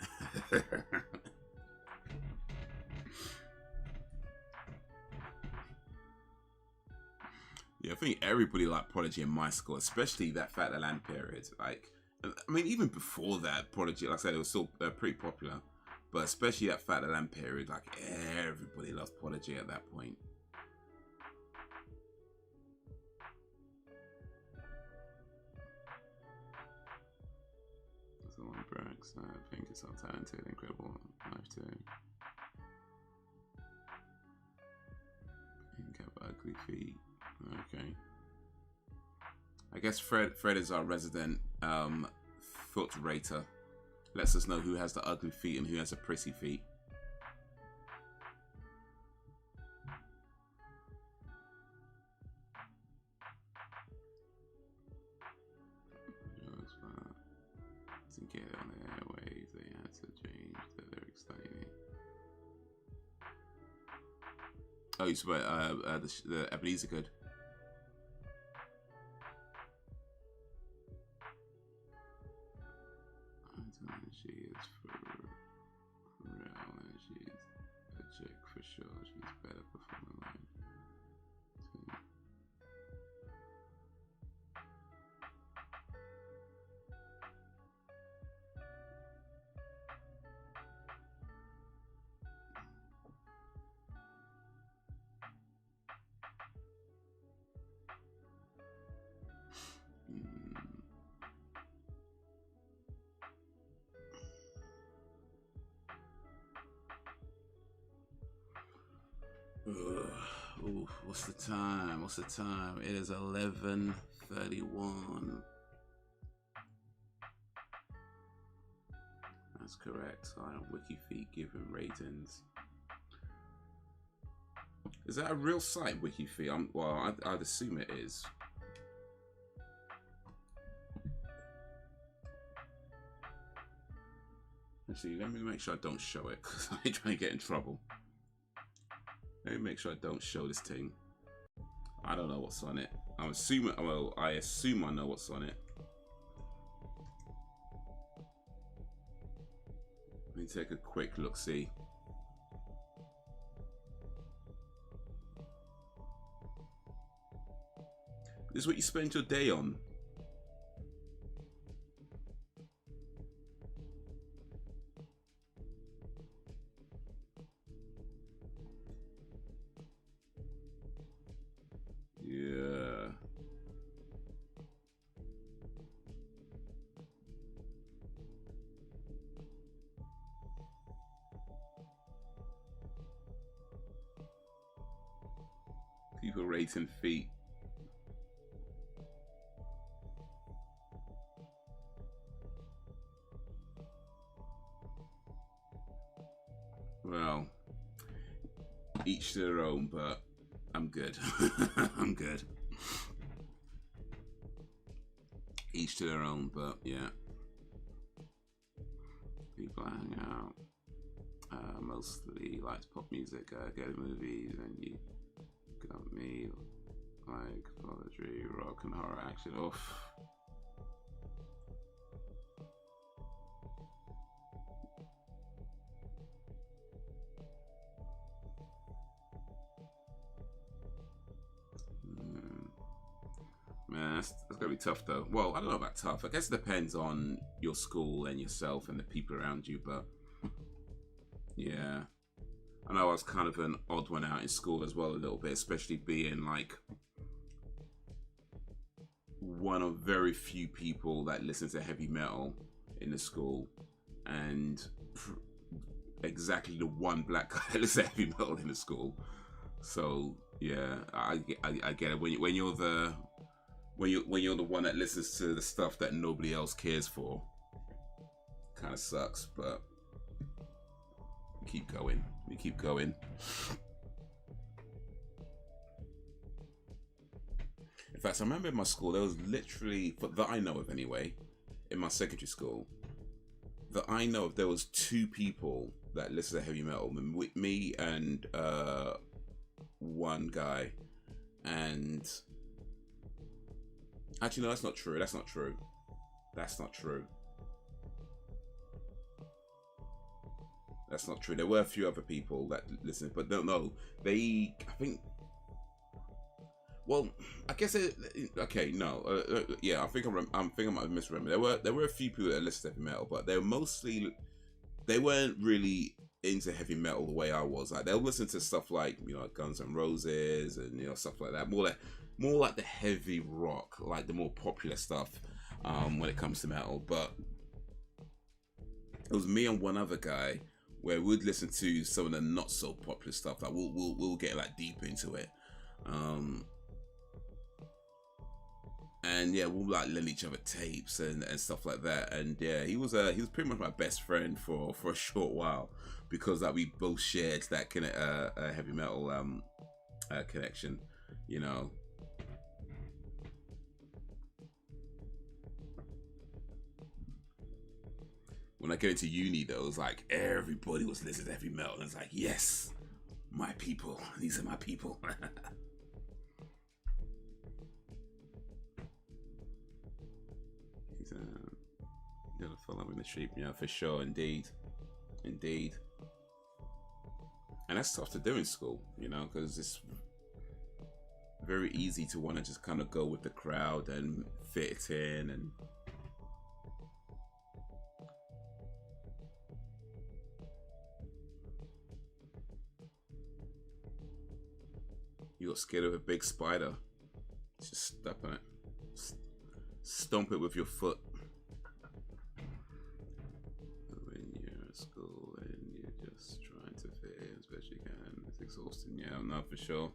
Yeah, I think everybody liked Prodigy in my school, especially that Fat the Land period. Like, I mean, even before that, Prodigy, like I said, it was still pretty popular. But especially that Fat the Land period, like, everybody loved Prodigy at that point. Someone brags, I think it's so talented, incredible life too. Pink have ugly feet. Okay. I guess Fred is our resident foot rater. Lets us know who has the ugly feet and who has the prissy feet. To get on the airwaves, they had to change the lyrics slightly. Oh, you swear, the Ebony's are good. She is for real, and she's a chick for sure. She's better performing live. Ooh, what's the time? What's the time? It is 11:31. That's correct. I am WikiFeet giving ratings. Is that a real site, WikiFeet? Well, I'd assume it is. Actually, let me make sure I don't show it because I ain't trying to get in trouble. Let me make sure I don't show this thing. I don't know what's on it. I'm assuming. Well, I assume I know what's on it. Let me take a quick look. See. This is what you spend your day on. Yeah. People rating feet. Well, each to their own, but I'm good. I'm good. Each to their own, but yeah. People hang out. Mostly likes pop music, go to movies, and you got me like poetry, rock, and horror action. Oof. Man, that's gonna be tough though. Well, I don't know about tough. I guess it depends on your school and yourself and the people around you, but yeah. I know I was kind of an odd one out in school as well a little bit, especially being like one of very few people that listens to heavy metal in the school, and exactly the one black guy that listens to heavy metal in the school. So yeah, I get it. When you're the one that listens to the stuff that nobody else cares for, kind of sucks, but we keep going. We keep going. In fact, I remember in my school, there was literally, that I know of anyway, in my secondary school, that I know of, there was two people that listened to heavy metal, me and one guy. And actually, no, that's not true. That's not true. That's not true. That's not true. There were a few other people that listened, but no, they, I think. Well, I guess okay. No, yeah, I think I might have misremembered. There were a few people that listened to heavy metal, but they weren't really into heavy metal the way I was. Like, they'll listen to stuff like, you know, Guns N' Roses and, you know, stuff like that. More like the heavy rock, like the more popular stuff when it comes to metal. But it was me and one other guy where we'd listen to some of the not so popular stuff. Like we'll get like deep into it. And yeah, we'll like lend each other tapes and stuff like that. And yeah, he was pretty much my best friend for a short while, because like we both shared that kind of heavy metal connection, you know. When I get into uni, though, it was like everybody was listening to heavy metal, and it's like, yes, my people, these are my people. Gonna follow in the sheep, yeah, for sure, indeed. And that's tough to do in school, you know, because it's very easy to want to just kind of go with the crowd and fit it in. And you got scared of a big spider, just step on it, stomp it with your foot. School and you're just trying to fit in as best you can. It's exhausting. Yeah, no, for sure.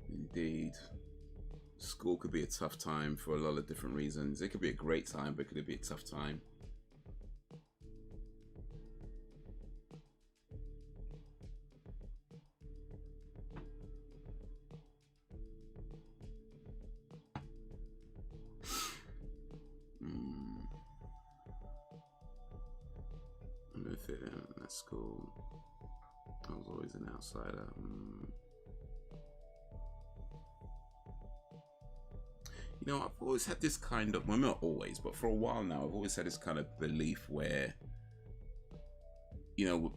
Indeed. School could be a tough time for a lot of different reasons. It could be a great time, but it could be a tough time. I'm gonna fit in at school. I was always an outsider. You know, I've always had this kind of, well, not always, but for a while now, I've always had this kind of belief where, you know,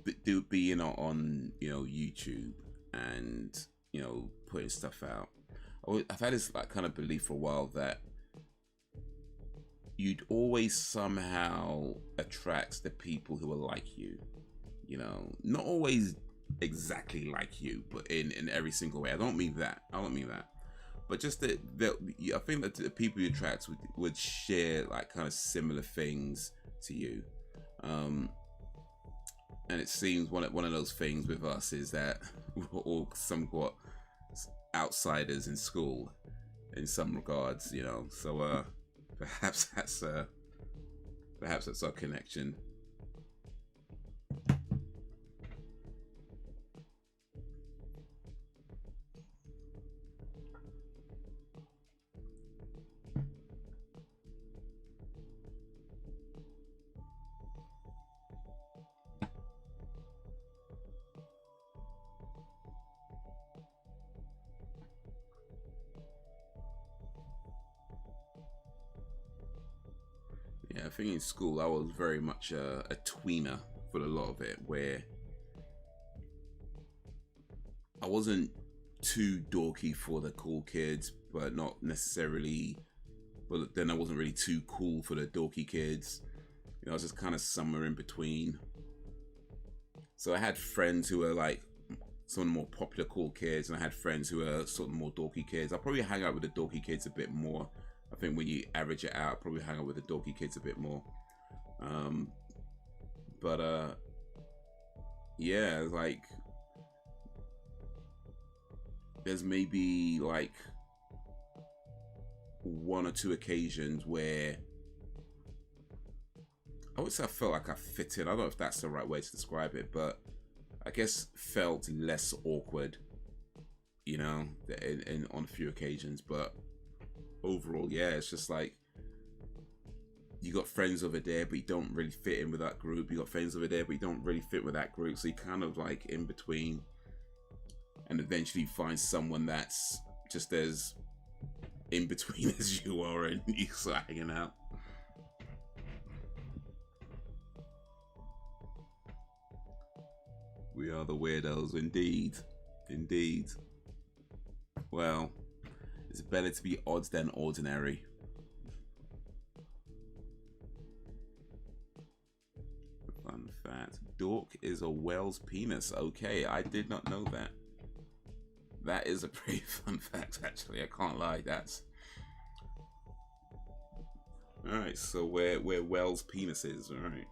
being on, you know, YouTube and, you know, putting stuff out. I've had this like kind of belief for a while that you'd always somehow attract the people who are like you. You know, not always exactly like you, but in every single way. I don't mean that. But just that I think that the people you attract would share like kind of similar things to you. And it seems one of those things with us is that we're all somewhat outsiders in school in some regards, you know. So perhaps that's our connection. Yeah, I think in school I was very much a tweener for a lot of it, where I wasn't too dorky for the cool kids, but not necessarily. But then I wasn't really too cool for the dorky kids. You know, I was just kind of somewhere in between. So I had friends who were like some of the more popular cool kids, and I had friends who were sort of more dorky kids. I probably hang out with the dorky kids a bit more. I think when you average it out, probably hang out with the dorky kids a bit more. Yeah, like there's maybe like one or two occasions where I would say I felt like I fit in. I don't know if that's the right way to describe it, but I guess felt less awkward, you know, on a few occasions. But overall, yeah, it's just like you got friends over there, but you don't really fit in with that group. You got friends over there, but you don't really fit with that group. So you kind of like in between, and eventually find someone that's just as in between as you are, and you start hanging out. We are the weirdos, indeed. Indeed. Well, it's better to be odd than ordinary. Fun fact. Dork is a whale's penis. Okay, I did not know that. That is a pretty fun fact, actually. I can't lie. That's... Alright, so we're whales' penises, alright.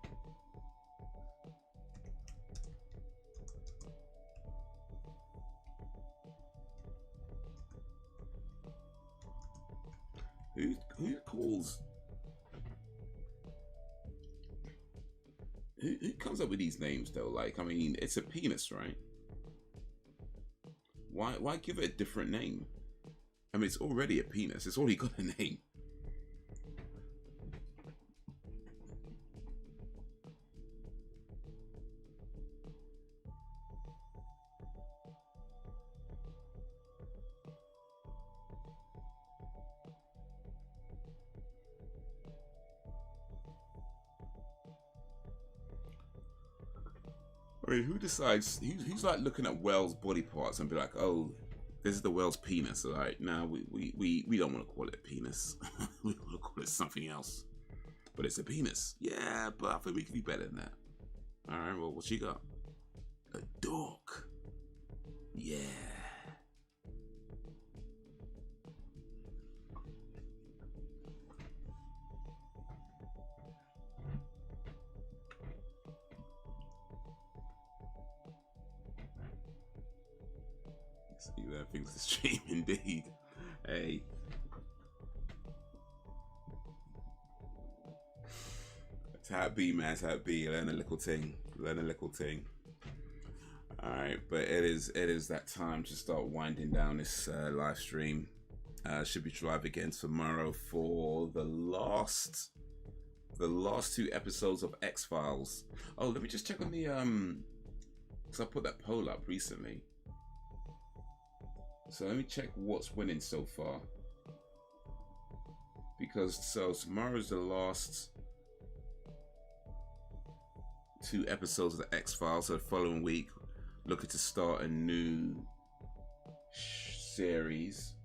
Who calls... Who comes up with these names, though? Like, I mean, it's a penis, right? Why give it a different name? I mean, it's already a penis. It's already got a name. I mean, who decides? Who's like looking at whales' body parts and be like, "Oh, this is the whale's penis." Like, no, we don't want to call it a penis. We want to call it something else. But it's a penis. Yeah, but I think we can do better than that. All right. Well, what you got? A dork. Yeah. See that thing's the stream indeed. Hey. That's how it be, man. That's how it be. Learn a little thing. Learn a little thing. Alright, but it is that time to start winding down this live stream. Should be live again tomorrow for the last two episodes of X-Files. Oh, let me just check on the because I put that poll up recently. So let me check what's winning so far. Because so tomorrow's the last two episodes of the X-Files. So the following week, looking to start a new series.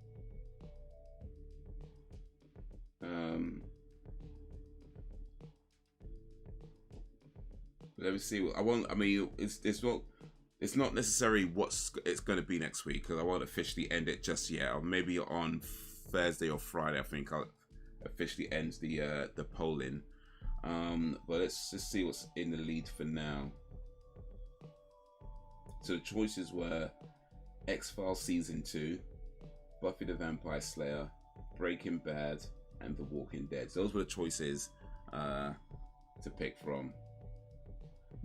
Let me see. I mean, it's not necessarily what it's going to be next week, because I won't officially end it just yet. Or maybe on Thursday or Friday, I think I'll officially end the polling. But let's just see what's in the lead for now. So the choices were X-Files Season 2, Buffy the Vampire Slayer, Breaking Bad, and The Walking Dead. So those were the choices to pick from.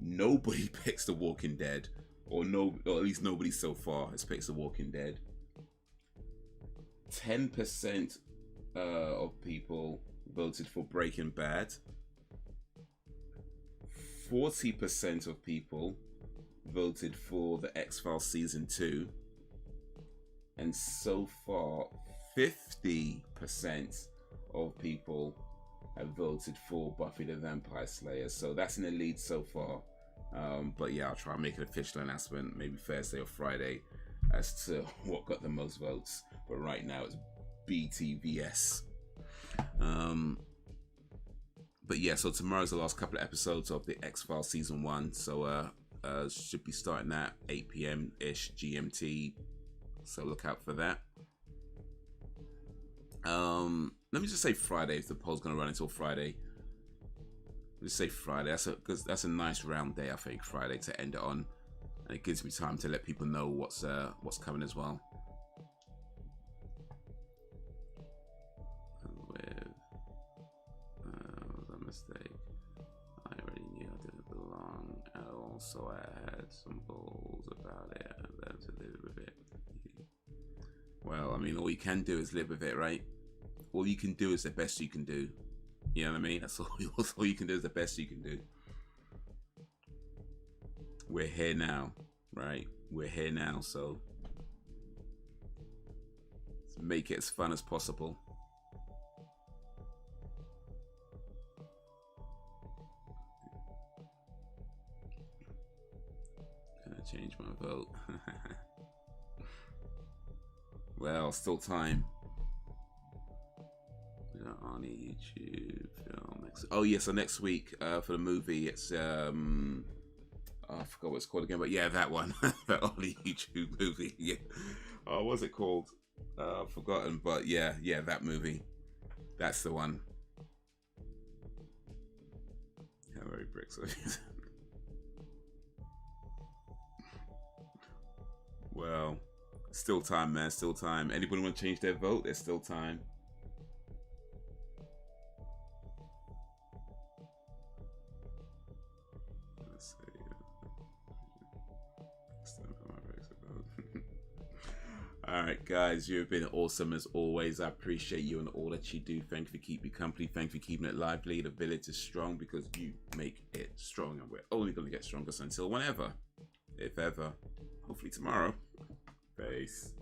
Nobody picks The Walking Dead, or at least nobody so far has picked The Walking Dead. 10% of people voted for Breaking Bad. 40% of people voted for the X-Files Season 2. And so far, 50% of people have voted for Buffy the Vampire Slayer. So that's in the lead so far. But yeah, I'll try and make an official announcement maybe Thursday or Friday as to what got the most votes. But right now it's BTVS. But yeah, so tomorrow's the last couple of episodes of the X-Files Season 1. So should be starting at 8 p.m.-ish GMT. So look out for that. Let me just say Friday, if the poll's going to run until Friday. Let's say Friday. That's a nice round day, I think, Friday to end it on. And it gives me time to let people know what's coming as well. Was a mistake. also add some balls about it and learn to live with it. Well, I mean, all you can do is live with it, right? All you can do is the best you can do. You know what I mean? That's all you can do is the best you can do. We're here now, right? We're here now, so let's make it as fun as possible. Gonna change my vote. Well, still time. On YouTube film next. Oh yeah, so next week for the movie, it's I forgot what it's called again, but yeah, that one, that only YouTube movie. Yeah, oh, what's it called? I've forgotten, but yeah, that movie. That's the one. How many bricks? Well, still time, man. Still time. Anybody want to change their vote? There's still time. Let's see. All right, guys, you've been awesome as always. I appreciate you and all that you do. Thank you for keeping me company. Thank you for keeping it lively. The village is strong because you make it strong, and we're only going to get stronger until whenever, if ever, hopefully tomorrow. Peace.